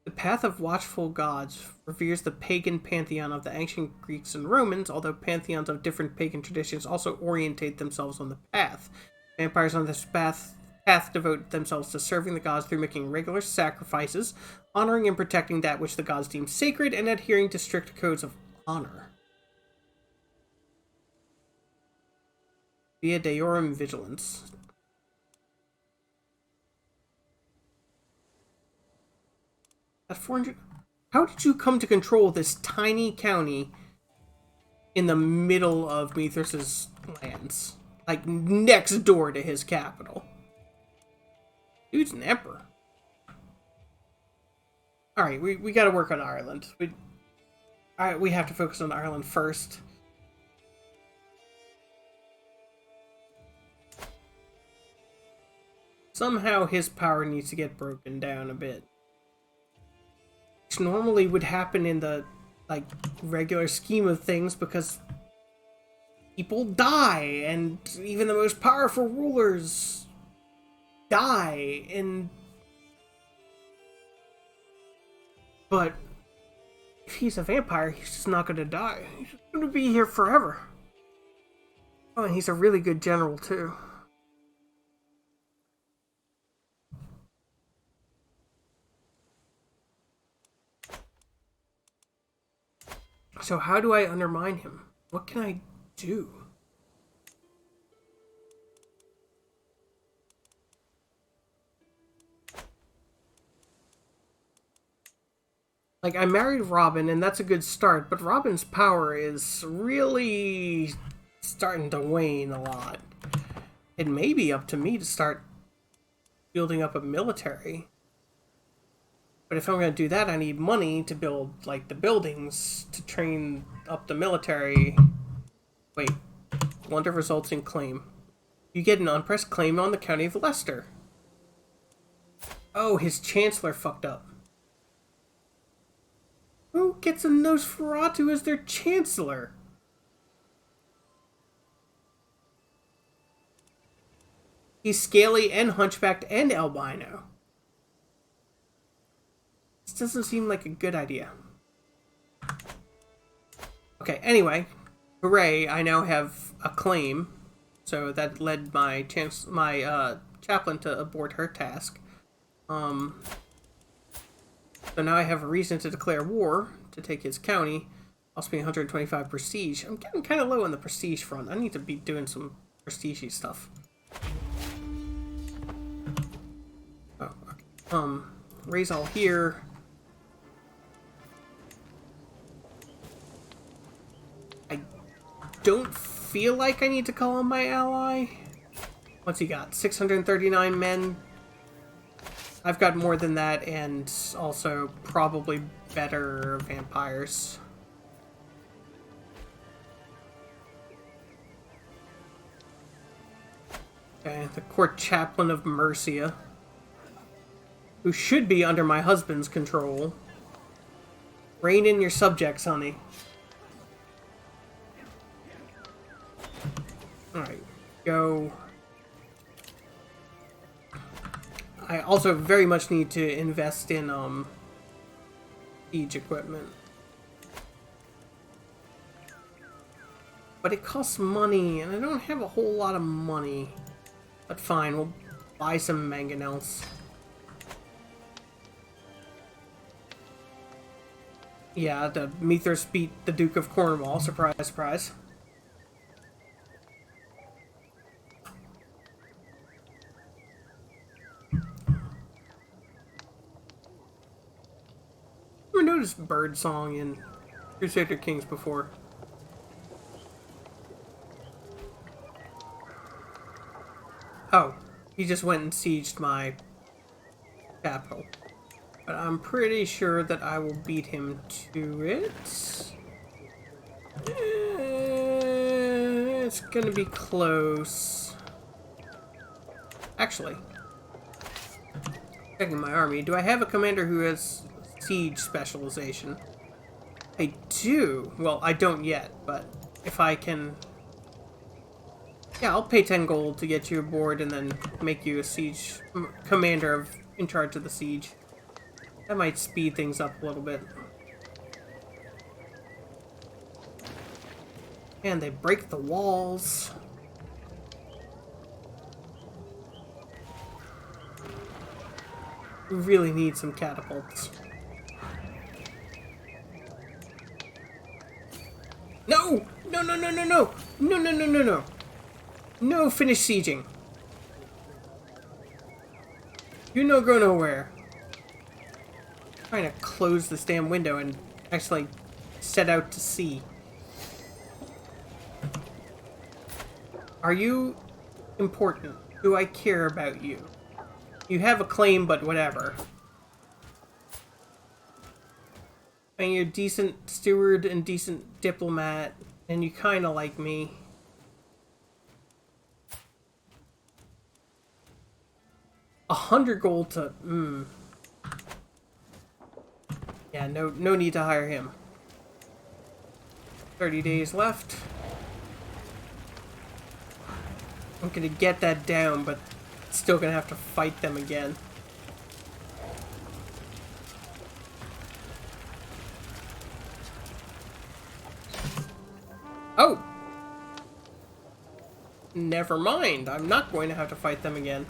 The Path of Watchful Gods reveres the pagan pantheon of the ancient Greeks and Romans, although pantheons of different pagan traditions also orientate themselves on the path. Vampires on this path devote themselves to serving the gods through making regular sacrifices, honoring and protecting that which the gods deem sacred, and adhering to strict codes of honor. Via Deorum Vigilance. At 400... How did you come to control this tiny county in the middle of Mithras' lands? Like, next door to his capital. Dude's an emperor. Alright, we gotta work on Ireland. Alright, we have to focus on Ireland first. Somehow his power needs to get broken down a bit. Which normally would happen in the, like, regular scheme of things because people die, and even the most powerful rulers die, and... But if he's a vampire, he's just not gonna die. He's just gonna be here forever. Oh, and he's a really good general, too. So how do I undermine him? What can I do? Like, I married Robin, and that's a good start, but Robin's power is really starting to wane a lot. It may be up to me to start building up a military. But if I'm going to do that, I need money to build, like, the buildings to train up the military. Wait. Wonder results in claim. You get an unpressed claim on the county of Leicester. Oh, his chancellor fucked up. Who gets a Nosferatu as their chancellor? He's scaly and hunchbacked and albino. This doesn't seem like a good idea. Okay, anyway. Hooray, I now have a claim. So that led my chaplain to abort her task. So now I have a reason to declare war, to take his county. Cost me 125 prestige. I'm getting kind of low on the prestige front. I need to be doing some prestige-y stuff. Oh, okay. Raise all here. I don't feel like I need to call on my ally. What's he got? 639 men. I've got more than that, and also probably better vampires. Okay, the court chaplain of Mercia, who should be under my husband's control. Rein in your subjects, honey. Alright, go. I also very much need to invest in siege equipment. But it costs money, and I don't have a whole lot of money. But fine, we'll buy some mangonels. Yeah, the Mithras beat the Duke of Cornwall. Surprise, surprise. I never noticed bird song in Crusader Kings before. Oh, he just went and sieged my capital. But I'm pretty sure that I will beat him to it. It's gonna be close. Actually, checking my army, do I have a commander who has siege specialization? I do. Well, I don't yet, but if I can... Yeah, I'll pay 10 gold to get you aboard and then make you a siege commander in charge of the siege. That might speed things up a little bit. And they break the walls. We really need some catapults. No! No, no, no, no, no! No, no, no, no, no! No, finish sieging. You no go nowhere. I'm trying to close this damn window and actually set out to sea. Are you important? Do I care about you? You have a claim, but whatever. I mean, you're a decent steward and decent diplomat, and you kind of like me. $100 gold to... Yeah, no need to hire him. 30 days left. I'm gonna get that down, but still gonna have to fight them again. Oh! Never mind, I'm not going to have to fight them again.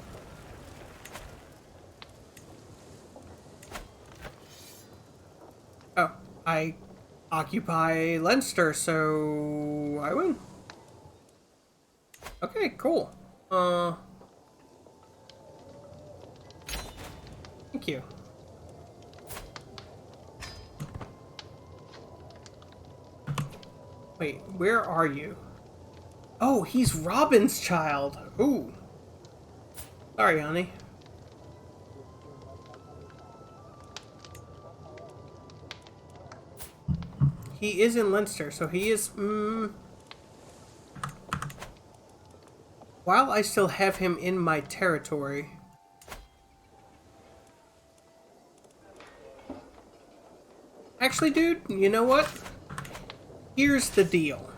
Oh, I occupy Leinster, so I win. Okay, cool. Thank you. Wait, where are you? Oh, he's Robin's child. Ooh. Sorry, honey. He is in Leinster, so he is... While I still have him in my territory... Actually, dude, you know what? Here's the deal.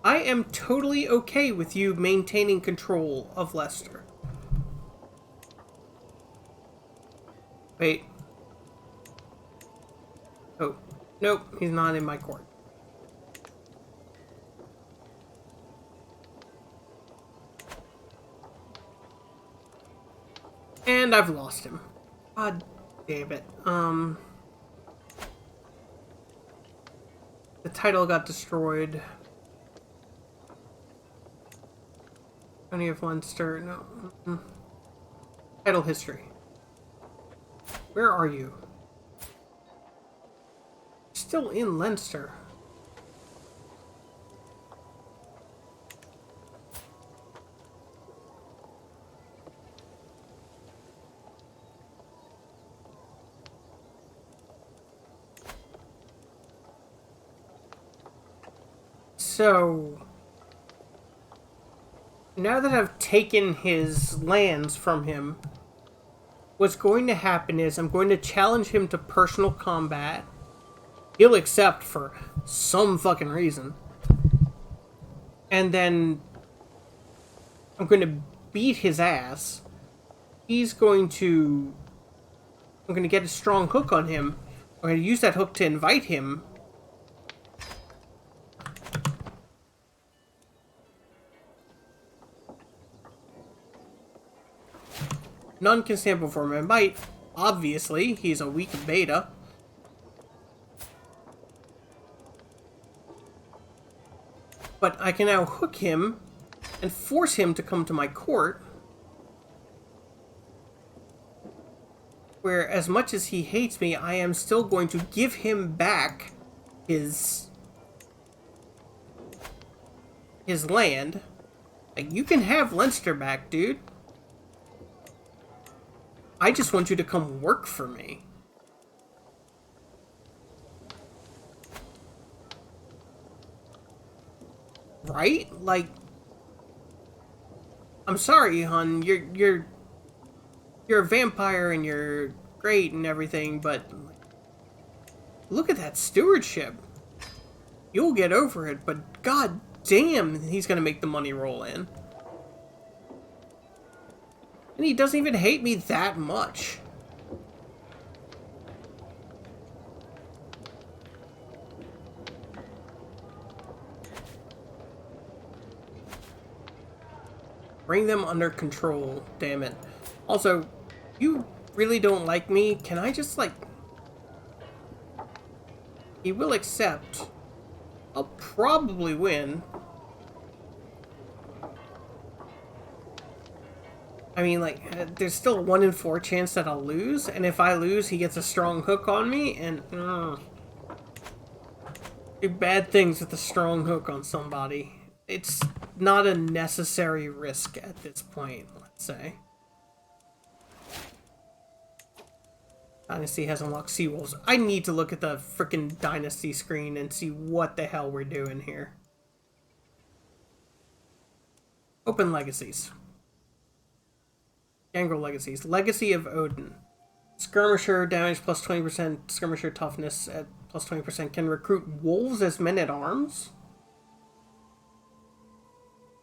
I am totally okay with you maintaining control of Leicester. Wait. Oh, nope, he's not in my court. And I've lost him. God damn it. The title got destroyed. County of Leinster, no. Title history. Where are you? Still in Leinster. So, now that I've taken his lands from him, what's going to happen is I'm going to challenge him to personal combat. He'll accept for some fucking reason. And then I'm going to beat his ass. I'm going to get a strong hook on him. I'm going to use that hook to invite him. None can stand before my might. Obviously, he's a weak beta. But I can now hook him and force him to come to my court. Where, as much as he hates me, I am still going to give him back his land. Like, you can have Leinster back, dude. I just want you to come work for me. Right? Like, I'm sorry, hon. You're a vampire and you're great and everything, but look at that stewardship. You'll get over it, but god damn, he's gonna make the money roll in. And he doesn't even hate me that much. Bring them under control, damn it. Also, you really don't like me? Can I just, like... He will accept. I'll probably win. I mean, like, there's still a 1 in 4 chance that I'll lose, and if I lose, he gets a strong hook on me, and... do bad things with a strong hook on somebody. It's not a necessary risk at this point, let's say. Dynasty has unlocked Seawolves. I need to look at the frickin' Dynasty screen and see what the hell we're doing here. Open Legacies. Gangrel Legacies. Legacy of Odin. Skirmisher damage plus 20%. Skirmisher toughness at plus 20%. Can recruit wolves as men-at-arms.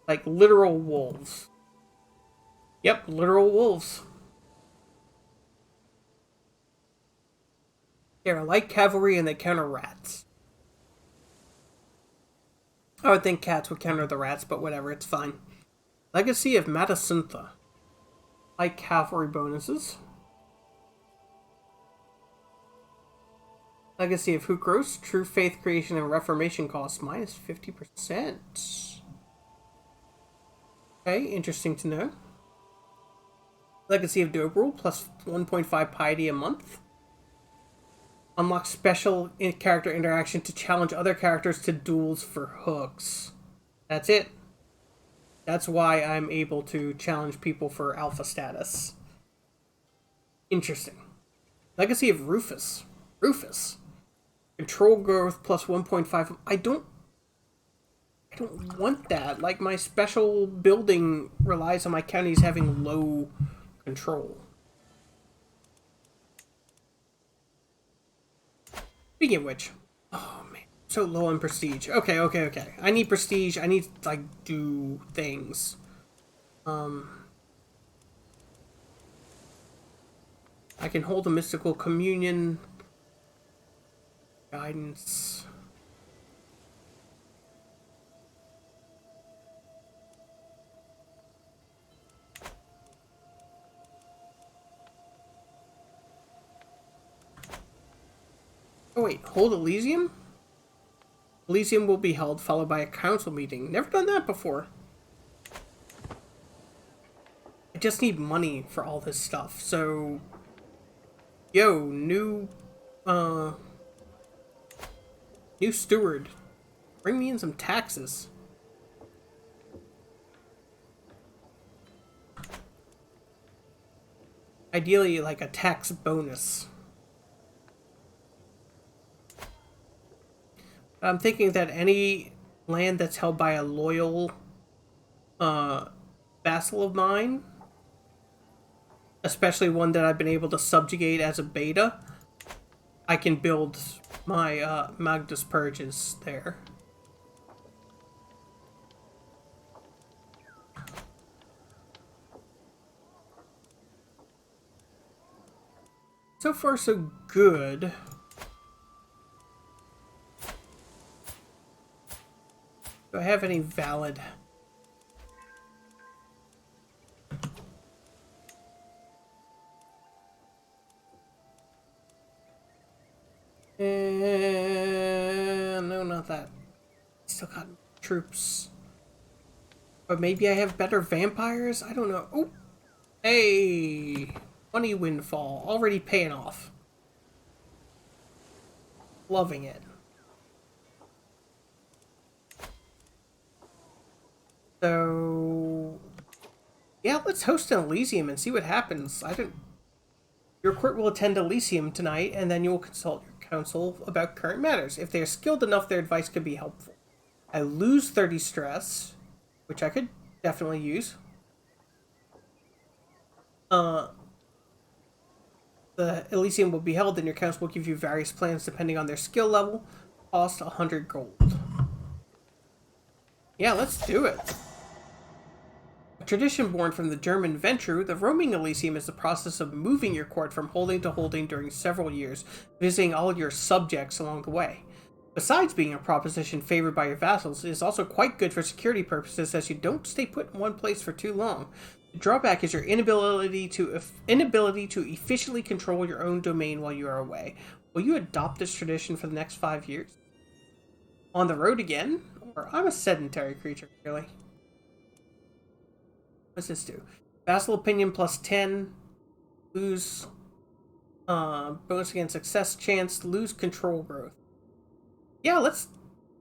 Like literal wolves. Yep, literal wolves. They're light cavalry and they counter rats. I would think cats would counter the rats, but whatever, it's fine. Legacy of Matasuntha. Light cavalry bonuses. Legacy of Hukros. True faith creation and reformation costs minus 50%. Okay, interesting to know. Legacy of Dobril, plus 1.5 piety a month. Unlock special character interaction to challenge other characters to duels for hooks. That's it. That's why I'm able to challenge people for alpha status. Interesting. Legacy of Rufus. Rufus. Control growth plus 1.5. I don't want that. Like, my special building relies on my counties having low control. Speaking of which, oh man, so low on prestige. Okay. I need prestige. I need to, like, do things. I can hold a mystical communion. Guidance. Oh wait, hold Elysium? Elysium will be held, followed by a council meeting. Never done that before. I just need money for all this stuff, so... Yo, new steward. Bring me in some taxes. Ideally, like a tax bonus. I'm thinking that any land that's held by a loyal vassal of mine, especially one that I've been able to subjugate as a beta, I can build my Magda's Purges there. So far, so good. Do I have any valid? No, not that. Still got troops. But maybe I have better vampires? I don't know. Oh! Hey! Money windfall. Already paying off. Loving it. So... yeah, let's host an Elysium and see what happens. Your court will attend Elysium tonight, and then you will consult your council about current matters. If they are skilled enough, their advice could be helpful. I lose 30 stress, which I could definitely use. The Elysium will be held, and your council will give you various plans depending on their skill level. Cost 100 gold. Yeah, let's do it. A tradition born from the German Venture, the roaming Elysium is the process of moving your court from holding to holding during several years, visiting all your subjects along the way. Besides being a proposition favored by your vassals, it is also quite good for security purposes as you don't stay put in one place for too long. The drawback is your inability to efficiently control your own domain while you are away. Will you adopt this tradition for the next 5 years? On the road again? Or I'm a sedentary creature, really. What's this do? Vassal opinion plus 10. Lose bonus against success chance. Lose control growth. Yeah,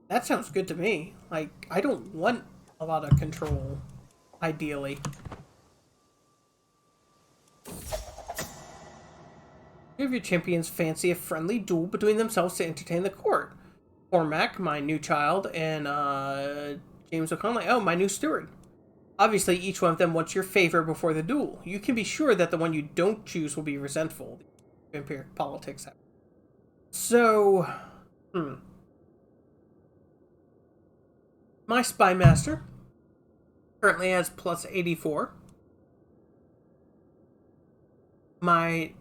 that sounds good to me. Like, I don't want a lot of control, ideally. Two of your champions fancy a friendly duel between themselves to entertain the court. Cormac, my new child, and James O'Connell, oh, my new steward. Obviously, each one of them wants your favor before the duel. You can be sure that the one you don't choose will be resentful. Vampiric politics. So, my spy master currently has plus 84. My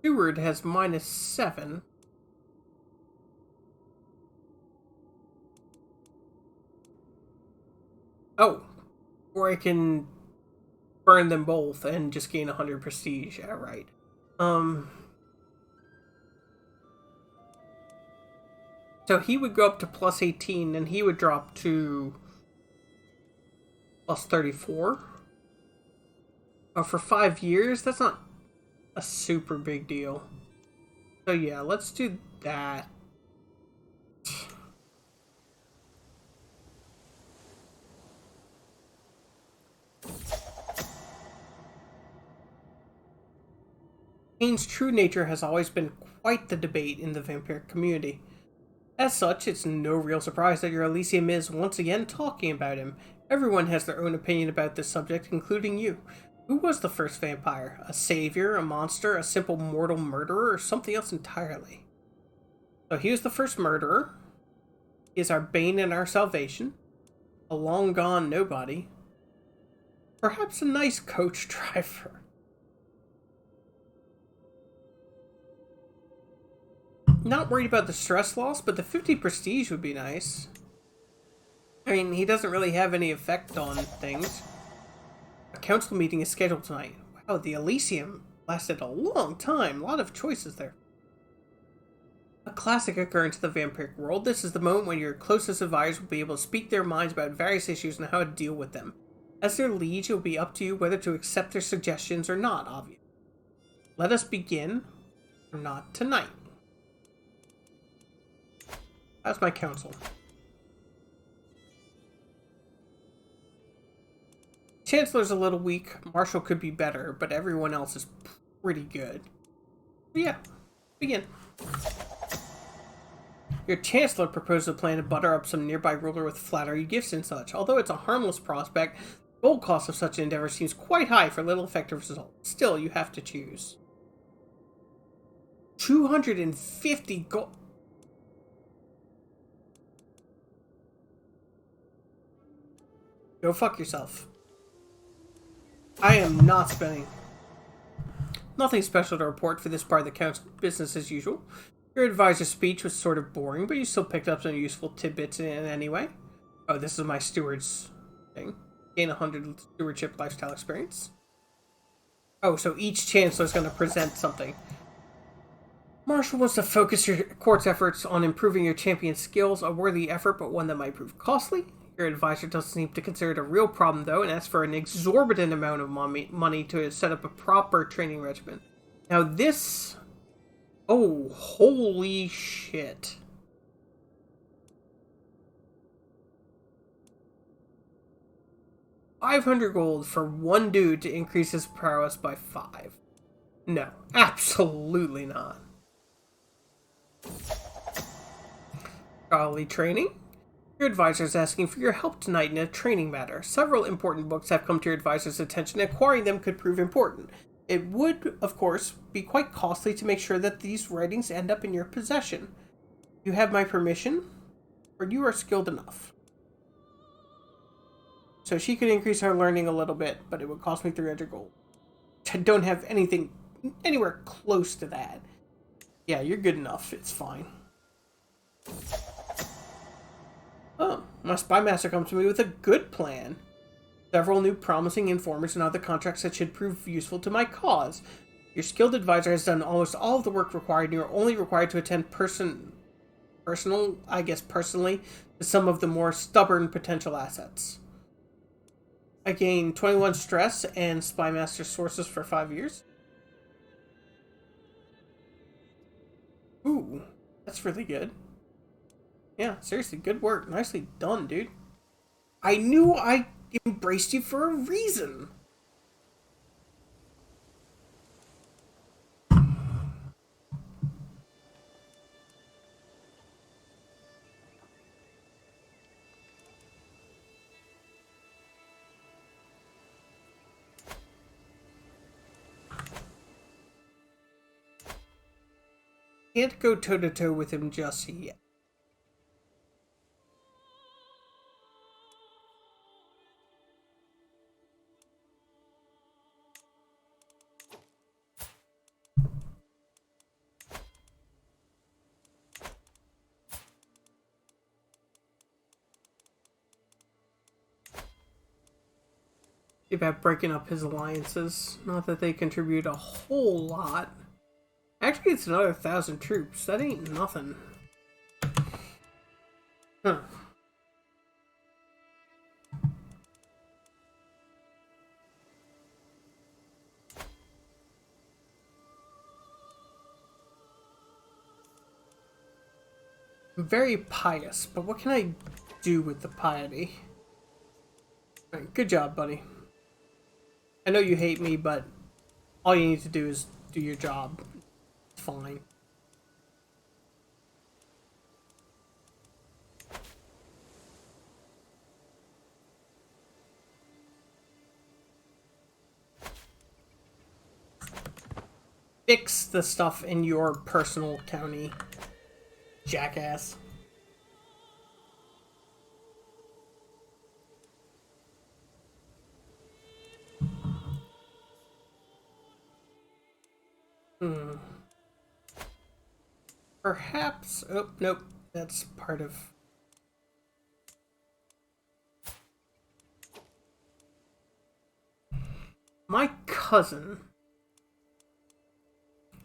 steward has minus 7. Oh, or I can burn them both and just gain 100 prestige. Yeah, right. So he would go up to plus 18, and he would drop to plus 34. Oh, for 5 years? That's not a super big deal. So yeah, let's do that. Kane's true nature has always been quite the debate in the vampiric community. As such, it's no real surprise that your Elysium is once again talking about him. Everyone has their own opinion about this subject, including you. Who was the first vampire? A savior, a monster, a simple mortal murderer, or something else entirely? So he was the first murderer. He is our bane and our salvation. A long gone nobody. Perhaps a nice coach driver. Not worried about the stress loss, but the 50 prestige would be nice. I mean, he doesn't really have any effect on things. A council meeting is scheduled tonight. Wow, the Elysium lasted a long time. A lot of choices there. A classic occurrence in the vampiric world. This is the moment when your closest advisors will be able to speak their minds about various issues and how to deal with them. As their liege, it will be up to you whether to accept their suggestions or not, obviously. Let us begin, or not tonight. That's my counsel. Chancellor's a little weak. Marshall could be better, but everyone else is pretty good. Yeah, begin. Your Chancellor proposes a plan to butter up some nearby ruler with flattery gifts and such. Although it's a harmless prospect, the gold cost of such an endeavor seems quite high for little effective results. Still, you have to choose. 250 gold. Go fuck yourself. I am not spending. Nothing special to report for this part of the council. Business as usual. Your advisor's speech was sort of boring, but you still picked up some useful tidbits in it anyway. Oh, this is my steward's thing. Gain 100 stewardship lifestyle experience. Oh, so each chancellor is going to present something. Marshall wants to focus your court's efforts on improving your champion's skills. A worthy effort, but one that might prove costly. Your advisor doesn't seem to consider it a real problem, though, and asks for an exorbitant amount of money to set up a proper training regimen. Now this... Oh, holy shit. $500 gold for one dude to increase his prowess by 5. No, absolutely not. Scholarly training? Your advisor is asking for your help tonight in a training matter. Several important books have come to your advisor's attention, and acquiring them could prove important. It would, of course, be quite costly to make sure that these writings end up in your possession. You have my permission, or you are skilled enough. So she could increase her learning a little bit, but it would cost me 300 gold. I don't have anything anywhere close to that. Yeah, you're good enough. It's fine. Oh, my spy master comes to me with a good plan. Several new promising informers and other contracts that should prove useful to my cause. Your skilled advisor has done almost all of the work required, and you're only required to attend personally, to some of the more stubborn potential assets. I gain 21 stress and spy master sources for 5 years. Ooh, that's really good. Yeah, seriously, good work. Nicely done, dude. I knew I embraced you for a reason. Can't go toe-to-toe with him just yet. About breaking up his alliances. Not that they contribute a whole lot. Actually, it's another 1,000 troops. That ain't nothing. Huh. I'm very pious, but what can I do with the piety? Right, good job, buddy. I know you hate me, but all you need to do is do your job. It's fine. Fix the stuff in your personal county, jackass. Perhaps... Oh, nope. That's part of... My cousin...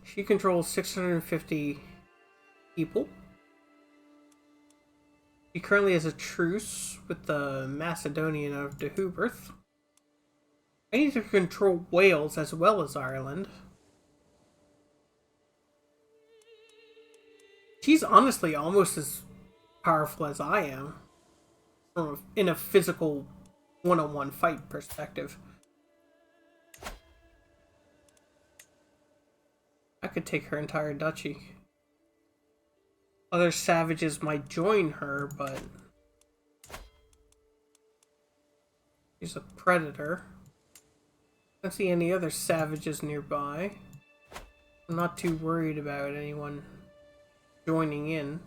She controls 650 people. She currently has a truce with the Macedonian of Deheuberth. I need to control Wales as well as Ireland. She's honestly almost as powerful as I am, in a physical one-on-one fight perspective. I could take her entire duchy. Other savages might join her, but she's a predator. I don't see any other savages nearby. I'm not too worried about anyone joining in.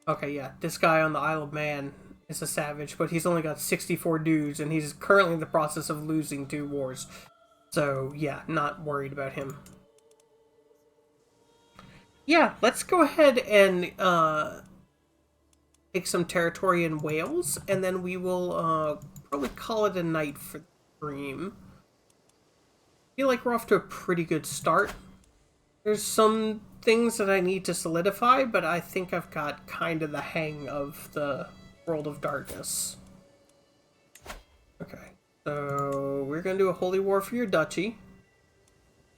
Okay, yeah, this guy on the Isle of Man is a savage, but he's only got 64 dudes, and he's currently in the process of losing 2 wars. So, yeah, not worried about him. Yeah, let's go ahead and take some territory in Wales, and then we will probably call it a night for the stream. I feel like we're off to a pretty good start. There's some things that I need to solidify, but I think I've got kind of the hang of the World of Darkness. Okay, so we're going to do a holy war for your duchy.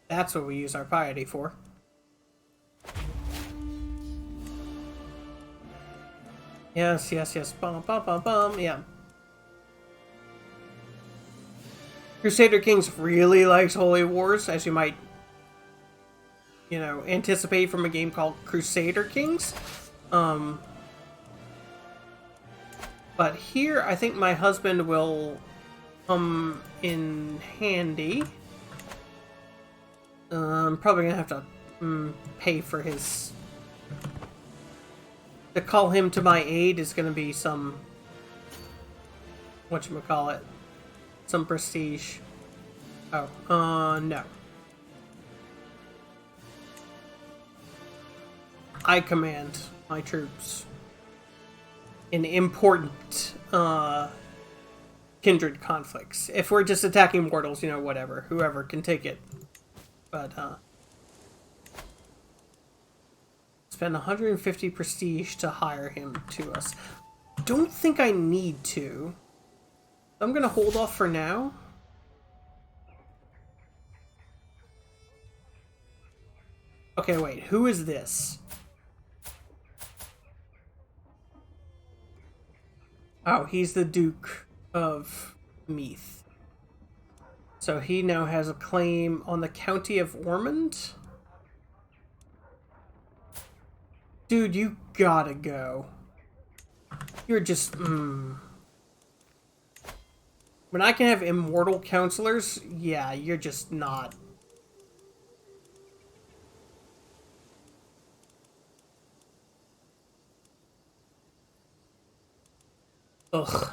That's what we use our piety for. Yes, yes, yes. Bum, bum, bum, bum. Yeah. Crusader Kings really likes holy wars, as you might, you know, anticipate from a game called Crusader Kings. But here, I think my husband will come in handy. I'm probably gonna have to pay for his... To call him to my aid is gonna be some whatchamacallit, some prestige. Oh, no. I command my troops in important, kindred conflicts. If we're just attacking mortals, you know, whatever. Whoever can take it. But, spend 150 prestige to hire him to us. Don't think I need to. I'm gonna hold off for now. Okay, wait. Who is this? Oh, he's the Duke of Meath. So he now has a claim on the county of Ormond? Dude, you gotta go. You're just, When I can have immortal counselors, yeah, you're just not. Ugh.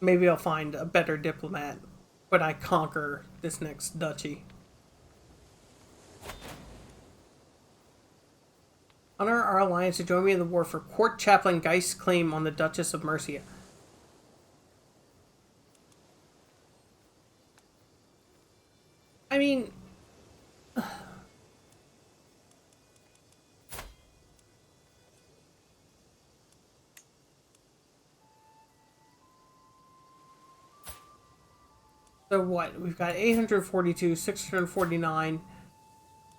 Maybe I'll find a better diplomat when I conquer this next duchy. Honor our alliance to join me in the war for Court Chaplain Geist's claim on the Duchess of Mercia. I mean... So what? We've got 842, 649.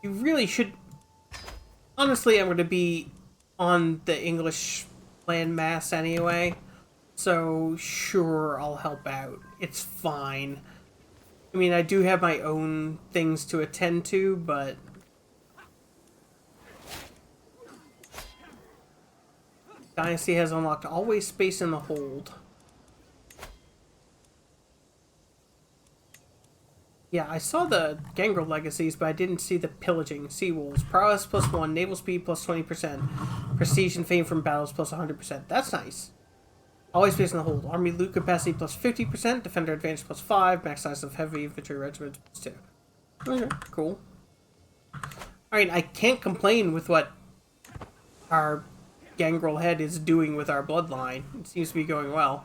You really should... Honestly, I'm going to be on the English landmass anyway. So, sure, I'll help out. It's fine. I mean, I do have my own things to attend to, but... Dynasty has unlocked always space in the hold. Yeah, I saw the Gangrel legacies, but I didn't see the pillaging. Seawolves. Prowess +1, naval speed +20%, prestige and fame from battles +100%. That's nice. Always space in the hold. Army loot capacity +50%, defender advantage +5, max size of heavy infantry regiment +2. Okay, cool. Alright, I can't complain with what our Gangrel head is doing with our bloodline. It seems to be going well.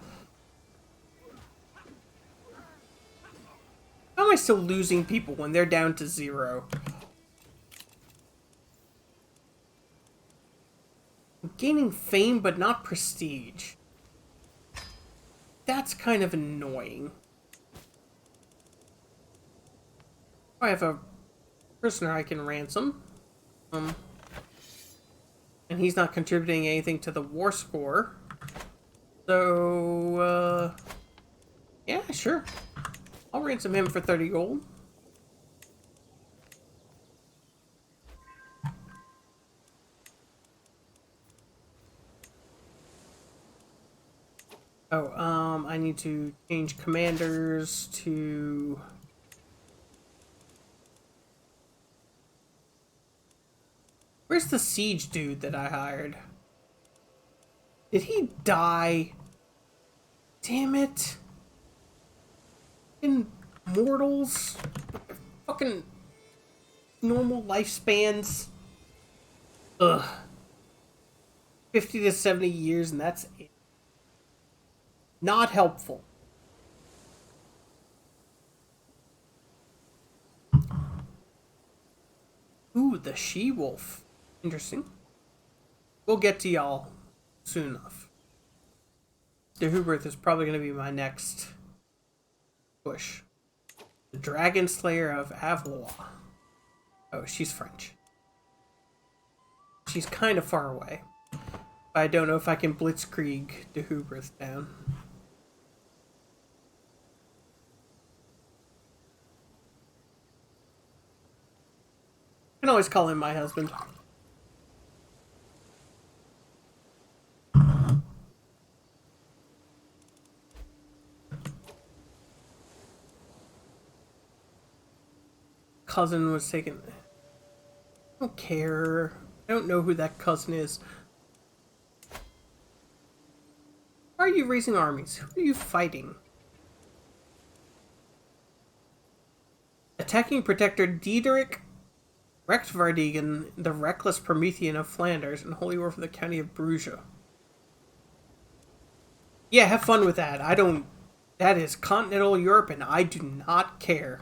How am I still losing people when they're down to 0? I'm gaining fame, but not prestige. That's kind of annoying. I have a prisoner I can ransom. And he's not contributing anything to the war score. So, yeah, sure. I'll ransom him for 30 gold. Oh, I need to change commanders to... Where's the siege dude that I hired? Did he die? Damn it. In mortals? Fucking normal lifespans? Ugh. 50 to 70 years and that's it. Not helpful. Ooh, the she-wolf. Interesting. We'll get to y'all soon enough. The Hubert is probably going to be my next push. The Dragon Slayer of Avlois. Oh, she's French. She's kind of far away. I don't know if I can blitzkrieg the Hubert down. I can always call him my husband. Cousin was taken. I don't care. I don't know who that cousin is. Why are you raising armies? Who are you fighting? Attacking Protector Diederik Rechtvaardigen, the reckless Promethean of Flanders, and Holy War for the County of Bruges. Yeah, have fun with that. I don't... That is continental Europe, and I do not care.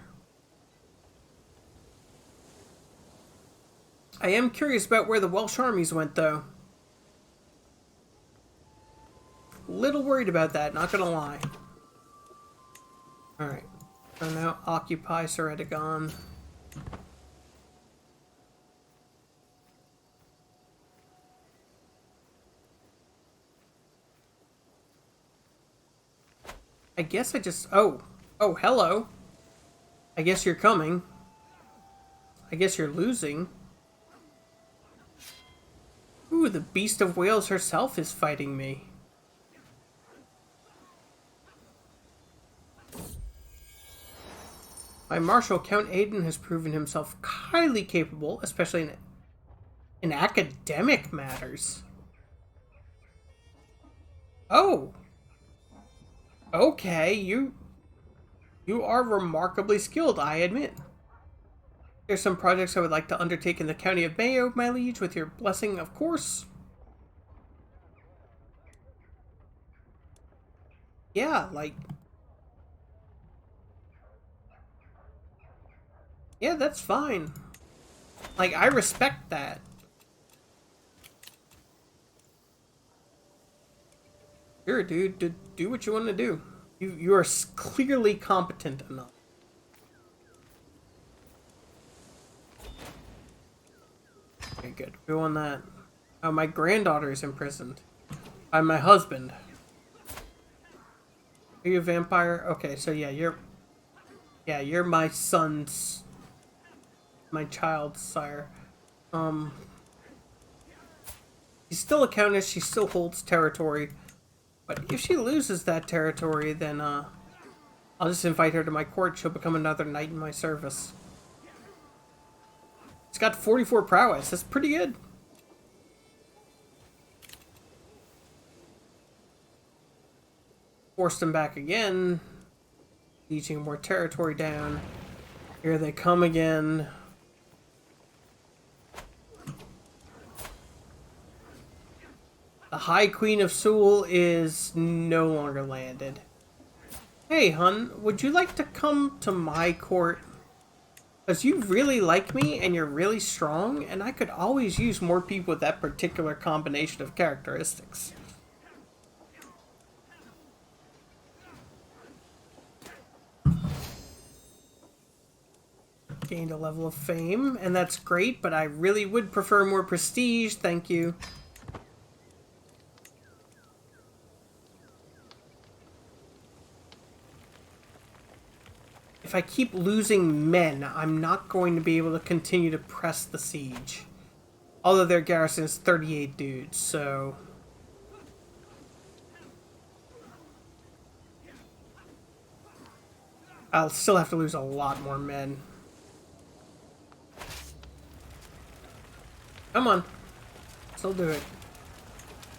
I am curious about where the Welsh armies went, though. Little worried about that, not gonna lie. Alright. So now occupy Ceredigon. I guess I just... Oh, hello. I guess you're coming. I guess you're losing. Ooh, the Beast of Wales herself is fighting me. My Marshal, Count Aidan, has proven himself highly capable, especially in academic matters. Oh. Okay, you are remarkably skilled, I admit. There's some projects I would like to undertake in the County of Mayo, my liege, with your blessing, of course. Yeah, like... Yeah, that's fine. Like, I respect that. Sure, dude, do what you want to do. You are clearly competent enough. Okay, good. We won that. Oh, my granddaughter is imprisoned by my husband. Are you a vampire? Okay, so yeah, you're my son's, my child's sire. She's still a countess. She still holds territory. But if she loses that territory, then I'll just invite her to my court. She'll become another knight in my service. She's got 44 prowess. That's pretty good. Forced them back again. Sieging more territory down. Here they come again. The High Queen of Seoul is no longer landed. Hey, hun, would you like to come to my court? Because you really like me and you're really strong, and I could always use more people with that particular combination of characteristics. Gained a level of fame, and that's great, but I really would prefer more prestige, thank you. If I keep losing men, I'm not going to be able to continue to press the siege. Although their garrison is 38 dudes, so... I'll still have to lose a lot more men. Come on. Still do it.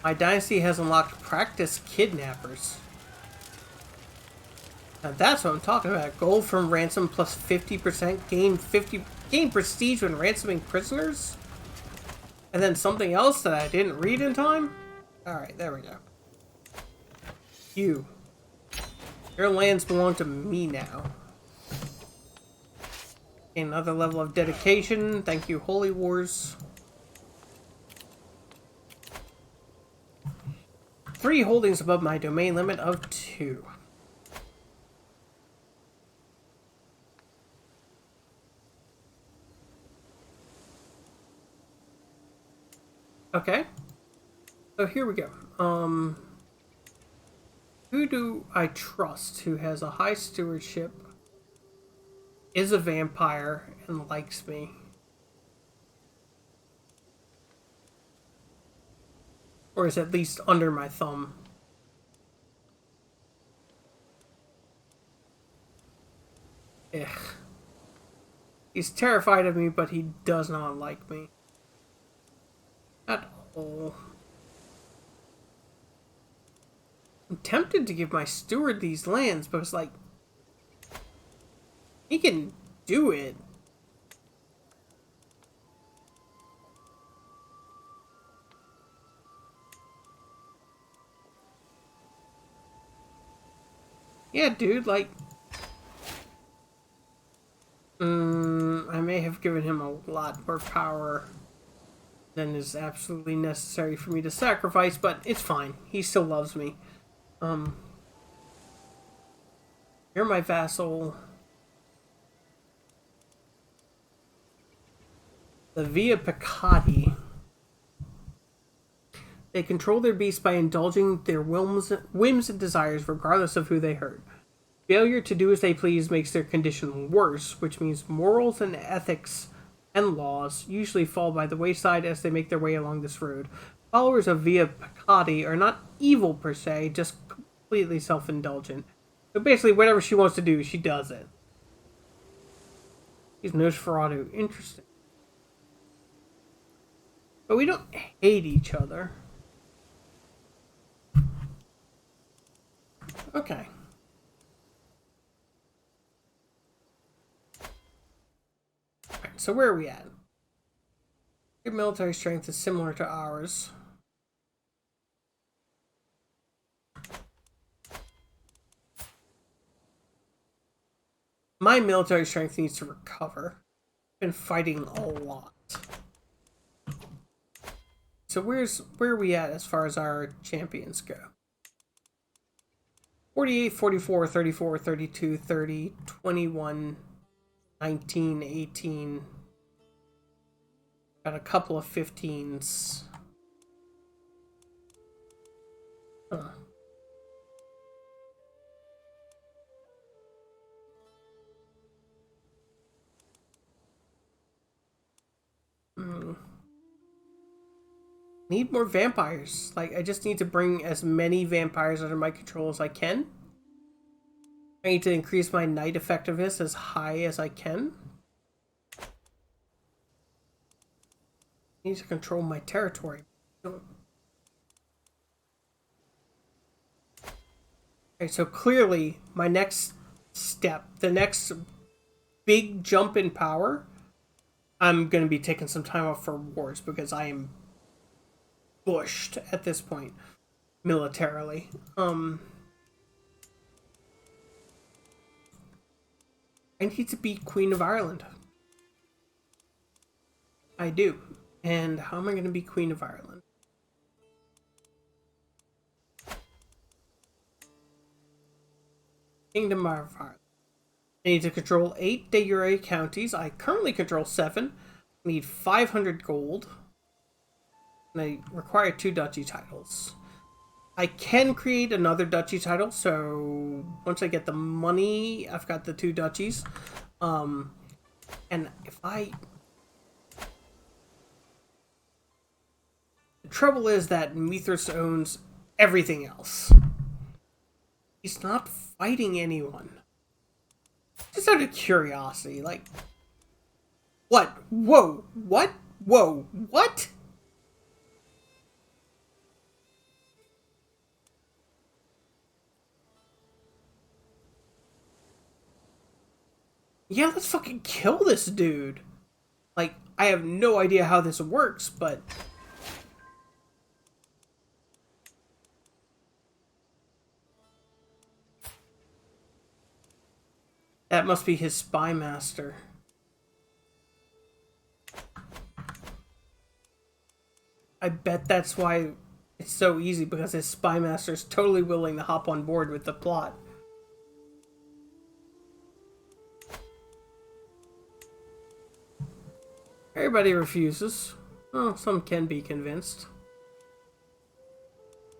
My dynasty has unlocked practice kidnappers. Now that's what I'm talking about. Gold from ransom plus 50%. Gain prestige when ransoming prisoners? And then something else that I didn't read in time? Alright, there we go. Your lands belong to me now. Gain another level of dedication. Thank you, Holy Wars. 3 holdings above my domain limit of 2. Okay. So here we go. Who do I trust who has a high stewardship, is a vampire, and likes me? Or is at least under my thumb? Ugh. He's terrified of me, but he does not like me. At all. I'm tempted to give my steward these lands, but it's like, he can do it. Yeah, dude, like... I may have given him a lot more power than is absolutely necessary for me to sacrifice, but it's fine. He still loves me. You're my vassal. The Via Peccati. They control their beasts by indulging their whims and desires regardless of who they hurt. Failure to do as they please makes their condition worse, which means morals and ethics and laws usually fall by the wayside as they make their way along this road. Followers of Via Peccati are not evil per se, just completely self-indulgent. So basically, whatever she wants to do, she does it. He's Nosferatu. Interesting. But we don't hate each other. Okay. Alright, so where are we at? Your military strength is similar to ours. My military strength needs to recover. I've been fighting a lot. So where are we at as far as our champions go? 48, 44, 34, 32, 30, 21, 19, 18. Got a couple of 15s. Huh. Need more vampires. Like, I just need to bring as many vampires under my control as I can. I need to increase my night effectiveness as high as I can. I need to control my territory. Okay, so clearly, my next step, the next big jump in power, I'm going to be taking some time off for wars because I am bushed at this point, militarily. I need to be Queen of Ireland. I do. And how am I going to be Queen of Ireland? Kingdom of Ireland. I need to control 8 de jure counties. I currently control 7. I need 500 gold. And I require 2 duchy titles. I can create another duchy title, so once I get the money, I've got the 2 duchies. And if I... The trouble is that Mithras owns everything else. He's not fighting anyone. Just out of curiosity, like... What? Whoa! What? Whoa! What? Yeah, let's fucking kill this dude. Like, I have no idea how this works, but... That must be his spy master. I bet that's why it's so easy, because his spy master is totally willing to hop on board with the plot. Everybody refuses. Oh, some can be convinced.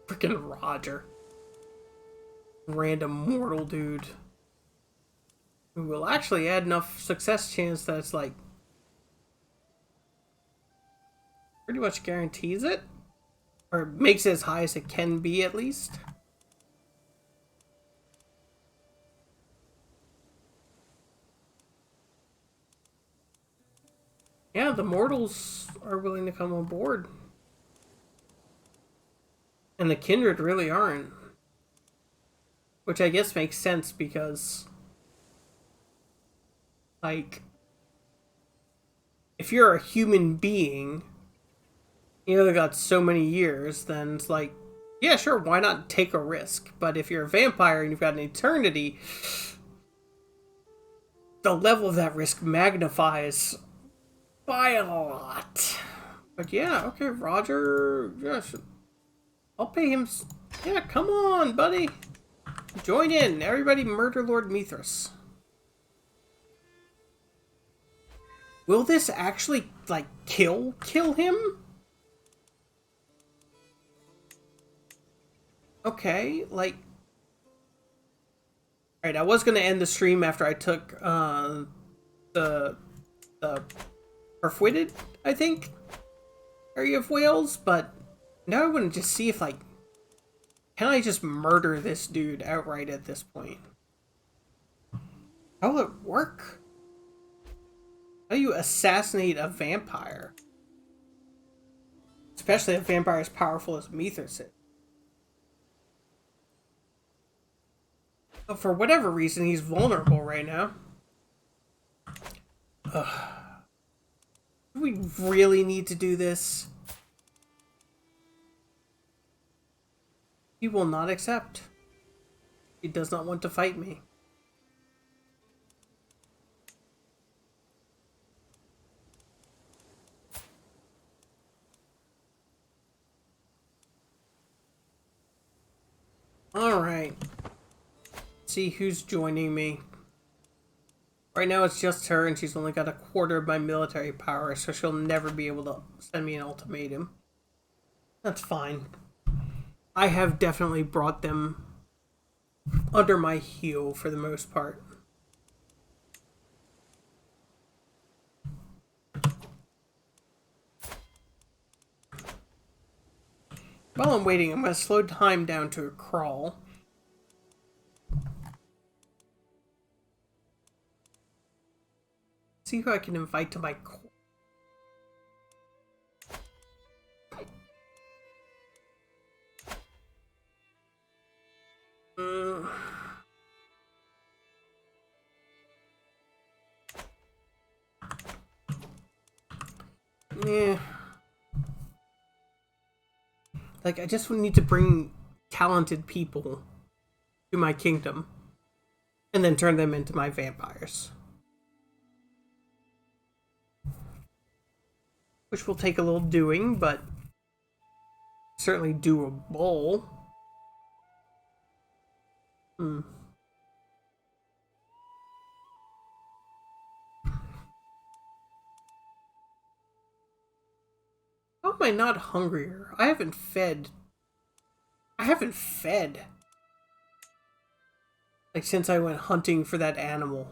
Freaking Roger. Random mortal dude. Who will actually add enough success chance that it's like... pretty much guarantees it? Or makes it as high as it can be, at least. Yeah, the mortals are willing to come on board. And the kindred really aren't. Which I guess makes sense because, like, if you're a human being, you only got so many years, then it's like, yeah, sure, why not take a risk? But if you're a vampire and you've got an eternity, the level of that risk magnifies by a lot. But yeah, okay, Roger, yes, I'll pay him. Yeah, come on, buddy. Join in. Everybody murder Lord Mithras. Will this actually, like, kill him? Okay, like... Alright, I was gonna end the stream after I took, the Perfuited, I think, area of Wales, but now I want to just see if, like, can I just murder this dude outright at this point? How will it work? How do you assassinate a vampire? Especially a vampire as powerful as Mithras is. But for whatever reason, he's vulnerable right now. Ugh. Do we really need to do this? He will not accept. He does not want to fight me. Alright. See who's joining me. Right now it's just her, and she's only got a quarter of my military power, so she'll never be able to send me an ultimatum. That's fine. I have definitely brought them under my heel for the most part. While I'm waiting, I'm going to slow time down to a crawl. See who I can invite to my court. Yeah. Like, I just need to bring talented people to my kingdom and then turn them into my vampires. Which will take a little doing, but certainly doable. How am I not hungrier? I haven't fed. Like, since I went hunting for that animal.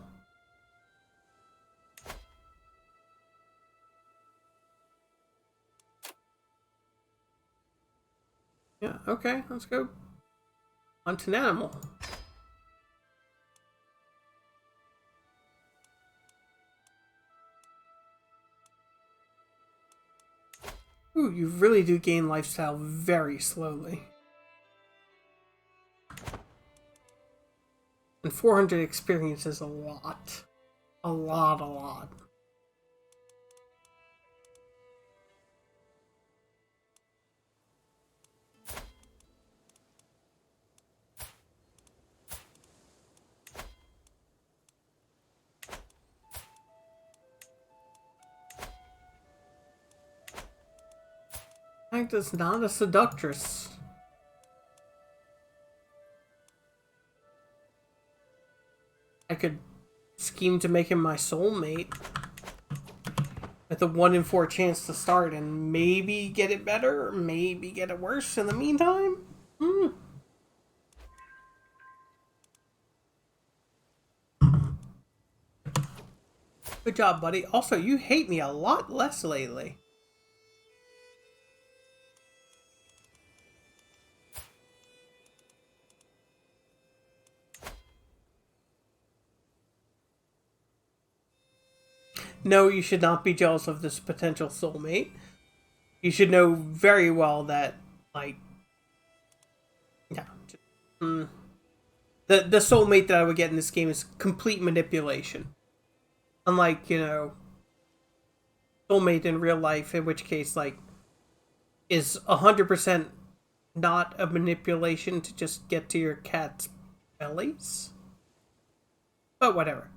Yeah, okay, let's go hunt an animal. Ooh, you really do gain lifestyle very slowly. And 400 experience is a lot. A lot. Magda's not a seductress. I could scheme to make him my soulmate with a 1 in 4 chance to start and maybe get it better or maybe get it worse in the meantime. Good job, buddy. Also, you hate me a lot less lately. No, you should not be jealous of this potential soulmate. You should know very well that, like, The soulmate that I would get in this game is complete manipulation. Unlike, you know, soulmate in real life, in which case, like, is 100% not a manipulation to just get to your cat's bellies. But whatever.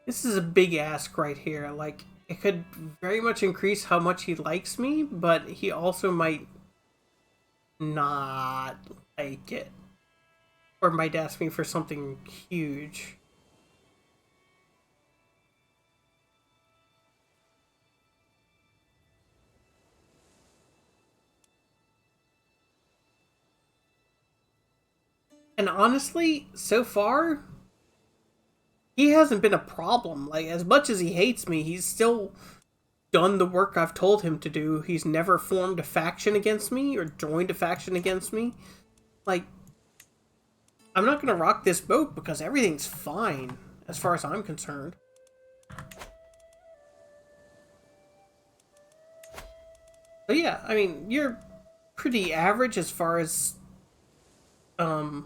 This is a big ask right here. Like, it could very much increase how much he likes me, but he also might not like it. Or might ask me for something huge. And honestly, so far, he hasn't been a problem. Like, as much as he hates me, he's still done the work I've told him to do. He's never formed a faction against me or joined a faction against me. Like, I'm not gonna rock this boat because everything's fine, as far as I'm concerned. But yeah, I mean, you're pretty average as far as, No.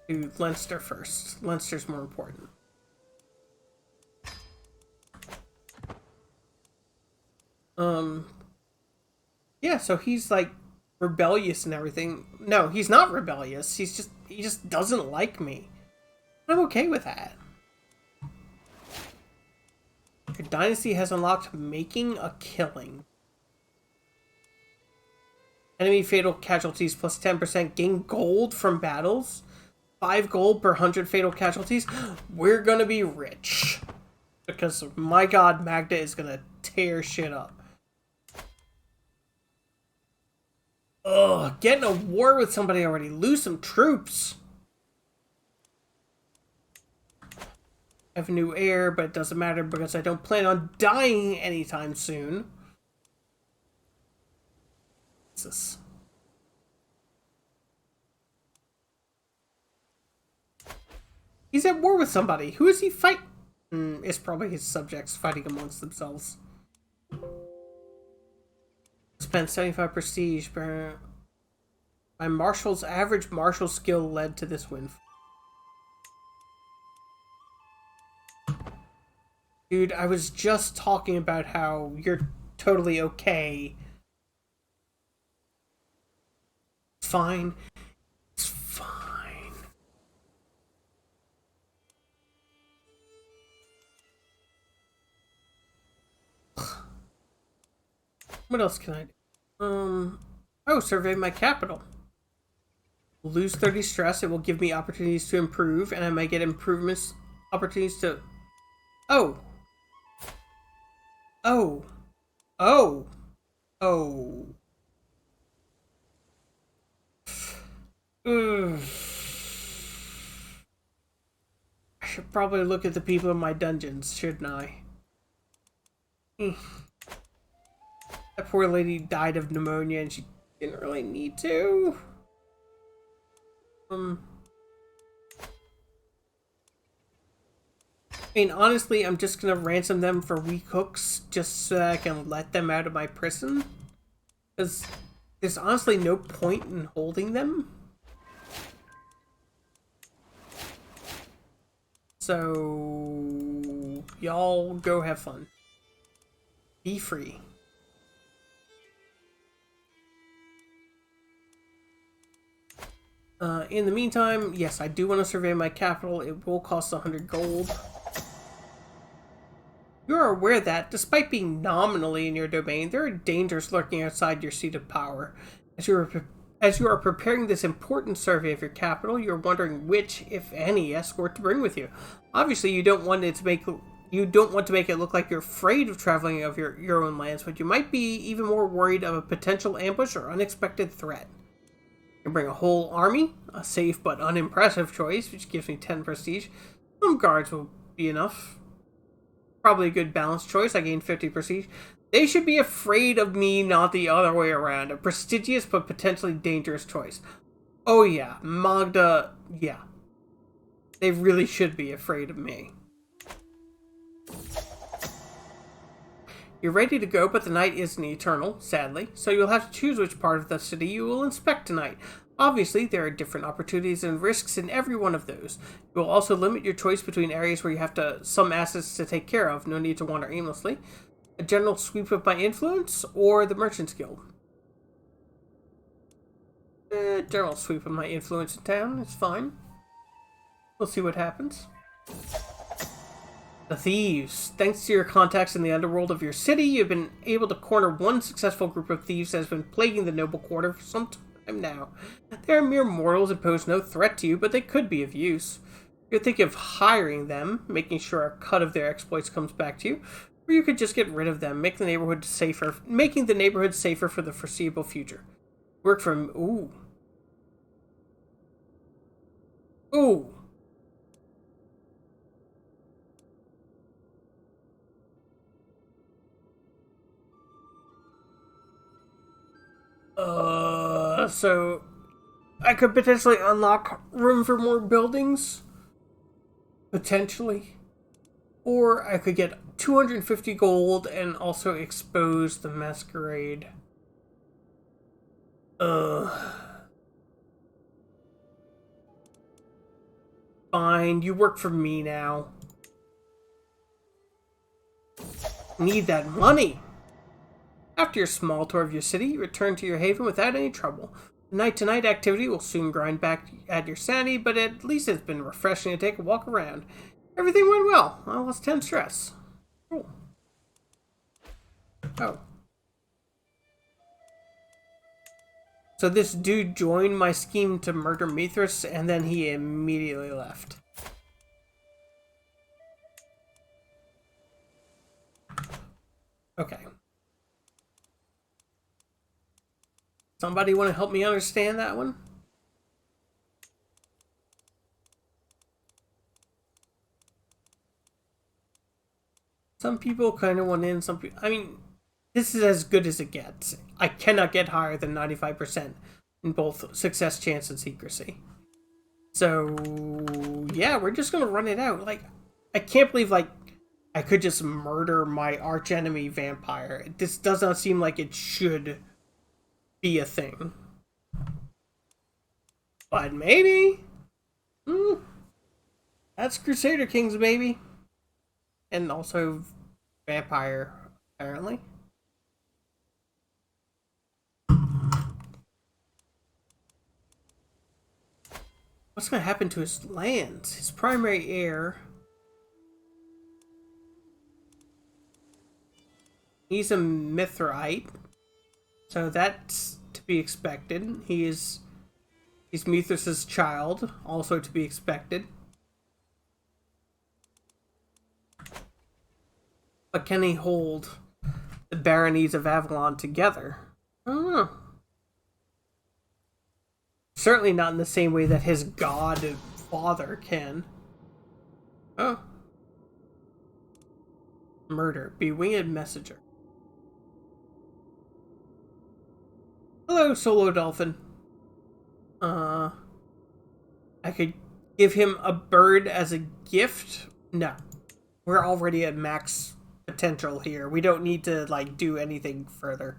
Do Leinster first. Leinster's more important. Yeah, so he's like rebellious and everything. No, he's not rebellious. He just doesn't like me. I'm okay with that. Your dynasty has unlocked making a killing. Enemy fatal casualties plus 10%. Gain gold from battles. 5 gold per 100 fatal casualties. We're gonna be rich. Because, my god, Magda is gonna tear shit up. Ugh, get in a war with somebody already. Lose some troops. I have a new heir, but it doesn't matter because I don't plan on dying anytime soon. What's this? He's at war with somebody. Who is he fight? It's probably his subjects fighting amongst themselves. Spent 75 prestige. My marshal's average martial skill led to this win. Dude, I was just talking about how you're totally okay. It's fine. It's fine. What else can I do? Oh, survey my capital. Lose 30 stress. It will give me opportunities to improve, and I might get improvements, opportunities to... Oh. Oh. Oh. Oh. Ugh. I should probably look at the people in my dungeons, shouldn't I? That poor lady died of pneumonia and she didn't really need to. I mean, honestly, I'm just gonna ransom them for weak hooks just so that I can let them out of my prison. Because there's honestly no point in holding them. So, y'all go have fun. Be free. In the meantime, yes, I do want to survey my capital. It will cost 100 gold. You are aware that, despite being nominally in your domain, there are dangers lurking outside your seat of power. As you are preparing this important survey of your capital, you're wondering which, if any, escort to bring with you. Obviously, you don't want to make it look like you're afraid of traveling of your own lands, but you might be even more worried of a potential ambush or unexpected threat. You can bring a whole army, a safe but unimpressive choice, which gives me 10 prestige. Some guards will be enough. Probably a good balanced choice. I gain 50 prestige. They should be afraid of me, not the other way around. A prestigious but potentially dangerous choice. Oh yeah, Magda, yeah. They really should be afraid of me. You're ready to go, but the night isn't eternal, sadly, so you'll have to choose which part of the city you will inspect tonight. Obviously, there are different opportunities and risks in every one of those. You will also limit your choice between areas where you have some assets to take care of, no need to wander aimlessly. A general sweep of my influence, or the Merchants Guild? General sweep of my influence in town, it's fine. We'll see what happens. The thieves. Thanks to your contacts in the underworld of your city, you've been able to corner one successful group of thieves that has been plaguing the noble quarter for some time now. They are mere mortals and pose no threat to you, but they could be of use. You could think of hiring them, making sure a cut of their exploits comes back to you, or you could just get rid of them, making the neighborhood safer for the foreseeable future. Work from ooh. Ooh. So I could potentially unlock room for more buildings. Potentially. Or I could get 250 gold and also expose the masquerade. Fine, you work for me now. Need that money. After your small tour of your city, you return to your haven without any trouble. The night-to-night activity will soon grind back at your sanity, but at least it's been refreshing to take a walk around. Everything went well. I lost 10 stress. Cool. Oh. So this dude joined my scheme to murder Mithras, and then he immediately left. Okay. Somebody want to help me understand that one? Some people kind of want in, some people... I mean, this is as good as it gets. I cannot get higher than 95% in both success, chance, and secrecy. So, yeah, we're just gonna run it out. Like, I can't believe, like, I could just murder my archenemy vampire. This does not seem like it should be a thing. But maybe. That's Crusader Kings, baby. And also vampire, apparently. What's going to happen to his lands? His primary heir. He's a Mithrite. So that's to be expected. He's Mithras' child, also to be expected. But can he hold the baronies of Avalon together? I don't know. Certainly not in the same way that his god father can. Oh. Murder. Be winged messenger. Hello, Solo Dolphin. I could give him a bird as a gift? No. We're already at max potential here. We don't need to, like, do anything further.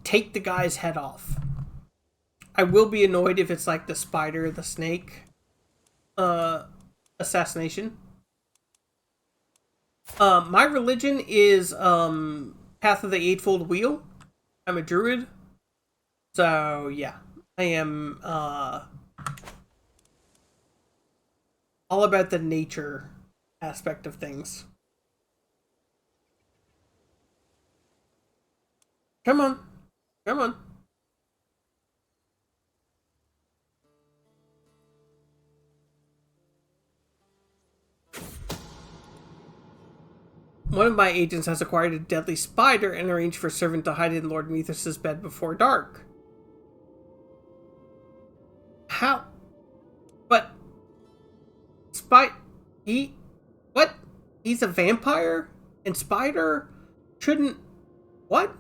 Take the guy's head off. I will be annoyed if it's like the spider, the snake, assassination. My religion is, Path of the Eightfold Wheel. I'm a druid. So, yeah. I am, all about the nature aspect of things. Come on. Come on. One of my agents has acquired a deadly spider and arranged for a servant to hide in Lord Mithras' bed before dark. How? But... What? He's a vampire? And spider shouldn't... What?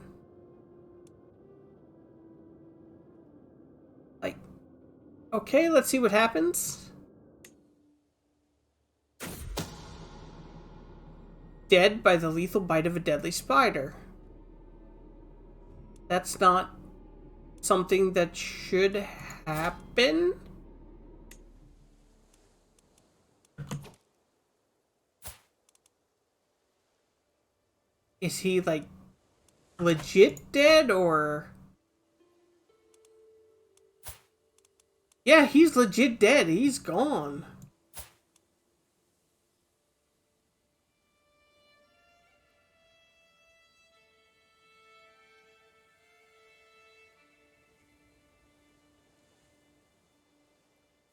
Like... Okay, let's see what happens. dead by the lethal bite of a deadly spider. That's not something that should happen. Is he, like, legit dead, or... Yeah, he's legit dead. He's gone.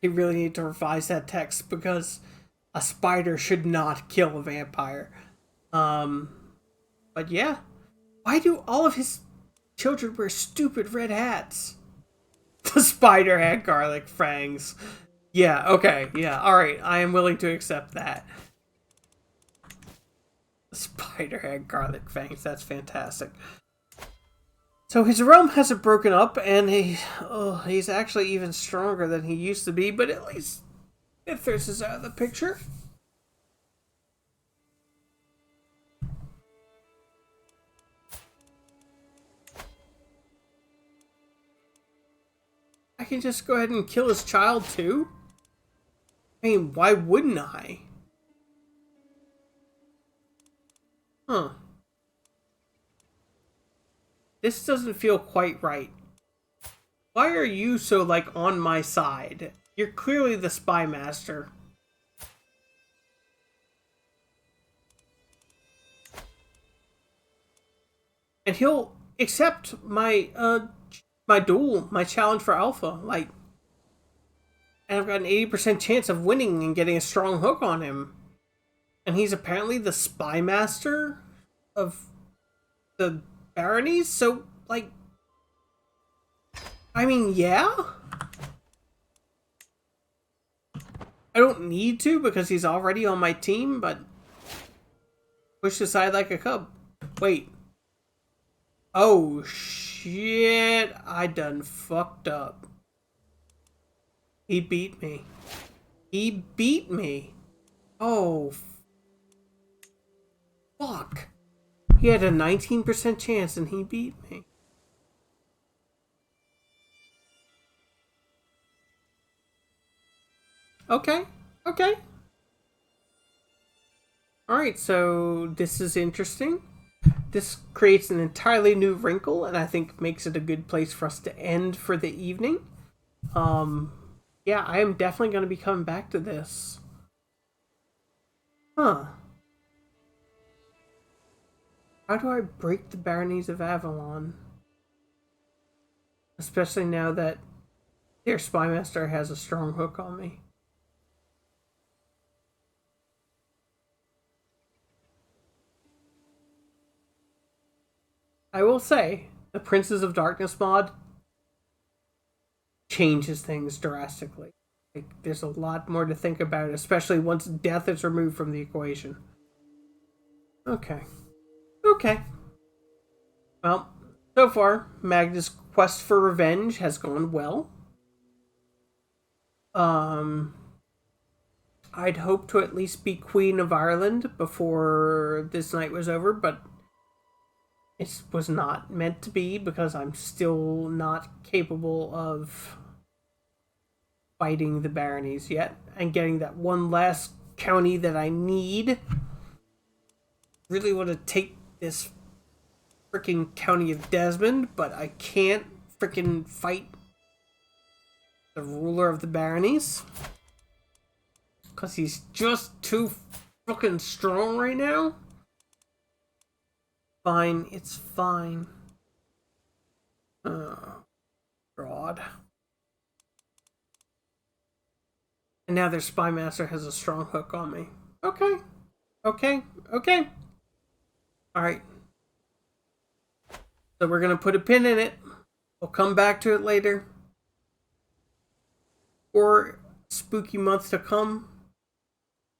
They really need to revise that text, because a spider should not kill a vampire. But yeah. Why do all of his children wear stupid red hats? The spider had garlic fangs. Yeah, okay, yeah, alright. I am willing to accept that. The spider had garlic fangs. That's fantastic. So his realm hasn't broken up, and he's actually even stronger than he used to be, but at least Ithris is out of the picture. I can just go ahead and kill his child too? I mean, why wouldn't I? Huh. This doesn't feel quite right. Why are you so, like, on my side? You're clearly the spy master. And he'll accept my, my duel, my challenge for Alpha. Like, and I've got an 80% chance of winning and getting a strong hook on him. And he's apparently the spy master of the baronies, so, like... I mean, yeah? I don't need to, because he's already on my team, but... Push aside like a cub. Wait. Oh, shit. I done fucked up. He beat me. He beat me. Oh, fuck. He had a 19% chance and he beat me. Okay. Okay. Alright, so this is interesting. This creates an entirely new wrinkle, and I think makes it a good place for us to end for the evening. Yeah, I am definitely going to be coming back to this. Huh. How do I break the baronies of Avalon? Especially now that their spymaster has a strong hook on me. I will say, the Princes of Darkness mod changes things drastically. Like, there's a lot more to think about, especially once death is removed from the equation. Okay. Okay. Well, so far, Magda's quest for revenge has gone well. I'd hoped to at least be Queen of Ireland before this night was over, but it was not meant to be, because I'm still not capable of fighting the baronies yet and getting that one last county that I need. Really want to take this freaking county of Desmond, but I can't freaking fight the ruler of the baronies because he's just too fucking strong right now. Fine, it's fine. Oh, God. And now their spy master has a strong hook on me. Okay. Okay. Okay. Alright. So we're going to put a pin in it. We'll come back to it later. For spooky months to come.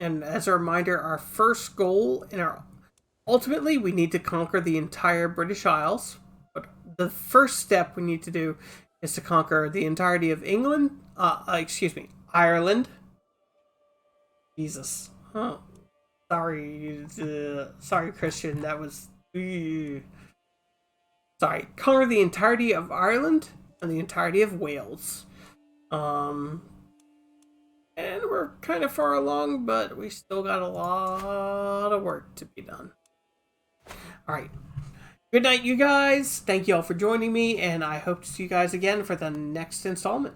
And as a reminder, our first goal in our... Ultimately, we need to conquer the entire British Isles. But the first step we need to do is to conquer the entirety of England. Ireland. Jesus. Oh. Sorry, Christian. That was. Sorry. Cover the entirety of Ireland and the entirety of Wales. And we're kind of far along, but we still got a lot of work to be done. All right. Good night, you guys. Thank you all for joining me, and I hope to see you guys again for the next installment.